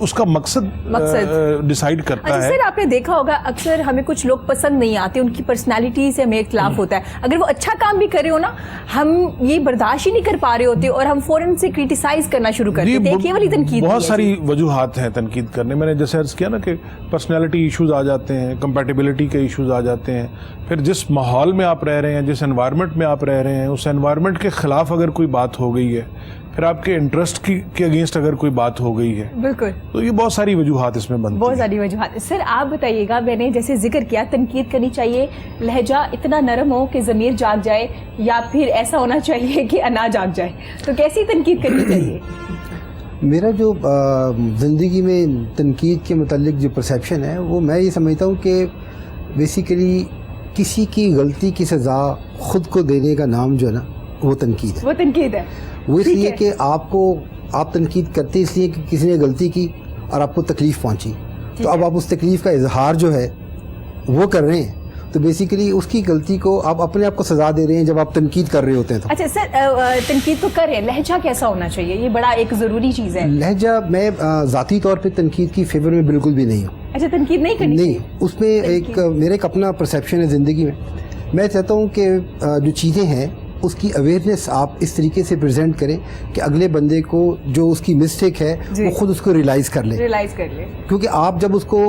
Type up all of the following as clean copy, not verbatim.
اس کا مقصد ڈیسائیڈ کرتا ہے. سر آپ نے دیکھا ہوگا اکثر ہمیں کچھ لوگ پسند نہیں آتے, ان کی پرسنالٹی سے ہمیں اختلاف ہوتا ہے. اگر وہ اچھا کام بھی کرے ہو نا, ہم یہ برداشت ہی نہیں کر پا رہے ہوتے اور ہم فوراً سے کریٹیسائز کرنا شروع کرتے ہیں. یہ والی تنقید بہت ساری وجوہات ہیں تنقید کرنے. میں نے جیسے عرض کیا نا کہ پرسنالٹی ایشوز آ جاتے ہیں, کمپیٹیبلٹی کے ایشوز آ جاتے ہیں. پھر جس ماحول میں آپ رہ رہے ہیں, جس انوائرمنٹ میں آپ رہ رہے ہیں, اس انوائرمنٹ کے خلاف اگر کوئی بات ہو گئی ہے, پھر آپ کے انٹرسٹ کے اگینسٹ اگر کوئی بات ہو گئی ہے, بالکل, تو یہ بہت ساری وجوہات اس میں بنتی ہیں. بہت ساری وجوہات. سر آپ بتائیے گا, میں نے جیسے ذکر کیا تنقید کرنی چاہیے لہجہ اتنا نرم ہو کہ ضمیر جاگ جائے, یا پھر ایسا ہونا چاہیے کہ انا جاگ جائے, تو کیسی تنقید کرنی چاہیے؟ میرا جو زندگی میں تنقید کے متعلق جو پرسیپشن ہے وہ میں یہ سمجھتا ہوں کہ بیسیکلی کسی کی غلطی کی سزا خود کو دینے کا نام جو ہے نا وہ تنقید ہے. وہ تنقید ہے. وہ اس لیے کہ آپ تنقید کرتے اس لیے کہ کسی نے غلطی کی اور آپ کو تکلیف پہنچی, تو اب آپ اس تکلیف کا اظہار جو ہے وہ کر رہے ہیں, تو بیسیکلی اس کی غلطی کو آپ اپنے آپ کو سزا دے رہے ہیں جب آپ تنقید کر رہے ہوتے ہیں. تو اچھا سر, تنقید تو کر رہے ہیں, لہجہ کیسا ہونا چاہیے؟ یہ بڑا ایک ضروری چیز ہے. لہجہ میں ذاتی طور پہ تنقید کی فیور میں بالکل بھی نہیں ہوں. اچھا, تنقید نہیں کرنی چاہیے؟ نہیں, اس میں میرا ایک اپنا پرسیپشن ہے زندگی میں. میں چاہتا ہوں کہ جو چیزیں ہیں اس کی اویئرنیس آپ اس طریقے سے پریزنٹ کریں کہ اگلے بندے کو جو اس کی مسٹیک ہے وہ خود اس کو ریلائز کر لے. کیونکہ آپ جب اس کو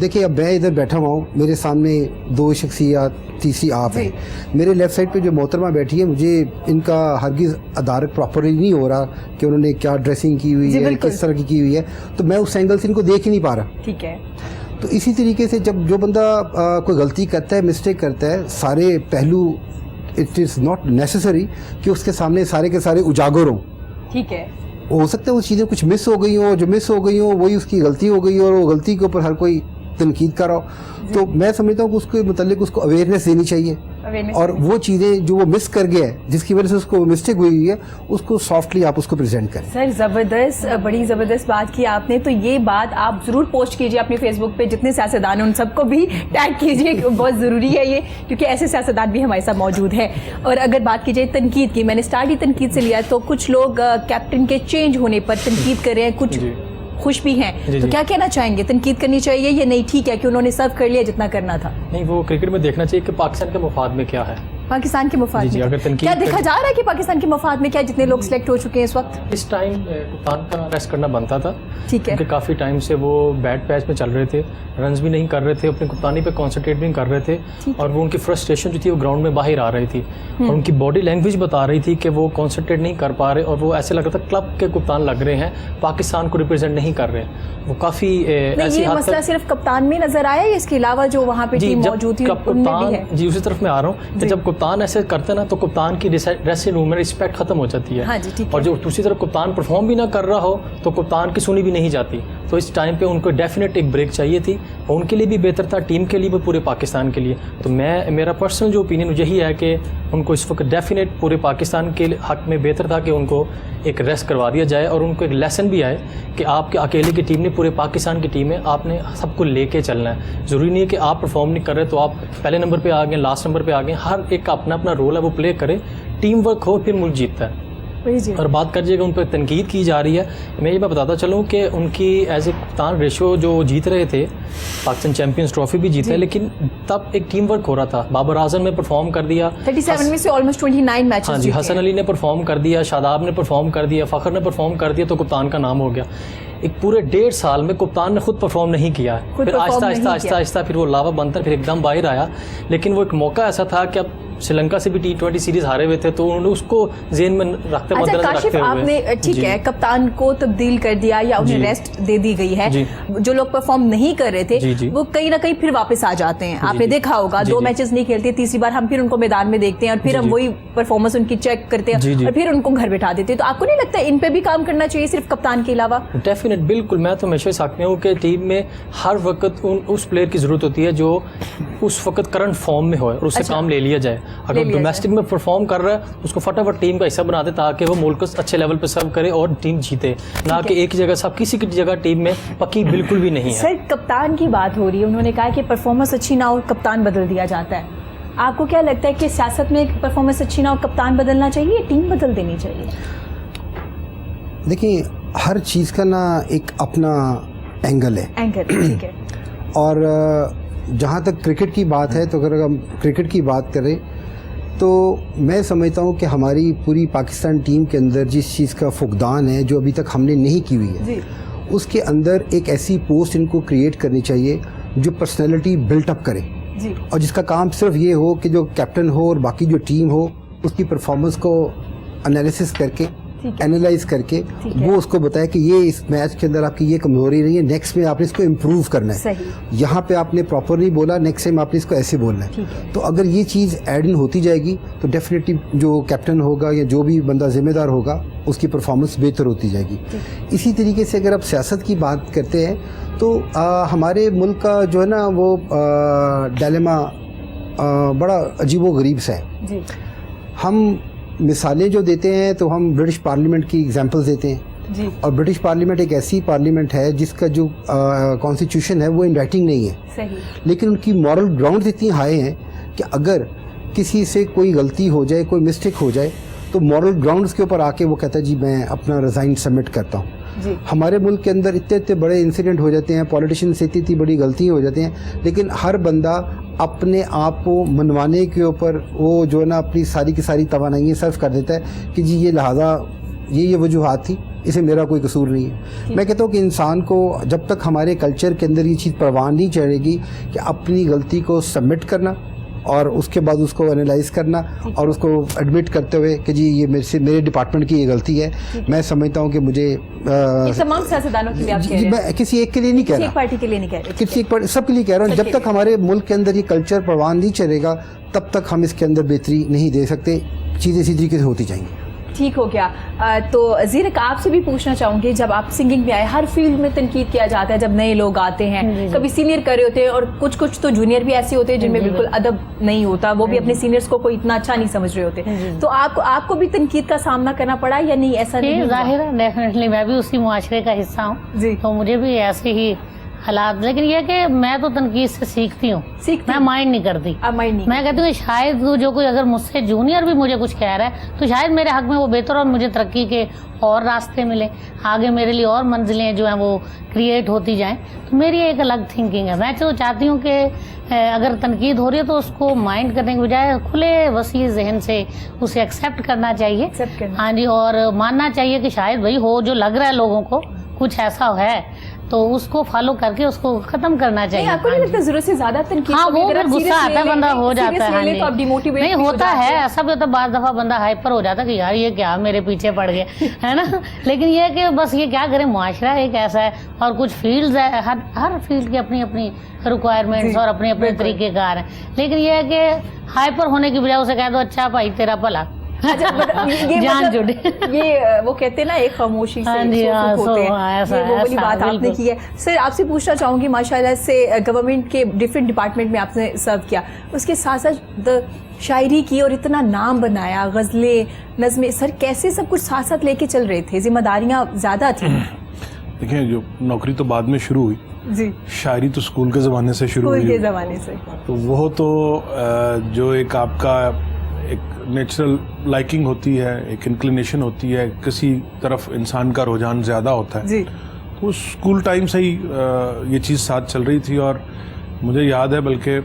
دیکھیں, اب میں ادھر بیٹھا ہوا ہوں, میرے سامنے دو شخصیات, تیسری آپ ہیں, میرے لیفٹ سائڈ پہ جو محترمہ بیٹھی ہے, مجھے ان کا ہرگز ادارت پراپرلی نہیں ہو رہا کہ انہوں نے کیا ڈریسنگ کی ہوئی ہے, کس طرح کی ہوئی ہے, تو میں اس اینگل سے ان کو دیکھ ہی نہیں پا رہا. ٹھیک ہے. تو اسی طریقے سے جب جو بندہ کوئی غلطی کرتا ہے, مسٹیک کرتا ہے, سارے پہلو اٹ از ناٹ نیسسری کہ اس کے سامنے سارے کے سارے اجاگر ہوں. ٹھیک ہے. ہو سکتا ہے وہ چیزیں کچھ مس ہو گئی ہوں, جو مس ہو گئی ہوں وہی اس کی غلطی ہو گئی اور وہ غلطی کے اوپر ہر کوئی تنقید کر رہا ہو. تو میں سمجھتا ہوں کہ اس کے متعلق اس کو اویئرنیس دینی چاہیے, اور وہ چیزیں جو وہ مس کر گیا ہے جس کی وجہ سے اس کو مسٹیک ہوئی ہے, اس کو سافٹلی آپ اس کو پریزنٹ کریں. سر زبردست, بڑی زبردست بات کی آپ نے. تو یہ بات آپ ضرور پوسٹ کیجیے اپنے فیس بک پہ, جتنے سیاستدان ہیں ان سب کو بھی ٹیگ کیجیے, بہت ضروری ہے یہ, کیونکہ ایسے سیاستدان بھی ہمارے ساتھ موجود ہیں. اور اگر بات کی جائے تنقید کی, میں نے اسٹارٹ ہی تنقید سے لیا, تو کچھ لوگ کیپٹن کے چینج ہونے پر تنقید کر رہے ہیں, کچھ خوش بھی ہیں, تو کیا کہنا چاہیں گے؟ تنقید کرنی چاہیے یا نہیں ٹھیک ہے کہ انہوں نے سرو کر لیا جتنا کرنا تھا؟ نہیں, وہ کرکٹ میں دیکھنا چاہیے کہ پاکستان کے مفاد میں کیا ہے, پاکستان کے مفاد میں کیا دیکھا جا رہا ہے کہ پاکستان کے مفاد میں کیا جتنے لوگ سلیکٹ ہو چکے ہیں اس وقت؟ اس ٹائم کپتان کا ریسٹ کرنا بنتا تھا. ٹھیک ہے. کیونکہ کافی ٹائم سے وہ بیڈ پیچ میں چل رہے تھے, رنز بھی نہیں کر رہے تھے, اپنی کپتانی پہ کانسنٹریٹ بھی نہیں کر رہے تھے, اور وہ ان کی فرسٹریشن جو تھی وہ گراؤنڈ میں باہر آ رہی تھی, اور ان کی باڈی لینگویج بتا رہی تھی کہ وہ کانسنٹریٹ نہیں کر پا رہے, اور وہ ایسے لگ رہا تھا کلب کے کپتان لگ رہے ہیں, پاکستان کو ریپرزینٹ نہیں کر رہے. وہ کافی ایسی یہ مسئلہ صرف کپتان میں نظر آیا یا اس کے علاوہ جو وہاں پہ ٹیم موجود تھی ان میں بھی ہے؟ جی اسی طرف میں آ رہا ہوں کہ جب کپتان ایسے کرتے نا تو کپتان کی ڈریسنگ روم میں رسپیکٹ ختم ہو جاتی ہے, اور جو دوسری طرف کپتان پرفارم بھی نہ کر رہا ہو تو کپتان کی سنی بھی نہیں جاتی. تو اس ٹائم پہ ان کو ڈیفینیٹ ایک بریک چاہیے تھی, ان کے لیے بھی بہتر تھا, ٹیم کے لیے بھی, پورے پاکستان کے لیے. تو میرا پرسنل جو اوپینین یہی ہے کہ ان کو اس وقت ڈیفینیٹ پورے پاکستان کے حق میں بہتر تھا کہ ان کو ایک ریسٹ کروا دیا جائے, اور ان کو ایک لیسن بھی آئے کہ آپ کے اکیلے کی ٹیم نے, پورے پاکستان کی ٹیم ہے, آپ نے سب کو لے کے چلنا ہے. ضروری نہیں ہے کہ آپ پرفارم نہیں کر رہے تو آپ پہلے نمبر پہ آ گئے, لاسٹ نمبر پہ آ گئے. ہر ایک کا اپنا اپنا رول ہے, وہ پلے کرے, ٹیم ورک ہو, پھر ملک جیتتا ہے. اور بات کریے کہ ان پہ تنقید کی جا رہی ہے, میں بتاتا چلوں کہ ان کی ایز اے کپتان ریشو جو جیت رہے تھے, پاکستان چیمپئنز ٹرافی بھی جیتا ہے, لیکن تب ایک ٹیم ورک ہو رہا تھا. بابر اعظم نے پرفارم کر دیا 37 میں سے آلموسٹ 29 میچز. ہاں جی, حسن علی نے پرفارم کر دیا, شاداب نے پرفارم کر دیا, فخر نے پرفارم کر دیا, تو کپتان کا نام ہو گیا. ایک پورے 1.5 سال میں کپتان نے خود پرفارم نہیں کیا ہے, پھر آہستہ آہستہ پھر وہ لاوا بنتا ہے, پھر ایک دم باہر آیا. لیکن وہ ایک موقع ایسا تھا کہ اب سری لنکا سے بھی T20 سیریز ہارے ہوئے تھے, تو انہوں نے اس کو ذہن میں رکھتے مد نظر رکھتے ہوئے. آپ نے ٹھیک ہے کپتان کو تبدیل کر دیا یا انہیں ریسٹ دے دی گئی ہے, جو لوگ پرفارم نہیں کر رہے تھے وہ کہیں نہ کہیں پھر واپس آ جاتے ہیں. آپ نے دیکھا ہوگا 2 میچز نہیں کھیلتے, تیسری بار ہم پھر ان کو میدان میں دیکھتے ہیں, اور پھر ہم وہی پرفارمنس ان کی چیک کرتے ہیں, اور پھر ان کو گھر بٹھا دیتے ہیں. تو آپ کو نہیں لگتا ان پہ بھی کام کرنا چاہیے صرف کپتان کے علاوہ؟ ڈیفینیٹ, بالکل. میں تو ہمیشہ سکتا ہوں کہ ٹیم میں ہر وقت اس پلیئر کی ضرورت ہوتی ہے جو اس وقت کرنٹ فارم میں ہو, اور اس سے کام لے لیا جائے. اگر ڈومیسٹک میں پرفارم کر رہا ہے اس کو فٹافٹ ٹیم کا حصہ بنا دے, تاکہ وہ ملک کو اچھے لیول پہ سرو کرے اور ٹیم جیتے, نہ کہ ایک جگہ سب کسی کی جگہ ٹیم میں پکی بالکل بھی نہیں ہے. سر کپتان کی بات ہو رہی ہے, انہوں نے کہا کہ پرفارمنس اچھی نہ ہو کپتان بدل دیا جاتا ہے. آپ کو کیا لگتا ہے کہ سیاست میں پرفارمنس اچھی نہ ہو کپتان بدلنا چاہیے یا ٹیم بدل دینی چاہیے؟ دیکھیں ہر چیز کا نا ایک اپنا اینگل ہے. ٹھیک ہے. اور جہاں تک کرکٹ کی بات ہے تو اگر ہم کرکٹ کی بات کریں تو میں سمجھتا ہوں کہ ہماری پوری پاکستان ٹیم کے اندر جس چیز کا فقدان ہے جو ابھی تک ہم نے نہیں کی ہوئی ہے, اس کے اندر ایک ایسی پوسٹ ان کو کریٹ کرنی چاہیے جو پرسنالٹی بلٹ اپ کرے, اور جس کا کام صرف یہ ہو کہ جو کیپٹن ہو اور باقی جو ٹیم ہو اس کی پرفارمنس کو انالیسس کر کے, اینالائز کر کے وہ اس کو بتائے کہ یہ اس میچ کے اندر آپ کی یہ کمزوری رہی ہے, نیکسٹ میں آپ نے اس کو امپروو کرنا ہے, یہاں پہ آپ نے پراپر نہیں بولا, نیکسٹ ٹائم آپ نے اس کو ایسے بولنا ہے. تو اگر یہ چیز ایڈ ان ہوتی جائے گی تو ڈیفینیٹلی جو کیپٹن ہوگا یا جو بھی بندہ ذمہ دار ہوگا اس کی پرفارمنس بہتر ہوتی جائے گی. اسی طریقے سے اگر آپ سیاست کی بات کرتے ہیں تو ہمارے ملک کا جو ہے نا وہ ڈائلیما بڑا عجیب و غریب سا ہے. ہم مثالیں جو دیتے ہیں تو ہم برٹش پارلیمنٹ کی ایگزامپلز دیتے ہیں, اور برٹش پارلیمنٹ ایک ایسی پارلیمنٹ ہے جس کا جو کانسٹیٹیوشن ہے وہ ان رائٹنگ نہیں ہے, لیکن ان کی مورل گراؤنڈز اتنی ہائی ہیں کہ اگر کسی سے کوئی غلطی ہو جائے, کوئی مسٹیک ہو جائے تو مورل گراؤنڈز کے اوپر آ کے وہ کہتا ہے جی میں اپنا ریزائن سبمٹ کرتا ہوں. ہمارے ملک کے اندر اتنے بڑے انسیڈنٹ ہو جاتے ہیں, پولیٹیشین سے اتنی بڑی غلطیاں ہو جاتی ہیں, لیکن ہر بندہ اپنے آپ کو منوانے کے اوپر وہ جو ہے نا اپنی ساری کی ساری توانائیاں صرف کر دیتا ہے کہ جی یہ لہٰذا یہ وجوہات تھی, اسے میرا کوئی قصور نہیں ہے. میں کہتا ہوں کہ انسان کو جب تک ہمارے کلچر کے اندر یہ چیز پروان نہیں چڑھے گی کہ اپنی غلطی کو سبمٹ کرنا اور اس کے بعد اس کو انالائز کرنا اور اس کو ایڈمٹ کرتے ہوئے کہ جی یہ میرے ڈپارٹمنٹ کی یہ غلطی ہے, میں سمجھتا ہوں کہ مجھے تمام سیاستدانوں کے لیے میں کسی ایک کے لیے نہیں کہہ رہا, ایک پارٹی کے لیے نہیں کہہ رہا, کسی ایک پارٹی, سب کے لیے کہہ رہا ہوں. جب تک ہمارے ملک کے اندر یہ کلچر پروان نہیں چلے گا تب تک ہم اس کے اندر بہتری نہیں دے سکتے, چیزیں اسی طریقے سے ہوتی جائیں گی. ٹھیک ہو گیا. تو زیرک آپ سے بھی پوچھنا چاہوں گی, جب آپ سنگنگ میں آئے, ہر فیلڈ میں تنقید کیا جاتا ہے جب نئے لوگ آتے ہیں, کبھی سینئر کر رہے ہوتے ہیں اور کچھ تو جونیئر بھی ایسے ہوتے ہیں جن میں بالکل ادب نہیں ہوتا, وہ بھی اپنے سینئرس کو کوئی اتنا اچھا نہیں سمجھ رہے ہوتے. تو آپ کو بھی تنقید کا سامنا کرنا پڑا یا نہیں؟ ایسا نہیں ظاہر ہے, ڈیفینیٹلی میں بھی اسی معاشرے کا حصہ ہوں, تو مجھے بھی ایسے ہی حالات, لیکن یہ کہ میں تو تنقید سے سیکھتی ہوں, میں مائنڈ نہیں کرتی. میں کہتی ہوں شاید جو کوئی اگر مجھ سے جونیئر بھی مجھے کچھ کہہ رہا ہے تو شاید میرے حق میں وہ بہتر اور مجھے ترقی کے اور راستے ملیں, آگے میرے لیے اور منزلیں جو ہیں وہ کریٹ ہوتی جائیں. تو میری ایک الگ تھنکنگ ہے. میں تو چاہتی ہوں کہ اگر تنقید ہو رہی ہے تو اس کو مائنڈ کرنے کے بجائے کھلے وسیع ذہن سے اسے ایکسیپٹ کرنا چاہیے. ہاں جی, اور ماننا چاہیے کہ شاید بھائی ہو جو لگ رہا ہے لوگوں کو کچھ ایسا ہے تو اس کو فالو کر کے اس کو ختم کرنا چاہیے. آپ کو نہیں لگتا ضرورت سے زیادہ تنقید؟ ہاں, وہ پھر غصہ آتا ہے, بندہ ہو جاتا ہے. نہیں ہوتا ہے ایسا بھی ہوتا ہے, بعض دفعہ بندہ ہائپر ہو جاتا ہے کہ یار یہ کیا میرے پیچھے پڑ گئے, ہے نا. لیکن یہ کہ بس یہ کیا کریں, معاشرہ ایک ایسا ہے اور کچھ فیلڈز ہے, ہر فیلڈ کی اپنی اپنی ریکوائرمنٹس اور اپنے اپنے طریقے کار ہیں. لیکن یہ ہے کہ ہائپر ہونے کی بجائے اسے کہہ دو اچھا بھائی تیرا بھلا, جان جڑے. یہ وہ کہتے ہیں نا ایک خاموشی سے ہوتے ہیں, وہ والی بات آپ نے کی ہے. سر آپ سے پوچھنا چاہوں گی, ماشاءاللہ سے گورنمنٹ کے ڈفرینٹ ڈپارٹمنٹ میں آپ نے سرو کیا, اس کے ساتھ ساتھ شاعری کی اور اتنا نام بنایا, غزلیں, نظمیں, سر کیسے سب کچھ ساتھ ساتھ لے کے چل رہے تھے؟ ذمہ داریاں زیادہ تھیں. دیکھیں جو نوکری تو بعد میں شروع ہوئی, شاعری تو اسکول کے زمانے سے شروع ہوئی, تو وہ تو جو ایک آپ کا ایک نیچرل لائکنگ ہوتی ہے, ایک انکلینیشن ہوتی ہے, کسی طرف انسان کا رجحان زیادہ ہوتا ہے, تو اسکول ٹائم سے ہی یہ چیز ساتھ چل رہی تھی. اور مجھے یاد ہے بلکہ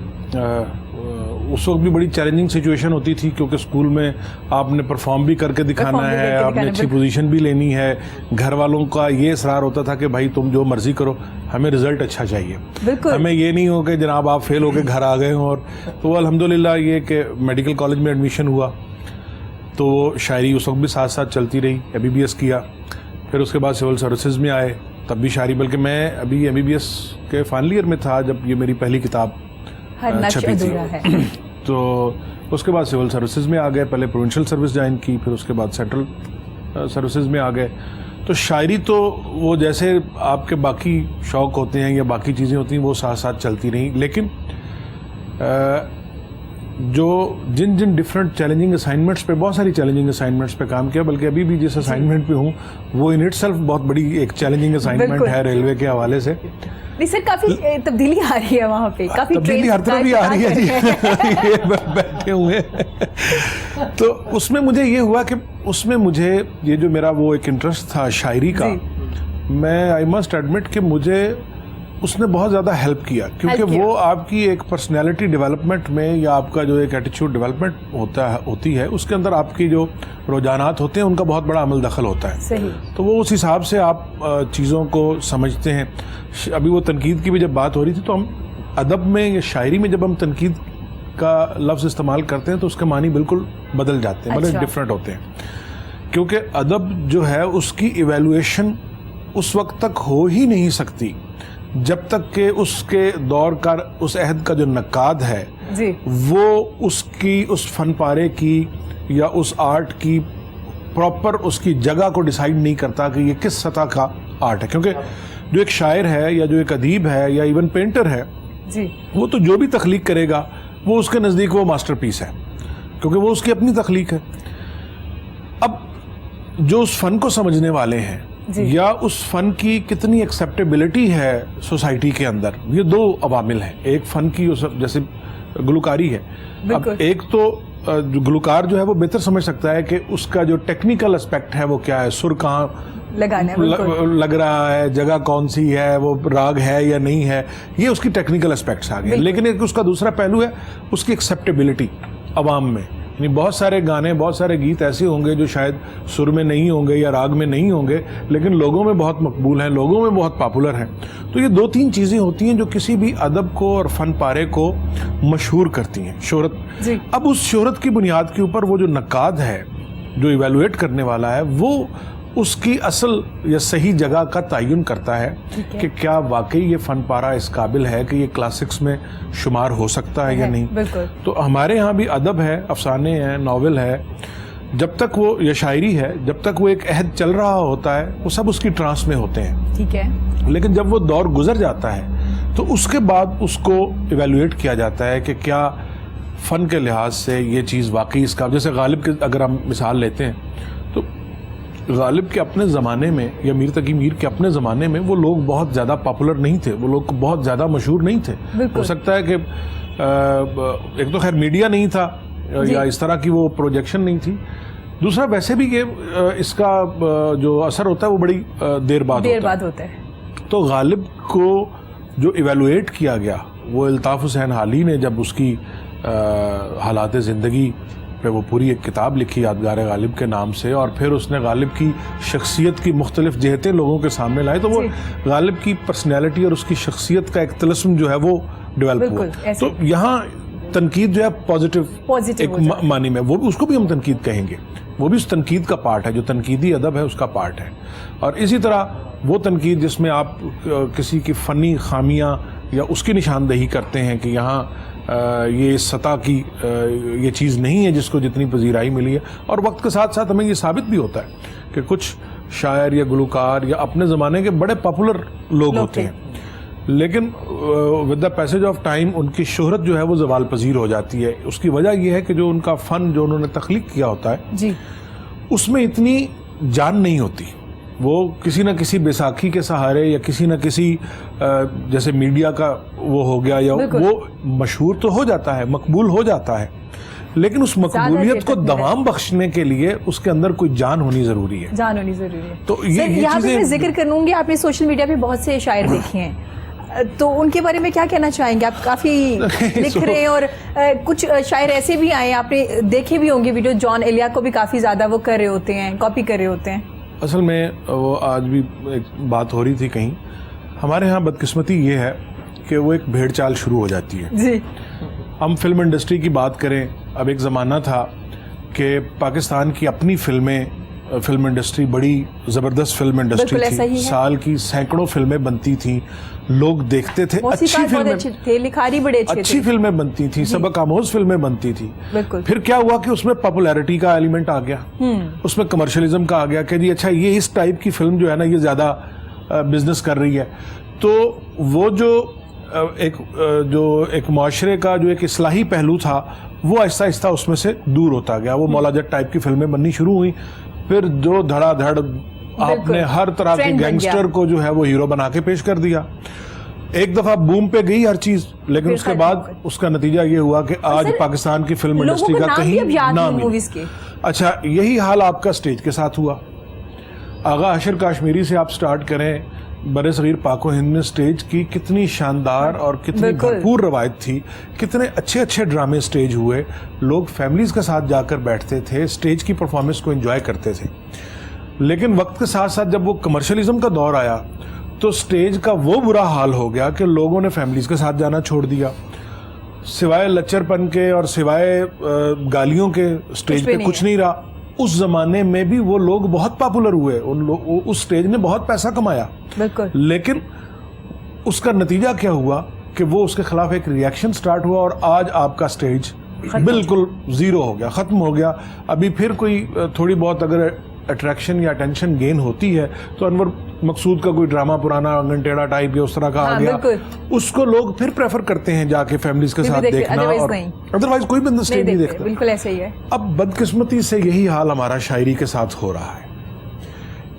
اس وقت بھی بڑی چیلنجنگ سچویشن ہوتی تھی, کیونکہ اسکول میں آپ نے پرفارم بھی کر کے دکھانا ہے, آپ نے اچھی پوزیشن بھی لینی ہے. گھر والوں کا یہ اصرار ہوتا تھا کہ بھائی تم جو مرضی کرو, ہمیں رزلٹ اچھا چاہیے, ہمیں یہ نہیں ہو کہ جناب آپ فیل ہو کے گھر آ گئے ہوں. اور تو الحمدللہ یہ کہ میڈیکل کالج میں ایڈمیشن ہوا تو شاعری اس وقت بھی ساتھ ساتھ چلتی رہی. MBBS کیا, پھر اس کے بعد سول سروسز میں آئے, تب بھی شاعری, بلکہ میں ابھی MBBS کے فائنل ایئر میں تھا جب یہ میری پہلی کتاب چھپی تھی. تو اس کے بعد سول سروسز میں آ گئے, پہلے پروونشل سروس جوائن کی, پھر اس کے بعد سینٹرل سروسز میں آ گئے. تو شاعری تو وہ جیسے آپ کے باقی شوق ہوتے ہیں یا باقی چیزیں ہوتی ہیں وہ ساتھ ساتھ چلتی رہیں. لیکن جو جن ڈفرینٹ چیلنجنگ اسائنمنٹس پہ, بہت ساری چیلنجنگ اسائنمنٹس پہ کام کیا, بلکہ ابھی بھی جس اسائنمنٹ پہ ہوں وہ ان اٹ سیلف بہت بڑی ایک چیلنجنگ اسائنمنٹ ہے ریلوے کے حوالے سے. نہیں سر, کافی تبدیلی آ رہی ہے وہاں پہ, کافی تبدیلی ہر طرف بھی آ رہی ہے جی, بیٹھے ہوئے. تو اس میں مجھے یہ ہوا کہ اس میں مجھے یہ جو میرا وہ ایک انٹرسٹ تھا شاعری کا, میں آئی مسٹ ایڈمٹ کہ مجھے اس نے بہت زیادہ ہیلپ کیا, کیونکہ وہ آپ کی ایک پرسنالٹی ڈیولپمنٹ میں یا آپ کا جو ایک ایٹیچیوڈ ڈیولپمنٹ ہوتی ہے اس کے اندر آپ کی جو رجحانات ہوتے ہیں ان کا بہت بڑا عمل دخل ہوتا ہے. صحیح. تو وہ اس حساب سے آپ چیزوں کو سمجھتے ہیں. ابھی وہ تنقید کی بھی جب بات ہو رہی تھی تو ہم ادب میں یا شاعری میں جب ہم تنقید کا لفظ استعمال کرتے ہیں تو اس کے معنی بالکل بدل جاتے ہیں, بڑے ڈفرینٹ ہوتے ہیں, کیونکہ ادب جو ہے اس کی ایویلویشن اس وقت تک ہو ہی نہیں سکتی جب تک کہ اس کے دور کا اس عہد کا جو نقاد ہے جی وہ اس کی اس فن پارے کی یا اس آرٹ کی پراپر اس کی جگہ کو ڈیسائیڈ نہیں کرتا کہ یہ کس سطح کا آرٹ ہے. کیونکہ جو ایک شاعر ہے یا جو ایک ادیب ہے یا ایون پینٹر ہے جی وہ تو جو بھی تخلیق کرے گا وہ اس کے نزدیک وہ ماسٹر پیس ہے, کیونکہ وہ اس کی اپنی تخلیق ہے. اب جو اس فن کو سمجھنے والے ہیں یا اس فن کی کتنی ایکسیپٹیبلٹی ہے سوسائٹی کے اندر, یہ دو عوامل ہیں. ایک فن کی جیسے گلوکاری ہے, اب ایک تو جو گلوکار جو ہے وہ بہتر سمجھ سکتا ہے کہ اس کا جو ٹیکنیکل اسپیکٹ ہے وہ کیا ہے, سر کہاں لگ رہا ہے, جگہ کون سی ہے, وہ راگ ہے یا نہیں ہے, یہ اس کی ٹیکنیکل اسپیکٹس آ گئے. لیکن ایک اس کا دوسرا پہلو ہے اس کی ایکسیپٹیبلٹی عوام میں. یعنی بہت سارے گانے, بہت سارے گیت ایسے ہوں گے جو شاید سر میں نہیں ہوں گے یا راگ میں نہیں ہوں گے لیکن لوگوں میں بہت مقبول ہیں, لوگوں میں بہت پاپولر ہیں. تو یہ دو تین چیزیں ہوتی ہیں جو کسی بھی ادب کو اور فن پارے کو مشہور کرتی ہیں. شہرت, اب اس شہرت کی بنیاد کے اوپر وہ جو نقاد ہے جو ایویلویٹ کرنے والا ہے وہ اس کی اصل یا صحیح جگہ کا تعین کرتا ہے کہ کیا واقعی یہ فن پارا اس قابل ہے کہ یہ کلاسکس میں شمار ہو سکتا ہے یا نہیں. تو ہمارے ہاں بھی ادب ہے, افسانے ہیں, ناول ہے, جب تک وہ یا شاعری ہے جب تک وہ ایک عہد چل رہا ہوتا ہے وہ سب اس کی ٹرانس میں ہوتے ہیں. ٹھیک ہے. لیکن جب وہ دور گزر جاتا ہے تو اس کے بعد اس کو ایویلویٹ کیا جاتا ہے کہ کیا فن کے لحاظ سے یہ چیز واقعی اس کا, جیسے غالب کے اگر ہم مثال لیتے ہیں تو غالب کے اپنے زمانے میں یا میر تقی میر کے اپنے زمانے میں وہ لوگ بہت زیادہ پاپولر نہیں تھے, وہ لوگ بہت زیادہ مشہور نہیں تھے. ہو سکتا ہے کہ ایک تو خیر میڈیا نہیں تھا یا اس طرح کی وہ پروجیکشن نہیں تھی, دوسرا ویسے بھی کہ اس کا جو اثر ہوتا ہے وہ بڑی دیر بعد ہوتا ہے. تو غالب کو جو ایویلویٹ کیا گیا وہ الطاف حسین حالی نے جب اس کی حالات زندگی پہ وہ پوری ایک کتاب لکھی یادگار غالب کے نام سے, اور پھر اس نے غالب کی شخصیت کی مختلف جہتیں لوگوں کے سامنے لائی, تو وہ غالب کی پرسنالٹی اور اس کی شخصیت کا ایک طلسم جو ہے وہ ڈیولپ ہوا. تو یہاں تنقید جو ہے پازیٹیو ایک معنی میں, وہ اس کو بھی ہم تنقید کہیں گے, وہ بھی اس تنقید کا پارٹ ہے, جو تنقیدی ادب ہے اس کا پارٹ ہے. اور اسی طرح وہ تنقید جس میں آپ کسی کی فنی خامیاں یا اس کی نشاندہی کرتے ہیں کہ یہاں یہ اس سطح کی یہ چیز نہیں ہے جس کو جتنی پذیرائی ملی ہے. اور وقت کے ساتھ ساتھ ہمیں یہ ثابت بھی ہوتا ہے کہ کچھ شاعر یا گلوکار یا اپنے زمانے کے بڑے پاپولر لوگ ہوتے ہیں لیکن with the passage of time ان کی شہرت جو ہے وہ زوال پذیر ہو جاتی ہے. اس کی وجہ یہ ہے کہ جو ان کا فن جو انہوں نے تخلیق کیا ہوتا ہے اس میں اتنی جان نہیں ہوتی. وہ کسی نہ کسی بیساکھی کے سہارے یا کسی نہ کسی جیسے میڈیا کا وہ ہو گیا یا وہ مشہور تو ہو جاتا ہے, مقبول ہو جاتا ہے, لیکن اس مقبولیت کو دوام بخشنے کے لیے اس کے اندر کوئی جان ہونی ضروری ہے. تو یہاں پہ میں ذکر کروں گی, آپ نے سوشل میڈیا پہ بہت سے شاعر دیکھے ہیں, تو ان کے بارے میں کیا کہنا چاہیں گے؟ آپ کافی لکھ رہے ہیں اور کچھ شاعر ایسے بھی آئے ہیں, آپ نے دیکھے بھی ہوں گے ویڈیو, جان ایلیا کو بھی کافی زیادہ وہ کر رہے ہوتے ہیں, کاپی کر رہے ہوتے ہیں. اصل میں وہ آج بھی ایک بات ہو رہی تھی کہیں, ہمارے ہاں بدقسمتی یہ ہے کہ وہ ایک بھیڑ چال شروع ہو جاتی ہے. ہم فلم انڈسٹری کی بات کریں, اب ایک زمانہ تھا کہ پاکستان کی اپنی فلم انڈسٹری بڑی زبردست فلم انڈسٹری تھی, سال کی سینکڑوں فلمیں بنتی تھیں, لوگ دیکھتے تھے, اچھی فلمیں بنتی تھیں, سبق آموز فلمیں بنتی تھی. پھر کیا ہوا کہ اس میں پاپولیرٹی کا ایلیمنٹ آ گیا, اس میں کمرشلزم کا آ گیا کہ جی اچھا یہ اس ٹائپ کی فلم جو ہے نا یہ زیادہ بزنس کر رہی ہے. تو وہ جو ایک معاشرے کا جو ایک اصلاحی پہلو تھا وہ آہستہ آہستہ اس میں سے دور ہوتا گیا. وہ مولا جٹ ٹائپ کی فلمیں بننی شروع ہوئی, پھر جو دھڑا دھڑ آپ نے ہر طرح کے گینگسٹر کو جو ہے وہ ہیرو بنا کے پیش کر دیا. ایک دفعہ بوم پہ گئی ہر چیز, لیکن اس کے بعد اس کا نتیجہ یہ ہوا کہ آج پاکستان کی فلم انڈسٹری کا کہیں نام. اچھا یہی حال آپ کا سٹیج کے ساتھ ہوا. آغا حشر کاشمیری سے آپ سٹارٹ کریں, بر صغیر پاک و ہند میں سٹیج کی کتنی شاندار اور کتنی بھرپور روایت تھی, کتنے اچھے اچھے ڈرامے سٹیج ہوئے, لوگ فیملیز کے ساتھ جا کر بیٹھتے تھے, سٹیج کی پرفارمنس کو انجوائے کرتے تھے. لیکن وقت کے ساتھ ساتھ جب وہ کمرشلزم کا دور آیا تو سٹیج کا وہ برا حال ہو گیا کہ لوگوں نے فیملیز کے ساتھ جانا چھوڑ دیا, سوائے لچر پن کے اور سوائے گالیوں کے سٹیج پہ کچھ نہیں رہا. اس زمانے میں بھی وہ لوگ بہت پاپولر ہوئے, اس سٹیج نے بہت پیسہ کمایا, لیکن اس کا نتیجہ کیا ہوا کہ وہ اس کے خلاف ایک ریئیکشن سٹارٹ ہوا, اور آج آپ کا سٹیج بالکل زیرو ہو گیا, ختم ہو گیا. ابھی پھر کوئی تھوڑی بہت اگر اٹریکشن یا اٹینشن گین ہوتی ہے تو انور مقصود کا کوئی ڈرامہ پرانا انگن ٹائپ یا اس طرح کا آ گیا, اس کو لوگ پھر پریفر کرتے ہیں جا کے فیملیز کے ساتھ دیکھنا, اور ادروائز کوئی بندہ سٹیج نہیں دیکھتا. بالکل ایسا ہی ہے. اب بدقسمتی سے یہی حال ہمارا شاعری کے ساتھ ہو رہا ہے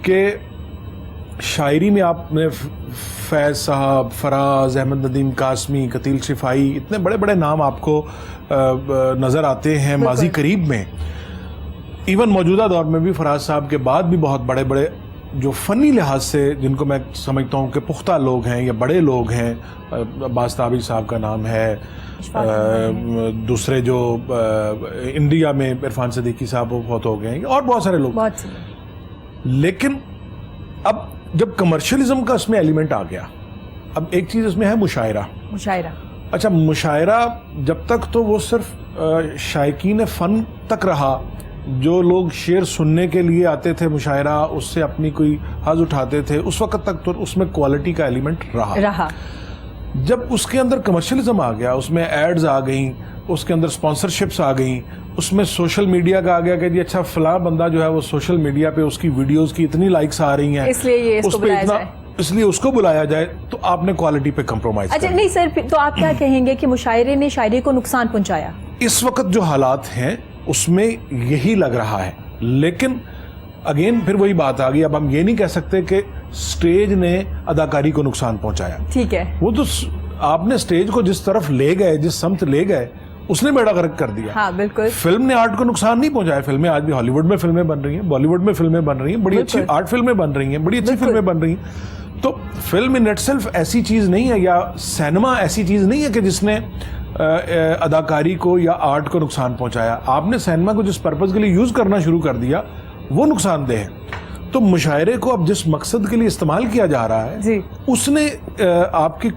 کہ شاعری میں آپ نے فیض صاحب, فراز, احمد ندیم قاسمی, قتیل شفائی, اتنے بڑے بڑے نام آپ کو نظر آتے ہیں ماضی قریب میں. ایون موجودہ دور میں بھی فراز صاحب کے بعد بھی بہت بڑے بڑے جو فنی لحاظ سے جن کو میں سمجھتا ہوں کہ پختہ لوگ ہیں یا بڑے لوگ ہیں, عباس تابعی صاحب کا نام ہے, دوسرے جو انڈیا میں عرفان صدیقی صاحب بہت ہو گئے ہیں, اور بہت سارے لوگ. لیکن اب جب کمرشلزم کا اس میں ایلیمنٹ آ گیا, اب ایک چیز اس میں ہے مشاعرہ. اچھا, مشاعرہ جب تک تو وہ صرف شائقین فن تک رہا, جو لوگ شعر سننے کے لیے آتے تھے مشاعرہ, اس سے اپنی کوئی حظ اٹھاتے تھے, اس وقت تک تو اس میں کوالٹی کا ایلیمنٹ رہا. جب اس کے اندر کمرشلزم آ گیا, اس میں ایڈز آ گئیں, اس کے اندر اسپانسرشپس آ گئیں, اس میں سوشل میڈیا کا آ گیا کہ جی اچھا فلاں بندہ جو ہے وہ سوشل میڈیا پہ اس کی ویڈیوز کی اتنی لائکس آ رہی ہیں, اس لیے اس کو بلایا جائے, تو آپ نے کوالٹی پہ کمپرومائز. اچھا نہیں سر, تو آپ کیا کہیں گے کہ مشاعرے نے شاعری کو نقصان پہنچایا؟ اس وقت جو حالات ہیں اس میں یہی لگ رہا ہے, لیکن اگین پھر وہی بات آ گئی, اب ہم یہ نہیں کہہ سکتے کہ سٹیج نے اداکاری کو نقصان پہنچایا. ٹھیک ہے, وہ تو آپ نے سٹیج کو جس طرف لے گئے, جس سمت لے گئے, اس نے بیڑا غرق کر دیا. ہاں بالکل. فلم نے آرٹ کو نقصان نہیں پہنچایا. فلمیں آج بھی ہالی ووڈ میں فلمیں بن رہی ہیں, بالی ووڈ میں فلمیں بن رہی ہیں, بڑی اچھی آرٹ فلمیں بن رہی ہیں, بڑی اچھی فلمیں بن رہی ہیں. تو فلم ان اٹ سیلف ایسی چیز نہیں ہے, یا سینما ایسی چیز نہیں ہے کہ جس نے اداکاری کو یا آرٹ کو نقصان پہنچایا. آپ نے سینما کو جس پرپز کے لیے یوز کرنا شروع کر دیا وہ نقصان دہ ہے. تو مشاعرے کو اب جس مقصد کے لیے استعمال کیا جا رہا ہے اس نے آپ کی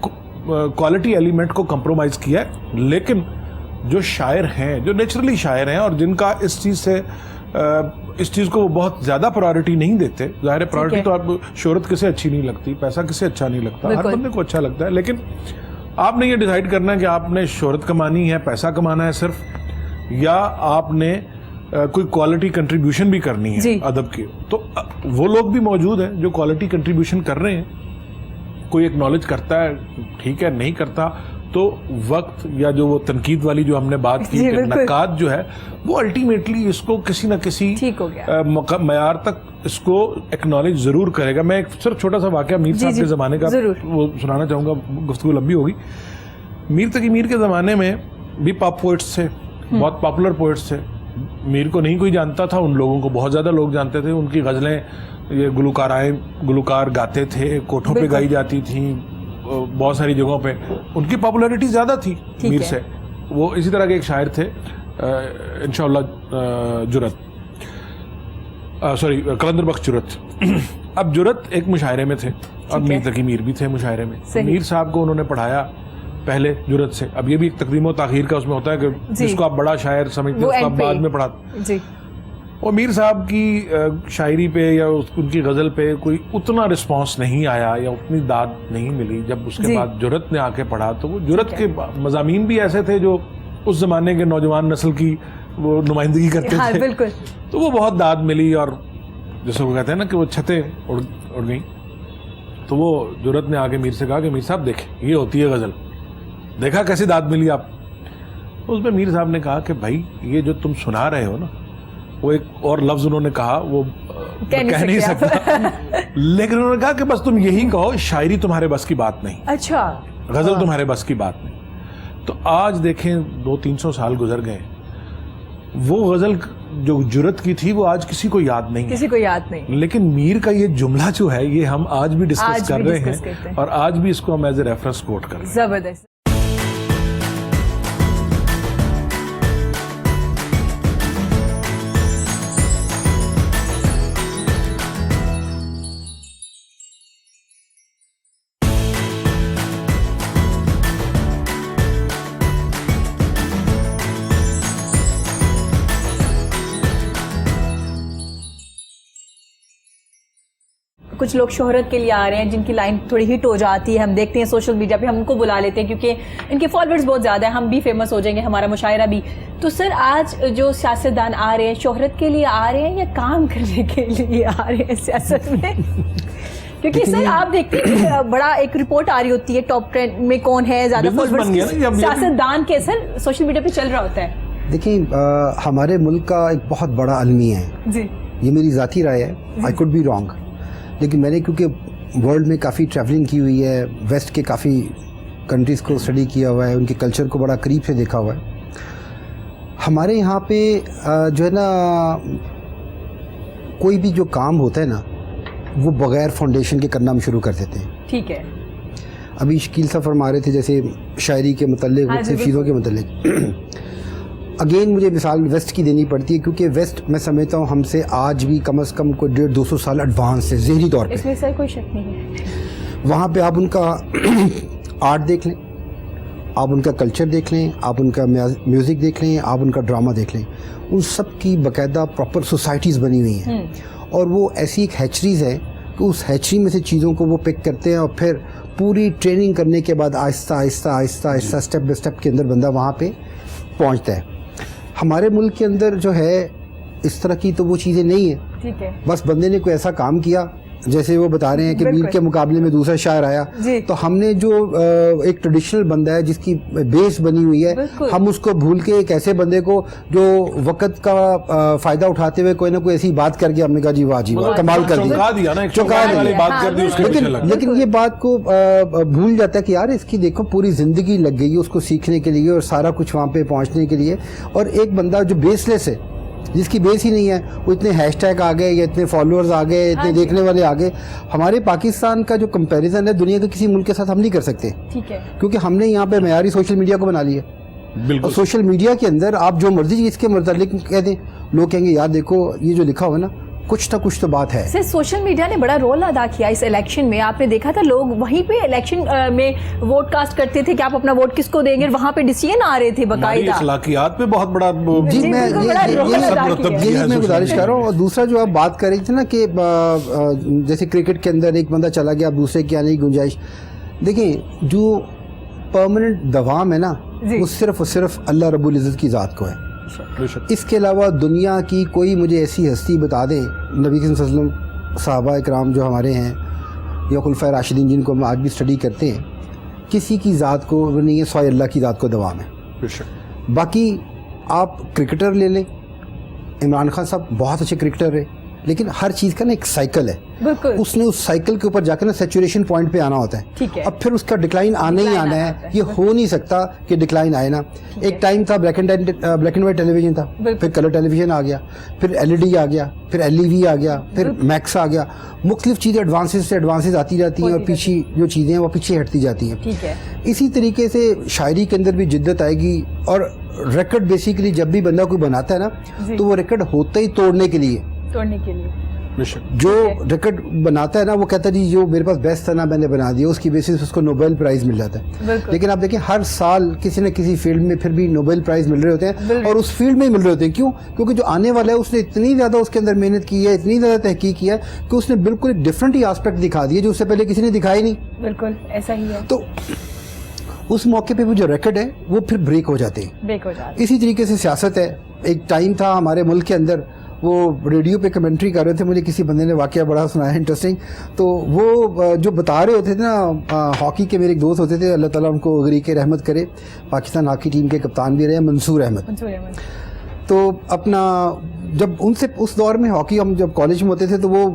کوالٹی ایلیمنٹ کو کمپرومائز کیا ہے. لیکن جو شاعر ہیں, جو نیچرلی شاعر ہیں, اور جن کا اس چیز کو وہ بہت زیادہ پرائرٹی نہیں دیتے, ظاہر ہے پرائرٹی تو آپ شہرت کسے اچھی نہیں لگتی, پیسہ کسے اچھا نہیں لگتا, ہر بندے کو اچھا لگتا ہے, لیکن آپ نے یہ ڈیسائیڈ کرنا ہے کہ آپ نے شہرت کمانی ہے, پیسہ کمانا ہے صرف, یا آپ نے کوئی کوالٹی کنٹریبیوشن بھی کرنی ہے ادب کی. تو وہ لوگ بھی موجود ہیں جو کوالٹی کنٹریبیوشن کر رہے ہیں. کوئی ایکنالج کرتا ہے, ٹھیک ہے, نہیں کرتا تو وقت یا جو وہ تنقید والی جو ہم نے بات کی کہ نقاد جو ہے وہ الٹیمیٹلی اس کو کسی نہ کسی معیار تک اس کو ایکنالج ضرور کرے گا. میں ایک صرف چھوٹا سا واقعہ میر صاحب کے زمانے کا وہ سنانا چاہوں گا, گفتگو لمبی ہوگی. میر تقی میر کے زمانے میں بھی پاپ پوئٹس تھے, بہت پاپولر پوئٹس تھے. میر کو نہیں کوئی جانتا تھا, ان لوگوں کو بہت زیادہ لوگ جانتے تھے. ان کی غزلیں یہ گلوکار گاتے تھے, کوٹھوں پہ گائی جاتی تھیں, بہت ساری جگہوں پہ. ان کی پاپولیرٹی زیادہ تھی میر سے. وہ اسی طرح کے ایک شاعر تھے انشاءاللہ قلندر بخش جرت. اب جرت ایک مشاعرے میں تھے اور میر تقی میر بھی تھے مشاعرے میں. میر صاحب کو انہوں نے پڑھایا پہلے جرت سے. اب یہ بھی ایک تقدیم و تاخیر کا اس میں ہوتا ہے کہ جس کو آپ بڑا شاعر سمجھتے ہیں اس کو آپ بعد میں پڑھاتے. اور میر صاحب کی شاعری پہ یا ان کی غزل پہ کوئی اتنا رسپانس نہیں آیا یا اتنی داد نہیں ملی. جب اس کے بعد جرت نے آ کے پڑھا تو وہ جرت کے مضامین بھی ایسے تھے جو اس زمانے کے نوجوان نسل کی وہ نمائندگی کرتے تھے. تو وہ بہت داد ملی, اور جیسے وہ کہتے ہیں نا کہ وہ چھتیں اڑ گئیں. تو وہ جرت نے آ کے میر سے کہا کہ میر صاحب دیکھیں یہ ہوتی ہے غزل, دیکھا کیسی داد ملی آپ. اس پہ میر صاحب نے کہا کہ بھائی یہ جو تم سنا رہے ہو نا, وہ ایک اور لفظ انہوں نے کہا وہ کہہ نہیں سکتا, لیکن انہوں نے کہا کہ بس تم یہی کہو شاعری تمہارے بس کی بات نہیں, اچھا غزل تمہارے بس کی بات نہیں. تو آج دیکھیں 200-300 سال گزر گئے, وہ غزل جو جرت کی تھی وہ آج کسی کو یاد نہیں ہے, کسی کو یاد نہیں. لیکن میر کا یہ جملہ جو ہے یہ ہم آج بھی ڈسکس کر رہے ہیں اور آج بھی اس کو ہم ایز اے ریفرنس کوٹ کر رہے ہیں. زبردست. کچھ لوگ شہرت کے لیے آ رہے ہیں جن کی لائن تھوڑی ہٹ ہو جاتی ہے, ہم دیکھتے ہیں سوشل میڈیا پہ, ہم ان کو بلا لیتے ہیں کیونکہ ان کے فالوورز بہت زیادہ ہیں, ہم بھی فیمس ہو جائیں گے, ہمارا مشاعرہ بھی. تو سر آج جو سیاستدان آ رہے ہیں شہرت کے لیے آ رہے ہیں یا کام کرنے کے لیے آ رہے ہیں سیاست میں؟ کیونکہ سر آپ دیکھتے ہیں بڑا ایک رپورٹ آ رہی ہوتی ہے ٹاپ 10 میں کون ہے زیادہ فالوورز سیاستدان کے, سر سوشل میڈیا پہ چل رہا ہوتا ہے. دیکھیں ہمارے ملک کا ایک بہت بڑا المیہ ہے جی, یہ میری ذاتی رائے ہے, آئی کوڈ بی رانگ, لیکن میں نے کیونکہ ورلڈ میں کافی ٹریولنگ کی ہوئی ہے, ویسٹ کے کافی کنٹریز کو اسٹڈی کیا ہوا ہے, ان کے کلچر کو بڑا قریب سے دیکھا ہوا ہے. ہمارے یہاں پہ جو ہے نا کوئی بھی جو کام ہوتا ہے نا وہ بغیر فاؤنڈیشن کے کرنا ہم شروع کر دیتے ہیں. ٹھیک ہے. ابھی شکیل صاحب فرما رہے تھے جیسے شاعری کے متعلق مختلف چیزوں کے متعلق, اگین مجھے مثال ویسٹ کی دینی پڑتی ہے کیونکہ ویسٹ میں سمجھتا ہوں ہم سے آج بھی کم از کم کوئی 150-200 سال ایڈوانس ہے ذہنی طور پہ. اس میں سر کوئی شک نہیں ہے. وہاں پہ آپ ان کا آرٹ دیکھ لیں, آپ ان کا کلچر دیکھ لیں, آپ ان کا میوزک دیکھ لیں, آپ ان کا ڈرامہ دیکھ لیں, ان سب کی باقاعدہ پراپر سوسائٹیز بنی ہوئی ہیں اور وہ ایسی ایک ہیچریز ہے کہ اس ہیچری میں سے چیزوں کو وہ پک کرتے ہیں اور پھر پوری ٹریننگ کرنے کے بعد آہستہ آہستہ آہستہ آہستہ اسٹیپ بائی اسٹیپ کے اندر بندہ وہاں پہ پہنچتا ہے. ہمارے ملک کے اندر جو ہے اس طرح کی تو وہ چیزیں نہیں ہیں. ٹھیک ہے, بس بندے نے کوئی ایسا کام کیا جیسے وہ بتا رہے ہیں کہ میر کے مقابلے میں دوسرا شاعر آیا تو ہم نے جو ایک ٹریڈیشنل بندہ ہے جس کی بیس بنی ہوئی ہے ہم اس کو بھول کے ایک ایسے بندے کو جو وقت کا فائدہ اٹھاتے ہوئے کوئی نہ کوئی ایسی بات کر کے ہم نے کہا جی واہ جی واہ کمال کر دیا, چونکا دیا. لیکن یہ بات کو بھول جاتا ہے کہ یار اس کی دیکھو پوری زندگی لگ گئی ہے اس کو سیکھنے کے لیے اور سارا کچھ وہاں پہ پہنچنے کے لیے, اور ایک بندہ جو بیس لیس ہے جس کی بیس ہی نہیں ہے وہ اتنے ہیش ٹیگ آ گئے یا اتنے فالوورز آ گئے, اتنے دیکھنے والے آ گئے. ہمارے پاکستان کا جو کمپیریزن ہے دنیا کے کسی ملک کے ساتھ ہم نہیں کر سکتے کیونکہ ہم نے یہاں پہ معیاری سوشل میڈیا کو بنا لیا. اور سوشل میڈیا کے اندر آپ جو مرضی اس کے متعلق کہہ دیں, لوگ کہیں گے یار دیکھو یہ جو لکھا ہوا ہے نا کچھ نہ کچھ تو بات ہے. سر سوشل میڈیا نے بڑا رول ادا کیا اس الیکشن میں. آپ نے دیکھا تھا لوگ وہیں پہ الیکشن میں ووٹ کاسٹ کرتے تھے کہ آپ اپنا ووٹ کس کو دیں گے, وہاں پہ ڈیسیژن آ رہے تھے باقاعدہ. اخلاقیات پہ بہت بڑا جی میں گزارش کر رہا ہوں. اور دوسرا جو آپ بات کر رہے تھے نا کہ جیسے کرکٹ کے اندر ایک بندہ چلا گیا اب دوسرے کی آنے کی گنجائش, دیکھیں جو پرماننٹ دوام ہے نا وہ صرف اور صرف اللہ رب العزت کی ذات کو ہے. اس کے علاوہ دنیا کی کوئی مجھے ایسی ہستی بتا دیں, نبی صلی اللہ علیہ وسلم, صحابہ اکرام جو ہمارے ہیں یا خلفائے راشدین جن کو ہم آج بھی اسٹڈی کرتے ہیں, کسی کی ذات کو نہیں ہے سوائے اللہ کی ذات کو دوام ہے. باقی آپ کرکٹر لے لیں, عمران خان صاحب بہت اچھے کرکٹر ہے لیکن ہر چیز کا نا ایک سائیکل ہے, اس نے اس سائیکل کے اوپر جا کے نا سیچوریشن پوائنٹ پہ آنا ہوتا ہے, اب پھر اس کا ڈکلائن آنا ہی آنا ہے. یہ ہو نہیں سکتا کہ ڈکلائن آئے نا. ایک ٹائم تھا black and white television تھا, پھر کلر ٹیلی ویژن آ گیا, پھر LED آ گیا, پھر LEV آ گیا, پھر میکس آ گیا. مختلف چیزیں ایڈوانسز سے ایڈوانسز آتی جاتی ہیں اور پیچھے جو چیزیں ہیں وہ پیچھے ہٹتی جاتی ہیں. اسی طریقے سے شاعری کے اندر بھی جدت آئے گی. اور ریکارڈ بیسیکلی جب بھی بندہ کوئی بناتا ہے نا تو وہ ریکارڈ ہوتا ہی توڑنے کے لیے جو ریکارڈ بناتا ہے نا وہ کہتا ہے جی جو میرے پاس بیسٹ تھا نا میں نے بنا دیا, اس کی بیسس اس کو نوبل پرائز مل جاتا ہے. لیکن آپ دیکھیں ہر سال کسی نہ کسی فیلڈ میں پھر بھی نوبل پرائز مل رہے ہوتے ہیں اور اس فیلڈ میں ہی مل رہے ہوتے ہیں. کیوں؟ کیونکہ جو آنے والا ہے اس نے اتنی زیادہ اس کے اندر محنت کی ہے, اتنی زیادہ تحقیق کی ہے کہ اس نے بالکل ایک ڈفرینٹ ہی آسپیکٹ دکھا دیا جو اس سے پہلے کسی نے دکھایا نہیں. بالکل ایسا ہی ہے. تو اس موقع پہ وہ جو ریکارڈ ہے وہ پھر بریک ہو جاتے ہیں. اسی طریقے سے سیاست ہے. ایک ٹائم تھا ہمارے ملک کے اندر وہ ریڈیو پہ کمنٹری کر رہے تھے, مجھے کسی بندے نے واقعہ بڑا سنایا انٹرسٹنگ, تو وہ جو بتا رہے ہوتے تھے نا ہاکی کے میرے ایک دوست ہوتے تھے, اللہ تعالیٰ ان کو غریق رحمت کرے, پاکستان ہاکی ٹیم کے کپتان بھی رہے منصور احمد. تو اپنا جب ان سے اس دور میں ہاکی ہم جب کالج میں ہوتے تھے تو وہ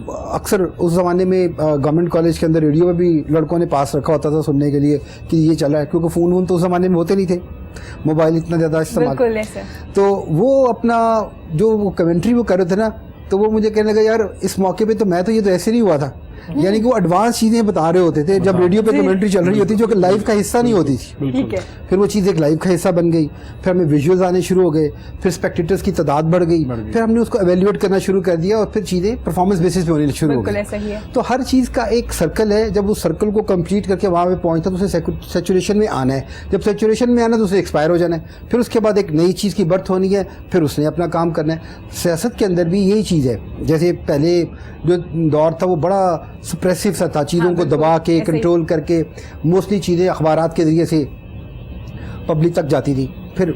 اکثر اس زمانے میں گورنمنٹ کالج کے اندر ریڈیو میں بھی لڑکوں نے پاس رکھا ہوتا تھا سننے کے لیے کہ یہ چلا ہے, کیونکہ فون وون تو اس زمانے میں ہوتے نہیں تھے, موبائل اتنا زیادہ استعمال. تو وہ اپنا جو وہ کمنٹری وہ کر رہے تھے نا, تو وہ مجھے کہنے لگا یار اس موقع پہ تو میں تو یہ تو ایسے نہیں ہوا تھا, یعنی کہ وہ ایڈوانس چیزیں بتا رہے ہوتے تھے جب ریڈیو پہ کمنٹری چل رہی ہوتی جو کہ لائیو کا حصہ نہیں ہوتی تھی. پھر وہ چیز ایک لائیو کا حصہ بن گئی, پھر ہمیں ویژولز آنے شروع ہو گئے, پھر اسپیکٹیٹرز کی تعداد بڑھ گئی, پھر ہم نے اس کو ایویلیویٹ کرنا شروع کر دیا اور پھر چیزیں پرفارمنس بیسس پہ ہونے شروع ہو گئی. تو ہر چیز کا ایک سرکل ہے, جب اس سرکل کو کمپلیٹ کر کے وہاں پہ پہنچتا تو اسے سیچوریشن میں آنا ہے, جب سیچوریشن میں آنا تو اسے ایکسپائر ہو جانا ہے, پھر اس کے بعد ایک نئی چیز کی برتھ ہونی ہے, پھر اس نے اپنا کام کرنا ہے. سیاست کے اندر بھی یہی چیز ہے, جیسے پہلے جو دور تھا وہ بڑا سپریسو سا تھا, چیزوں کو دبا کے کنٹرول کر کے موسٹلی چیزیں اخبارات کے ذریعے سے پبلک تک جاتی تھی. پھر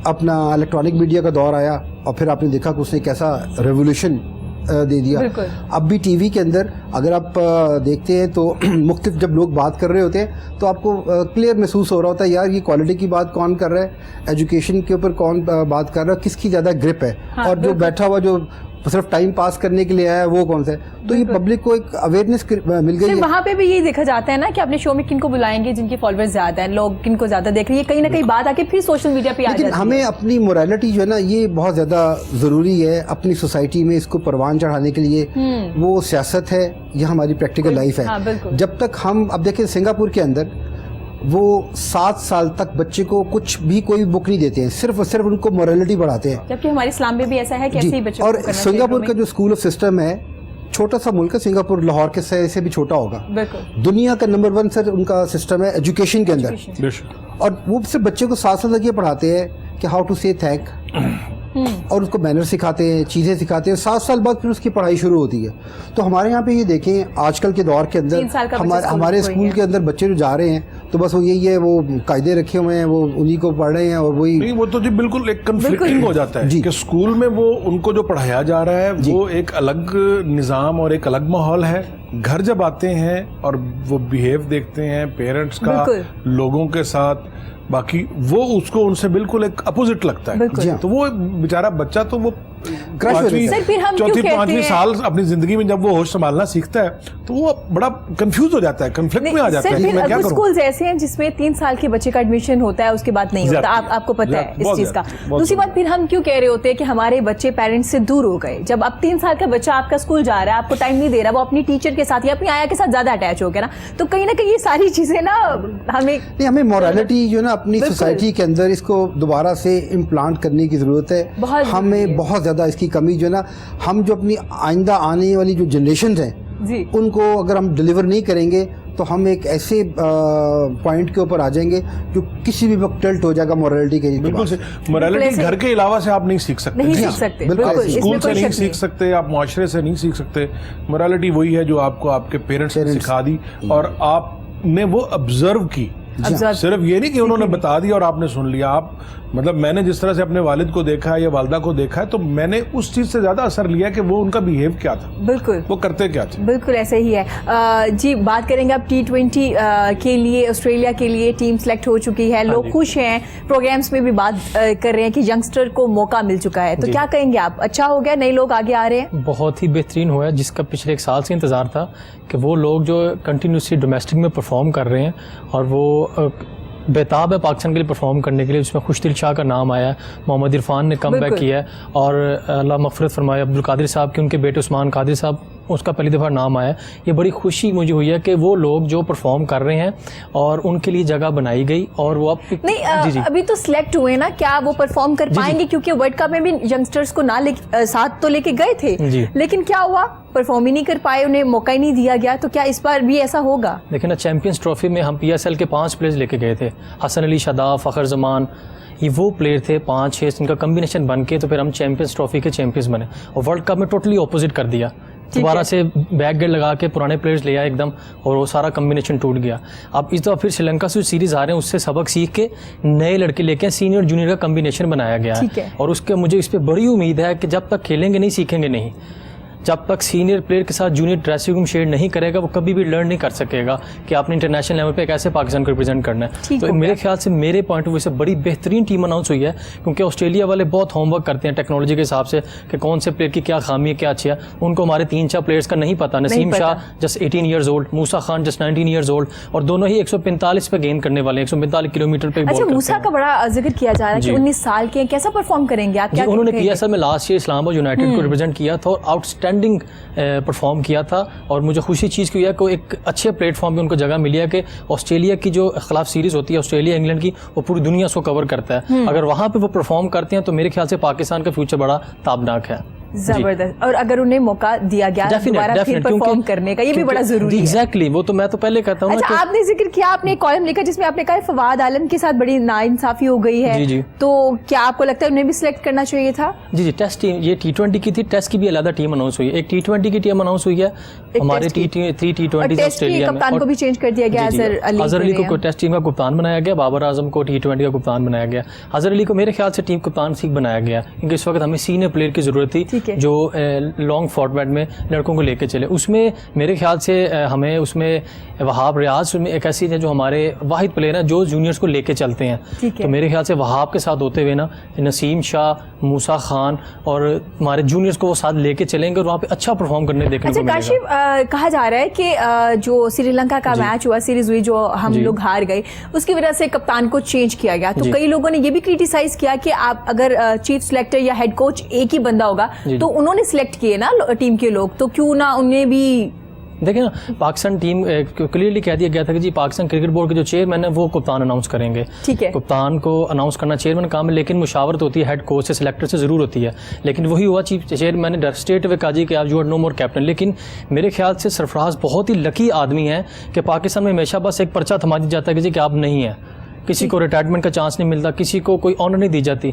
اپنا الیکٹرانک میڈیا کا دور آیا اور پھر آپ نے دیکھا کہ اس نے کیسا ریولیوشن دے دیا. اب بھی ٹی وی کے اندر اگر آپ دیکھتے ہیں تو مختلف جب لوگ بات کر رہے ہوتے ہیں تو آپ کو کلیئر محسوس ہو رہا ہوتا ہے یار یہ کوالٹی کی بات کون کر رہا ہے, ایجوکیشن کے اوپر کون بات کر رہا ہے, کس کی زیادہ گرپ ہے, اور جو بیٹھا ہوا جو صرف ٹائم پاس کرنے کے لیے آیا ہے وہ کون سا ہے. تو یہ پبلک کو ایک اویئرنیس مل گئی ہے. وہاں پہ بھی یہی دیکھا جاتا ہے نا کہ اپنے شو میں کن کو بلائیں گے جن کے فالوورز زیادہ ہیں, لوگ کن کو زیادہ دیکھ رہے ہیں, کہیں نہ کہیں بات آ کے پھر سوشل میڈیا پہ آ جاتی ہے. لیکن ہمیں اپنی مورالٹی جو ہے نا یہ بہت زیادہ ضروری ہے اپنی سوسائٹی میں اس کو پروان چڑھانے کے لیے. وہ سیاست ہے یا ہماری پریکٹیکل لائف ہے. جب تک ہم اب دیکھیں سنگاپور کے اندر وہ 7 سال تک بچے کو کچھ بھی کوئی بک نہیں دیتے ہیں, صرف اور صرف ان کو مورالٹی بڑھاتے ہیں. جبکہ ہمارے اسلام میں بھی ایسا ہے کہ ایسے ہی بچوں کو کرنا چاہیے. اور سنگاپور کا جو اسکول آف سسٹم ہے, چھوٹا سا ملک ہے سنگاپور, لاہور کے سے بھی چھوٹا ہوگا, دنیا کا نمبر 1 سر ان کا سسٹم ہے ایجوکیشن کے اندر. اور وہ صرف بچے کو 7 سال تک یہ پڑھاتے ہیں کہ ہاؤ ٹو سے تھینک, اور اس کو مینر سکھاتے ہیں, چیزیں سکھاتے ہیں. 7 سال بعد پھر اس کی پڑھائی شروع ہوتی ہے. تو ہمارے یہاں پہ یہ دیکھیں آج کل کے دور کے اندر ہمارے اسکول کے اندر بچے جو جا رہے ہیں تو بس وہ یہی ہے, وہ قاعدے رکھے ہوئے ہیں, وہ انہی کو پڑھ رہے ہیں, اور وہی نہیں, وہ تو جی بالکل ایک کنفلکٹنگ ہو جاتا ہے کہ اسکول میں وہ ان کو جو پڑھایا جا رہا ہے وہ ایک الگ نظام اور ایک الگ ماحول ہے. گھر جب آتے ہیں اور وہ بیہیو دیکھتے ہیں پیرنٹس کا لوگوں کے ساتھ, باقی وہ اس کو ان سے بالکل ایک اپوزٹ لگتا ہے. تو وہ بیچارہ بچہ تو وہ 4-5 سال اپنی زندگی میں جب وہ ہوش سنبھالنا سیکھتا ہے تو وہ بڑا کنفیوز ہو جاتا ہے, کنفلکٹ میں آ جاتا ہے. میں کیا کروں. اسکولز ایسے ہیں جس میں 3 سال کے بچے کا ایڈمیشن ہوتا ہے, اس کے بعد نہیں ہوتا, آپ کو پتہ ہے اس چیز کا. دوسری بات پھر ہم کیوں کہہ رہے ہوتے ہیں کہ ہمارے بچے پیرنٹس سے دور ہو گئے. جب اب 3 سال کا بچہ آپ کا اسکول جا رہا ہے, آپ کو ٹائم نہیں دے رہا, وہ اپنی ٹیچر کے ساتھ یا اپنی آیا کے ساتھ زیادہ اٹیچ ہو گیا نا, تو کہیں نہ کہیں یہ ساری چیزیں نا ہمیں مورالٹی جو ہے نا اپنی سوسائٹی کے اندر اس کو دوبارہ سے امپلانٹ کرنے کی ضرورت ہے. ہمیں بہت زیادہ اس کی کمی جو ہے نا, ہم جو اپنی آئندہ آنے والی جو جنریشنز ہیں ان کو اگر ہم ڈیلیور نہیں کریں گے تو ہم ایک ایسے پوائنٹ کے اوپر آ جائیں گے جو کسی بھی وقت ٹلٹ ہو جائے گا مورالٹی کے. بالکل مورالٹی گھر کے علاوہ سے آپ نہیں سیکھ سکتے, بالکل اسکول سے نہیں سیکھ سکتے, آپ معاشرے سے نہیں سیکھ سکتے. مورالٹی وہی ہے جو آپ کو آپ کے پیرنٹس نے سکھا دی اور آپ نے وہ آبزرو کی. صرف یہ نہیں کہ انہوں نے بتا دیا اور آپ نے سن لیا. آپ مطلب میں نے جس طرح سے اپنے والد کو دیکھا ہے یا والدہ کو دیکھا ہے تو میں نے اس چیز سے زیادہ اثر لیا کہ وہ ان کا بیہیو کیا تھا, بالکل وہ کرتے کیا تھے. بالکل ایسے ہی ہے. جی بات کریں گے اب T20 کے لیے. آسٹریلیا کے لیے ٹیم سلیکٹ ہو چکی ہے, لوگ خوش ہیں, پروگرامز میں بھی بات کر رہے ہیں کہ ینگسٹر کو موقع مل چکا ہے. تو کیا کہیں گے آپ, اچھا ہو گیا, نئے لوگ آگے آ رہے ہیں؟ بہت ہی بہترین ہوا ہے, جس کا پچھلے 1 سال سے انتظار تھا کہ وہ لوگ جو کنٹینیوسلی ڈومیسٹک میں پرفارم کر رہے ہیں اور وہ بیتاب ہے پاکستان کے لیے پرفارم کرنے کے لیے. اس میں خوش دل شاہ کا نام آیا ہے, محمد عرفان نے کم بیک کیا ہے, اور اللہ مغفرت فرمائے عبدالقادر صاحب کے ان کے بیٹے عثمان قادر صاحب, اس کا پہلی دفعہ نام آیا ہے. یہ بڑی خوشی مجھے ہوئی ہے کہ وہ لوگ جو پرفارم کر رہے ہیں اور ان کے لیے جگہ بنائی گئی اور وہ اب نہیں ابھی تو سلیکٹ ہوئے نا, کیا وہ پرفارم کر پائیں گے؟ کیونکہ ورلڈ کپ میں بھی ینگسٹرز کو ساتھ تو لے کے گئے تھے, لیکن کیا ہوا, پرفارم ہی نہیں کر پائے, انہیں موقع ہی نہیں دیا گیا. تو کیا اس بار بھی ایسا ہوگا؟ لیکن چیمپئنز ٹرافی میں ہم PSL کے 5 پلیئرز لے کے گئے تھے, حسن علی شاداب, فخر زمان, یہ وہ پلیئر تھے 5-6 ان کا کمبینیشن بن کے تو پھر ہم چیمپئنز ٹرافی کے چیمپئنز بنے. اور ورلڈ کپ میں ٹوٹلی اپوزٹ کر دیا, دوبارہ سے بیک گیئر لگا کے پرانے پلیئرز لے آئے ایک دم, اور وہ سارا کمبینیشن ٹوٹ گیا. اب اس دفعہ پھر سری لنکا سے سیریز آ رہے ہیں, اس سے سبق سیکھ کے نئے لڑکے لے کے سینئر جونیئر کا کمبینیشن بنایا گیا ہے. اور اس کے مجھے اس پہ بڑی امید ہے کہ جب تک کھیلیں گے نہیں سیکھیں گے نہیں. جب تک سینئر پلیئر کے ساتھ جونیئر ڈریسنگ روم شیئر نہیں کرے گا وہ کبھی بھی لرن نہیں کر سکے گا کہ آپ نے انٹرنیشنل لیول پہ کیسے پاکستان کو ریپرزینٹ کرنا ہے. تو میرے خیال سے میرے پوائنٹ آف ویو سے بڑی بہترین ٹیم اناؤنس ہوئی ہے, کیونکہ آسٹریلیا والے بہت ہوم ورک کرتے ہیں ٹیکنالوجی کے حساب سے کہ کون سے پلیئر کی کیا خامی ہے کیا اچھا ہے. ان کو ہمارے 3-4 پلیئرس کا نہیں پتا. نسیم شاہ جسٹ 18 ایئرز اولڈ, موسیٰ خان جسٹ 19 ایئرز اولڈ, اور دونوں ہی 145 پہ گین کرنے والے ہیں, 145 کلومیٹر پہ. اچھا, موسیٰ کا بڑا ذکر کیا جا رہا ہے کہ 19 سال کے ہیں, کیسا پرفارم کریں گے آپ؟ جی انہوں نے کیا سر, میں لاسٹ ایئر اسلام آباد یونائٹیڈ کو ریپرزینٹ کیا تھا اور آؤٹ اسٹینڈنگ پرفارم کیا تھا, اور مجھے خوشی چیز کی ہے کہ ایک اچھے پلیٹ فارم پہ ان کو جگہ ملی ہے کہ آسٹریلیا کی جو خلاف سیریز ہوتی ہے آسٹریلیا انگلینڈ کی, وہ پوری دنیا اس کو کور کرتا ہے. اگر وہاں پہ وہ پرفارم کرتے ہیں تو میرے خیال سے پاکستان کا فیوچر بڑا تابناک ہے. زبردست. اور اگر انہیں موقع دیا گیا دوبارہ پھر پرفارم کرنے کا, یہ بھی بڑا ضروری ہے. ایگزیکٹلی, وہ تو میں تو پہلے کہتا ہوں. اچھا, آپ نے ذکر کیا, آپ نے ایک کالم لکھا جس میں آپ نے کہا فواد عالم کے ساتھ بڑی ناانصافی ہو گئی ہے, تو کیا آپ کو لگتا ہے انہیں بھی سلیکٹ کرنا چاہیے تھا؟ جی ٹیسٹ ٹیم, یہ T20 کی تھی, ٹیسٹ کی بھی علیحدہ ٹیم اناؤنس ہوئی ہے. ایک T20 کی ٹیم اناؤنس ہوئی ہے, ہمارے 3 T20 آسٹریلیا میں. کپتان کو بھی چینج کر دیا گیا, اظہر علی کو ٹیسٹ ٹیم کا کپتان بنایا گیا, بابر اعظم کو T20 کا کپتان بنایا گیا. اظہر علی کو میرے خیال سے ٹیم کپتان سے بنایا گیا کیونکہ اس وقت ہمیں سینئر پلیئر کی ضرورت تھی جو لانگ فارمیٹ میں لڑکوں کو لے کے چلے. اس میں میرے خیال سے ہمیں اس میں وہاب ریاض میں ایک ایسی ہے جو ہمارے واحد پلیئر ہیں جو جونیئرس کو لے کے چلتے ہیں. تو میرے خیال سے وہاب کے ساتھ ہوتے ہوئے نا نسیم شاہ, موسیٰ خان اور ہمارے جونیئرس کو وہ ساتھ لے کے چلیں گے اور وہاں پہ اچھا پرفارم کرنے دیکھنے کو ملے گا. کاشف, کہا جا رہا ہے کہ جو سری لنکا کا میچ ہوا, سیریز ہوئی جو ہم لوگ ہار گئے, اس کی وجہ سے کپتان کو چینج کیا گیا. تو کئی لوگوں نے یہ بھی کریٹیسائز کیا کہ آپ اگر چیف سلیکٹر یا ہیڈ کوچ ایک ہی بندہ ہوگا تو انہوں نے سلیکٹ کیے نا ٹیم کے لوگ, تو کیوں نہ انہیں بھی دیکھیں نا. پاکستان ٹیم کلیئرلی کہہ دیا گیا تھا کہ جی پاکستان کرکٹ بورڈ کے جو چیئرمین ہیں وہ کپتان اناؤنس کریں گے. ٹھیک ہے, کپتان کو اناؤنس کرنا چیئرمین کام ہے, لیکن مشاورت ہوتی ہے ہیڈ کوچ سے, سلیکٹر سے ضرور ہوتی ہے. لیکن وہی ہوا چیف چیئرمین نے اسٹیٹ وے کہا جی کہ آپ you are no more captain. لیکن میرے خیال سے سرفراز بہت ہی لکی آدمی ہے کہ پاکستان میں ہمیشہ بس ایک پرچہ تھما دیا جاتا ہے کہ جی کہ آپ نہیں ہیں, کسی کو ریٹائرمنٹ کا چانس نہیں ملتا, کسی کو کوئی آنر نہیں دی جاتی.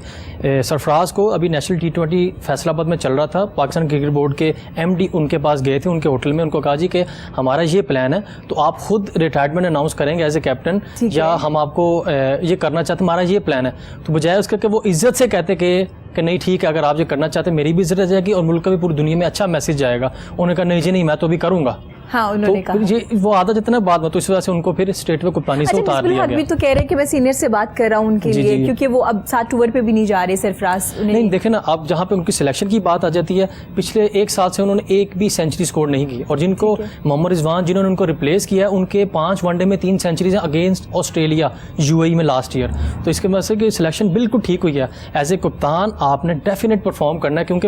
سرفراز کو ابھی نیشنل T20 فیصل آباد میں چل رہا تھا, پاکستان کرکٹ بورڈ کے MD ان کے پاس گئے تھے, ان کے ہوٹل میں, ان کو کہا جی کہ ہمارا یہ پلان ہے تو آپ خود ریٹائرمنٹ اناؤنس کریں گے ایز اے کیپٹن یا ہم آپ کو یہ کرنا چاہتے ہیں, ہمارا یہ پلان ہے. تو بجائے اس کہ وہ عزت سے کہتے کہ نہیں ٹھیک ہے اگر آپ یہ کرنا چاہتے ہیں میری بھی عزت رہ جائے گی اور ملک کا بھی پوری دنیا میں اچھا میسج جائے گا, انہوں نے کہا نہیں جی نہیں میں تو بھی کروں گا. ہاں انہوں نے کہا یہ وہ عادت جتنا بعد میں, تو اس وجہ سے ان کو پھر اسٹیٹ میں کپتانی سے اتار دیا گیا. بھی تو کہہ رہے ہیں کہ میں سینئر سے بات کر رہا ہوں ان کے لیے, کیونکہ وہ اب 7 اوور پہ بھی نہیں جا رہے سرفراز. نہیں دیکھیں نا, اب جہاں پہ ان کی سلیکشن کی بات آ جاتی ہے, پچھلے 1 سال سے انہوں نے ایک بھی سینچری سکور نہیں کی, اور جن کو محمد رضوان جنہوں نے ان کو ریپلیس کیا ہے ان کے 5 ون ڈے میں 3 سینچریز ہیں اگینسٹ آسٹریلیا UAE میں لاسٹ ایئر. تو اس کے وجہ سے کہ سلیکشن بالکل ٹھیک ہوئی ہے. ایز اے کپتان آپ نے ڈیفینیٹ پرفارم کرنا ہے, کیونکہ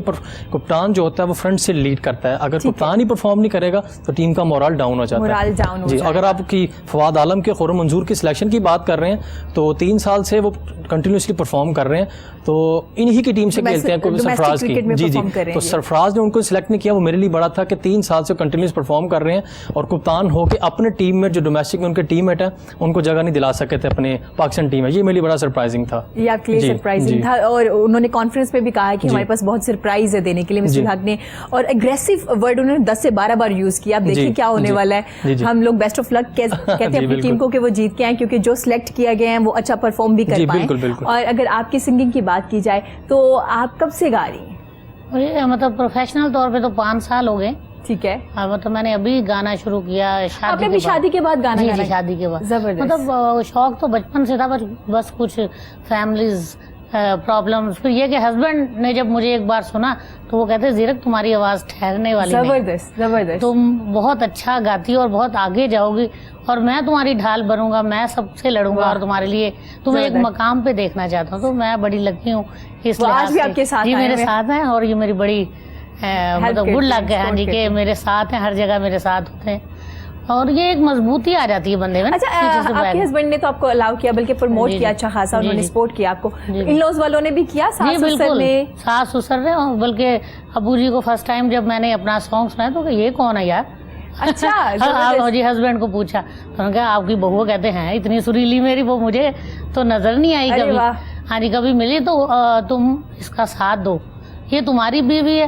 کپتان جو ہوتا ہے وہ فرنٹ سے لیڈ کرتا ہے. اگر کپتان ہی پرفارم نہیں کرے گا تو ٹیم کا مورال ڈاؤن ہو جاتا ہے. جی اگر آپ کی فواد عالم کے خرم منظور کی سلیکشن کی بات کر رہے ہیں تو 3 سال سے وہ کنٹینیوسلی پرفارم کر رہے ہیں, تو انہی کی ٹیم سے کھیلتے ہیں سرفراز کی. جی تو سرفراز نے ان کو سلیکٹ نہیں کیا, وہ میرے لیے بڑا تھا کہ 3 سال سے کنٹینیوس پرفارم کر رہے ہیں, اور کپتان ہو کے اپنے ٹیم میٹ جو ڈومیسٹک میں ان کے ٹیم میٹ ہیں ان کو جگہ نہیں دلا سکے تھے اپنے پاکستان ٹیم میں. یہ میرے لیے بڑا سرپرائزنگ تھا. یہ آپ کے لیے سرپرائزنگ تھا, اور انہوں نے کانفرنس میں بھی کہا کہ ہمارے پاس بہت سرپرائز ہے دینے کے لیے مسٹر حق نے, اور اگریسو ورڈ انہوں نے 10 سے 12 بار یوز کیا. اب دیکھیں کیا ہونے والا ہے. ہم لوگ بیسٹ آف لک کہتے ہیں اپنی ٹیم کو کہ وہ جیت کے آئیں, کیونکہ جو سلیکٹ کیا گئے ہیں وہ اچھا پرفارم بھی کر پائیں. اور اگر آپ کی سنگنگ کی بات کی جائے تو آپ کب سے گا رہی ہیں؟ مطلب پروفیشنل طور پہ تو 5 سال ہو گئے. ٹھیک ہے, مطلب میں نے ابھی گانا شروع کیا شادی کے بعد گانا. جی شادی کے بعد. مطلب شوق تو بچپن سے تھا, بس کچھ فیملیز پرابلمس, پھر یہ کہ ہسبینڈ نے جب مجھے ایک بار سنا تو وہ کہتے زیرک تمہاری آواز ٹھہرنے والی نہیں, تم بہت اچھا گاتی ہو اور بہت آگے جاؤ گی, اور میں تمہاری ڈھال بنوں گا, میں سب سے لڑوں گا اور تمہارے لیے تمہیں ایک مقام پہ دیکھنا چاہتا ہوں. تو میں بڑی لکی ہوں اس لحاظ سے. جی میرے ساتھ ہیں, اور یہ میری بڑی مطلب گڈ لک ہے. ہاں جی کہ میرے ساتھ ہیں, ہر جگہ میرے ساتھ ہوتے ہیں, اور یہ ایک مضبوطی آ جاتی ہے بندے میں. اچھا, آپ کے ہسبینڈ نے تو آپ کو الاؤ کیا, بلکہ پروموٹ کیا اچھا خاصا, انہوں نے سپورٹ کیا آپ کو. ان لوز والوں نے بھی کیا, ساس سسر نے, بلکہ ابو جی کو فرسٹ ٹائم جب میں نے اپنا سانگ سنایا تو کہ یہ کون ہے یار. اچھا جی ہسبینڈ کو پوچھا تو انہوں نے کہا آپ کی بہو, کہتے ہیں اتنی سریلی میری وہ مجھے تو نظر نہیں آئی کبھی. ہاں جی کبھی ملی تو تم اس کا ساتھ دو, یہ تمہاری بیوی ہے,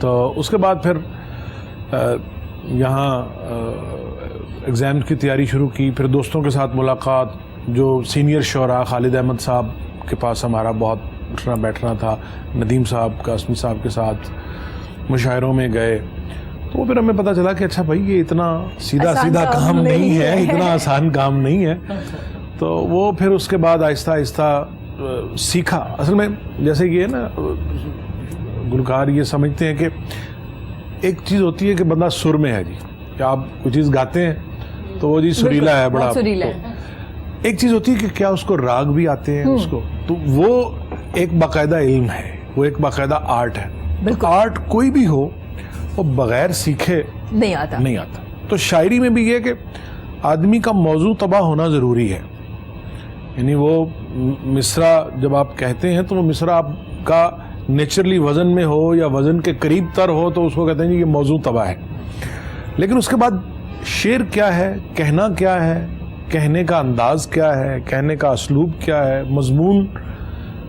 تو اس کے بعد پھر یہاں ایگزام کی تیاری شروع کی. پھر دوستوں کے ساتھ ملاقات, جو سینئر شعراء خالد احمد صاحب کے پاس ہمارا بہت اٹھنا بیٹھنا تھا, ندیم صاحب, قاسمی صاحب کے ساتھ مشاعروں میں گئے. تو وہ پھر ہمیں پتہ چلا کہ اچھا بھائی یہ اتنا سیدھا کام نہیں ہے, اتنا آسان کام نہیں ہے. تو وہ پھر اس کے بعد آہستہ آہستہ سیکھا. اصل میں جیسے یہ نا گلوکار یہ سمجھتے ہیں کہ ایک چیز ہوتی ہے کہ بندہ سر میں ہے جی, کہ آپ کوئی چیز گاتے ہیں تو وہ جی سریلا ہے, بڑا سریلا ہے. ایک چیز ہوتی ہے کہ کیا اس کو راگ بھی آتے ہیں اس کو, تو وہ ایک باقاعدہ علم ہے, وہ ایک باقاعدہ آرٹ ہے. آرٹ کوئی بھی ہو وہ بغیر سیکھے نہیں آتا. تو شاعری میں بھی یہ کہ آدمی کا موضوع طبع ہونا ضروری ہے. یعنی وہ مصرع جب آپ کہتے ہیں تو وہ مصرع آپ کا نیچرلی وزن میں ہو یا وزن کے قریب تر ہو تو اس کو کہتے ہیں کہ یہ موضوع طبع ہے. لیکن اس کے بعد شعر کیا ہے, کہنا کیا ہے, کہنے کا انداز کیا ہے, کہنے کا اسلوب کیا ہے, مضمون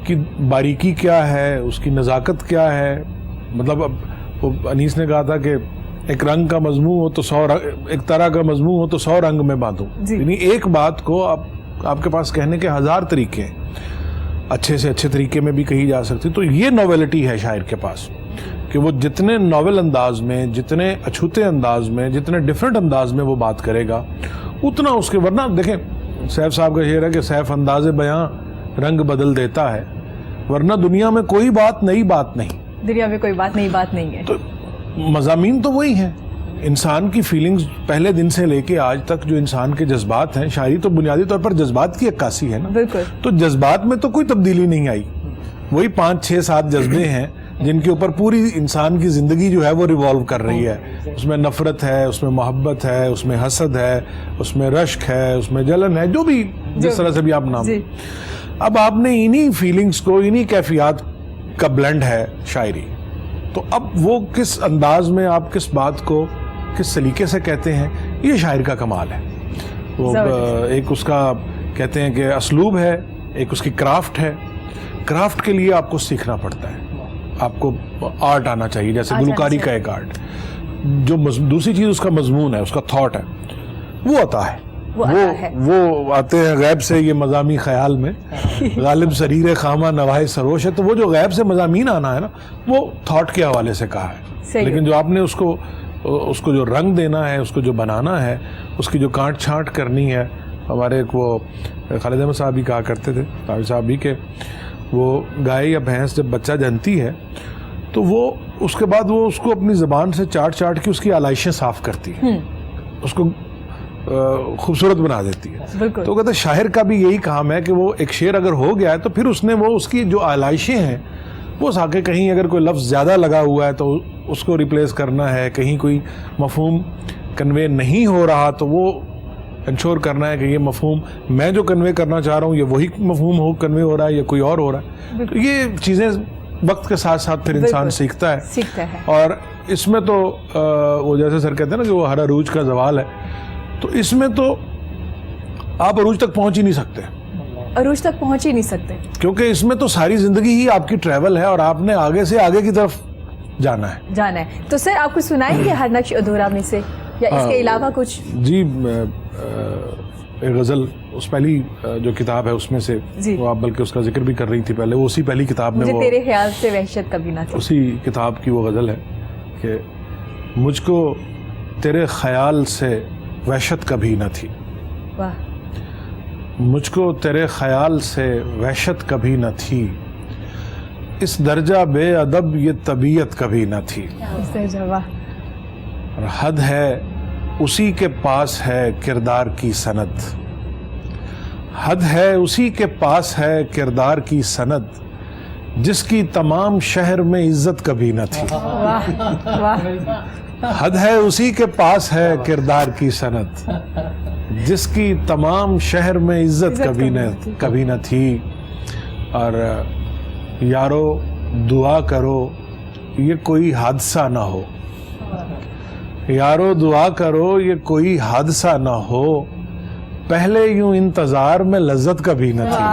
کی باریکی کیا ہے, اس کی نزاکت کیا ہے. مطلب اب انیس نے کہا تھا کہ ایک رنگ کا مضمون ہو تو 100 ایک طرح کا مضمون ہو تو 100 رنگ میں باندھوں. یعنی ایک بات کو آپ کے پاس کہنے کے 1000 طریقے ہیں, اچھے سے اچھے طریقے میں بھی کہی جا سکتی. تو یہ ناولٹی ہے شاعر کے پاس کہ وہ جتنے ناول انداز میں, جتنے اچھوتے انداز میں, جتنے ڈیفرنٹ انداز میں وہ بات کرے گا اتنا اس کے. ورنہ دیکھیں سیف صاحب کا شعر ہے کہ سیف انداز بیاں رنگ بدل دیتا ہے, ورنہ دنیا میں کوئی بات نئی بات نہیں, دنیا میں کوئی بات نئی ہے. تو مضامین تو وہی ہیں, انسان کی فیلنگز پہلے دن سے لے کے آج تک جو انسان کے جذبات ہیں. شاعری تو بنیادی طور پر جذبات کی عکاسی ہے نا. بالکل. تو جذبات میں تو کوئی تبدیلی نہیں آئی, وہی 5 6 7 جذبے ہیں جن کے اوپر پوری انسان کی زندگی جو ہے وہ ریوالو کر رہی ہے. اس میں نفرت ہے, اس میں محبت ہے, اس میں حسد ہے, اس میں رشک ہے, اس میں جلن ہے, جو بھی جس طرح سے بھی آپ نام. اب آپ نے انہی فیلنگز کو, انہی کیفیات کا بلینڈ ہے شاعری. تو اب وہ کس انداز میں آپ کس بات کو کس سلیقے سے کہتے ہیں, یہ شاعر کا کمال ہے. وہ ایک اس کا کہتے ہیں کہ اسلوب ہے, ایک اس کی کرافٹ ہے. کرافٹ کے لیے آپ کو سیکھنا پڑتا ہے, آپ کو آرٹ آنا چاہیے, جیسے گلوکاری کا ایک آرٹ. جو دوسری چیز اس کا مضمون ہے, اس کا تھاٹ ہے, وہ عطا ہے. وہ آتے ہیں غیب سے, یہ مضامی خیال میں غالب سریر خامہ نواہ سروش ہے. تو وہ جو غیب سے مضامین آنا ہے نا, وہ تھاٹ کے حوالے سے کہا ہے. لیکن جو آپ نے اس کو جو رنگ دینا ہے, اس کو جو بنانا ہے, اس کی جو کانٹ چھانٹ کرنی ہے. ہمارے ایک وہ خالد احمد صاحب بھی کہا کرتے تھے, تاوی صاحب بھی, کہ وہ گائے یا بھینس جب بچہ جنتی ہے تو وہ اس کے بعد وہ اس کو اپنی زبان سے چاٹ کے اس کی علائشیں صاف کرتی ہے, اس کو خوبصورت بنا دیتی ہے. تو کہتے ہیں شاعر کا بھی یہی کام ہے کہ وہ ایک شعر اگر ہو گیا ہے تو پھر اس نے وہ اس کی جو علائشیں ہیں وہ ساکے, کہیں اگر کوئی لفظ زیادہ لگا ہوا ہے تو اس کو ریپلیس کرنا ہے, کہیں کوئی مفہوم کنوے نہیں ہو رہا تو وہ انشور کرنا ہے کہ یہ مفہوم میں جو کنوے کرنا چاہ رہا ہوں یہ وہی مفہوم کنوے ہو رہا ہے یا کوئی اور ہو رہا ہے. تو یہ چیزیں وقت کے ساتھ ساتھ پھر انسان سیکھتا ہے. اور اس میں تو وہ جیسے سر کہتے ہیں نا کہ وہ ہر عروج کا زوال ہے, تو اس میں تو آپ عروج تک پہنچ ہی نہیں سکتے, کیونکہ اس میں تو ساری زندگی ہی آپ کی ٹریول ہے اور آپ نے آگے سے آگے کی طرف جانا ہے. تو سر آپ کو سنائیں گے ہر نقش ادھورا میں سے, یا اس کے علاوہ کچھ؟ جی, ایک غزل اس پہلی جو کتاب ہے اس میں سے, وہ آپ بلکہ اس کا ذکر بھی کر رہی تھی پہلے, وہ اسی پہلی کتاب میں, مجھے تیرے خیال سے وحشت کبھی نہ تھی, اسی کتاب کی وہ غزل ہے کہ مجھ کو تیرے خیال سے وحشت کبھی نہ تھی. مجھ کو تیرے خیال سے وحشت کبھی نہ تھی, اس درجہ بے ادب یہ طبیعت کبھی نہ تھی. اور حد ہے اسی کے پاس ہے کردار کی سند, حد ہے اسی کے پاس ہے کردار کی سند, جس کی تمام شہر میں عزت کبھی نہ تھی. حد ہے اسی کے پاس ہے کردار کی سند, جس کی تمام شہر میں عزت کبھی نہ تھی. اور یارو دعا کرو یہ کوئی حادثہ نہ ہو, یارو دعا کرو یہ کوئی حادثہ نہ ہو, پہلے یوں انتظار میں لذت کبھی نہ تھی.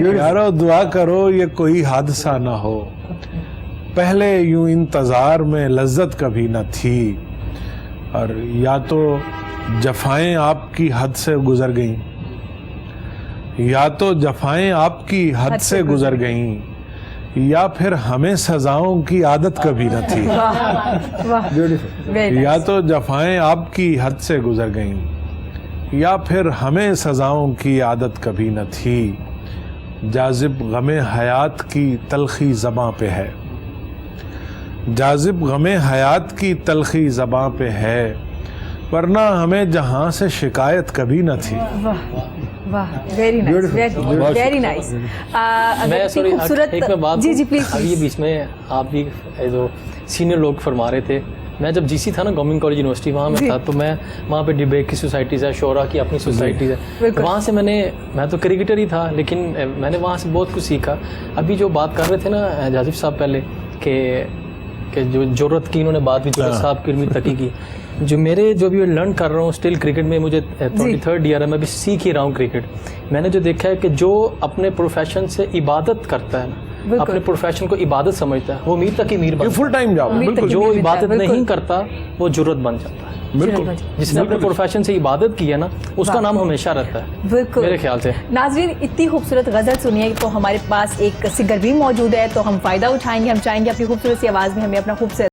یارو دعا کرو یہ کوئی حادثہ نہ ہو, پہلے یوں انتظار میں لذت کبھی نہ تھی، اور یا تو جفائیں آپ کی حد سے گزر گئیں، یا تو جفائیں آپ کی حد سے گزر گئیں، یا پھر ہمیں سزاؤں کی عادت کبھی نہ تھی، یا تو جفائیں آپ کی حد سے گزر گئیں، یا پھر ہمیں سزاؤں کی عادت کبھی نہ تھی، جاذب غم حیات کی تلخی زباں پہ ہے، جاذب غم حیات کی تلخی زباں پہ ہے، ورنہ ہمیں جہاں سے شکایت کبھی نہ تھی۔ واہ، ویری نائس، ویری نائس۔ میں سوری ایک میں بات، جی پلیز، یہ بیچ میں آپ بھی جو سینئر لوگ فرما رہے تھے، میں جب جی سی تھا نا گورنمنٹ کالج یونیورسٹی وہاں میں تھا، تو میں وہاں پہ ڈبیٹ کی سوسائٹیز ہے، شعراء کی اپنی سوسائٹیز ہے، وہاں سے میں تو کرکٹر ہی تھا لیکن میں نے وہاں سے بہت کچھ سیکھا۔ ابھی جو بات کر رہے تھے نا جازب صاحب پہلے کہ جو ضرورت کی انہوں نے بات بھی ضرورت صاحب کی علمی تقی کی، جو میرے جو بھی لرن کر رہا ہوں اسٹل کرکٹ میں، مجھے 23rd ایئر ہے، میں بھی سیکھ ہی رہا ہوں کرکٹ۔ میں نے جو دیکھا ہے کہ جو اپنے پروفیشن سے عبادت کرتا ہے نا، اپنے پروفیشن کو عبادت سمجھتا ہے، وہ امیر تک امیر بنتا ہے، فل ٹائم جاب۔ جو عبادت نہیں کرتا وہ ضرورت بن جاتا ہے۔ بالکل، جس نے اپنے پروفیشن سے عبادت کی ہے نا، اس کا نام ہمیشہ رہتا ہے میرے خیال سے۔ ناظرین، اتنی خوبصورت غزل سنیے تو ہمارے پاس ایک سنگر بھی موجود ہے، تو ہم فائدہ اٹھائیں گے، ہم چاہیں گے اپنی خوبصورت سی آواز میں ہمیں اپنا خوبصورت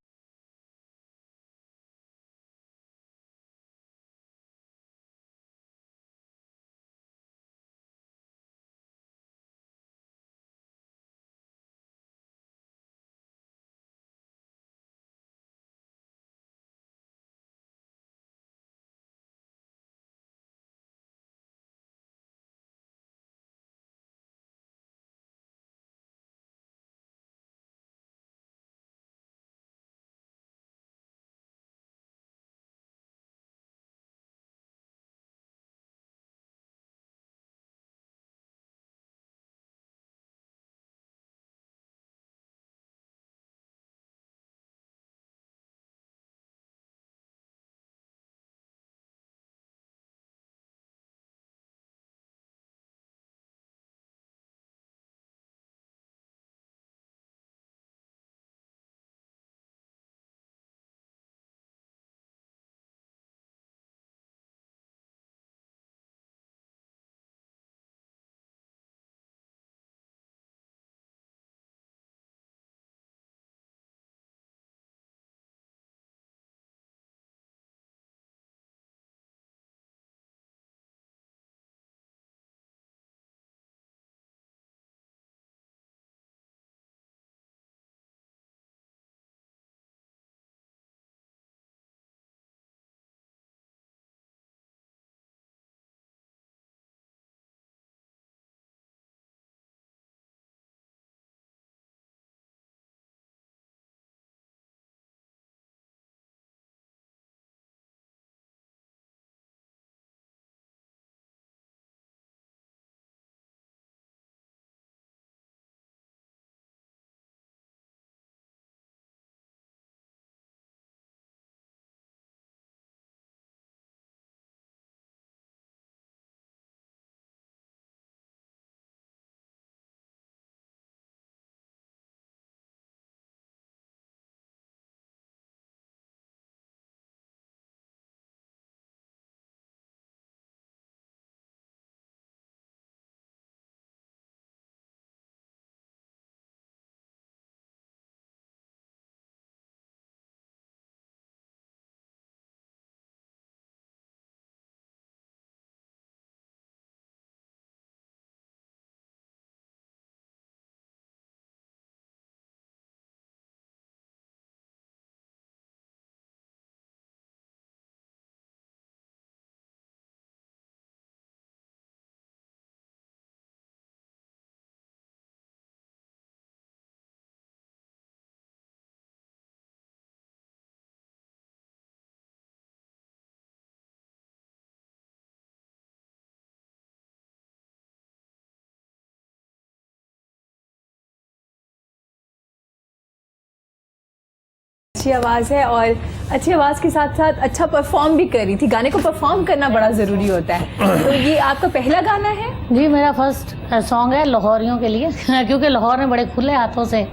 اچھی آواز ہے، اور اچھی آواز کے ساتھ ساتھ اچھا پرفارم بھی کر رہی تھی۔ گانے کو پرفارم کرنا بڑا ضروری ہوتا ہے، تو یہ آپ کا پہلا گانا ہے؟ جی، میرا فرسٹ سانگ ہے لاہوریوں کے لیے، کیونکہ لاہور میں بڑے کھلے ہاتھوں سے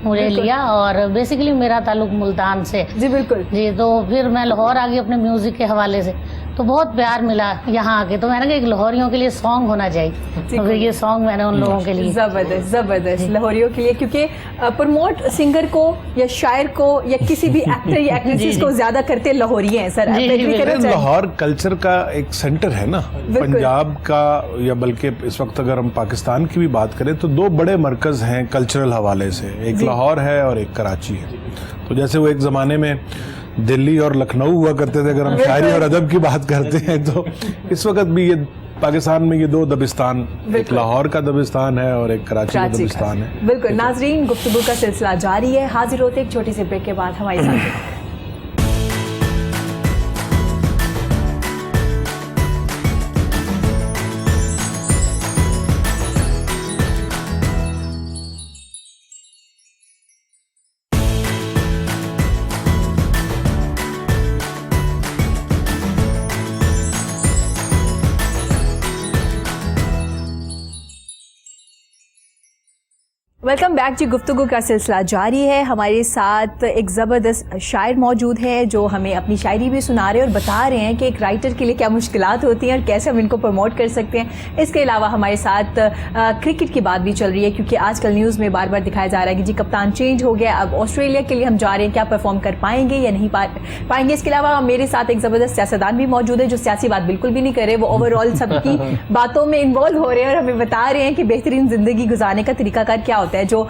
مجھے لیا, اور بیسیکلی میرا تعلق ملتان سے. جی بالکل جی, تو پھر میں لاہور آ گئی اپنے میوزک کے حوالے سے, تو بہت پیار ملا یہاں آ کے. تو میں نے کہا ایک لاہوریوں کے لیے سانگ ہونا چاہیے, تو پھر یہ سانگ میں نے ان لوگوں کے لیے. زبردست زبردست, لاہوریوں کے لیے, کیونکہ پروموٹ سنگر کو یا شاعر کو یا کسی بھی ایکٹر یا ایکٹریس کو زیادہ کرتے لاہوری ہیں سر. لاہور کلچر کا ایک سینٹر ہے نا پنجاب کا, یا بلکہ اس وقت اگر ہم پاکستان کی بھی بات کریں تو 2 بڑے مرکز ہیں کلچرل حوالے سے, ایک لاہور ہے اور ایک کراچی ہے. تو جیسے وہ ایک زمانے میں دلی اور لکھنؤ ہوا کرتے تھے, اگر ہم شاعری اور ادب کی بات کرتے ہیں, تو اس وقت بھی یہ پاکستان میں یہ 2 دبستان, ایک لاہور کا دبستان ہے اور ایک کراچی کا دبستان ہے. بالکل. ناظرین, گفتگو کا سلسلہ جاری ہے, حاضر ہوتے ایک چھوٹی سی بریک کے بعد ہمارے ساتھ. ویلکم بیک جی. گفتگو کا سلسلہ جاری ہے. ہمارے ساتھ ایک زبردست شاعر موجود ہے جو ہمیں اپنی شاعری بھی سنا رہے ہیں اور بتا رہے ہیں کہ ایک رائٹر کے لیے کیا مشکلات ہوتی ہیں اور کیسے ہم ان کو پروموٹ کر سکتے ہیں. اس کے علاوہ ہمارے ساتھ کرکٹ کی بات بھی چل رہی ہے, کیونکہ آج کل نیوز میں بار بار دکھایا جا رہا ہے کہ جی کپتان چینج ہو گیا, اب آسٹریلیا کے لیے ہم جا رہے ہیں, کیا پرفارم کر پائیں گے یا نہیں پائیں گے. اس کے علاوہ میرے ساتھ ایک زبردست سیاستدان بھی موجود ہے جو سیاسی بات بالکل بھی نہیں کر رہے, وہ اوور آل سب کی باتوں میں انوالو ہو رہے ہیں اور ہمیں بتا رہے ہیں کہ بہترین زندگی گزارنے کا طریقہ کار کیا ہوتا ہے. جو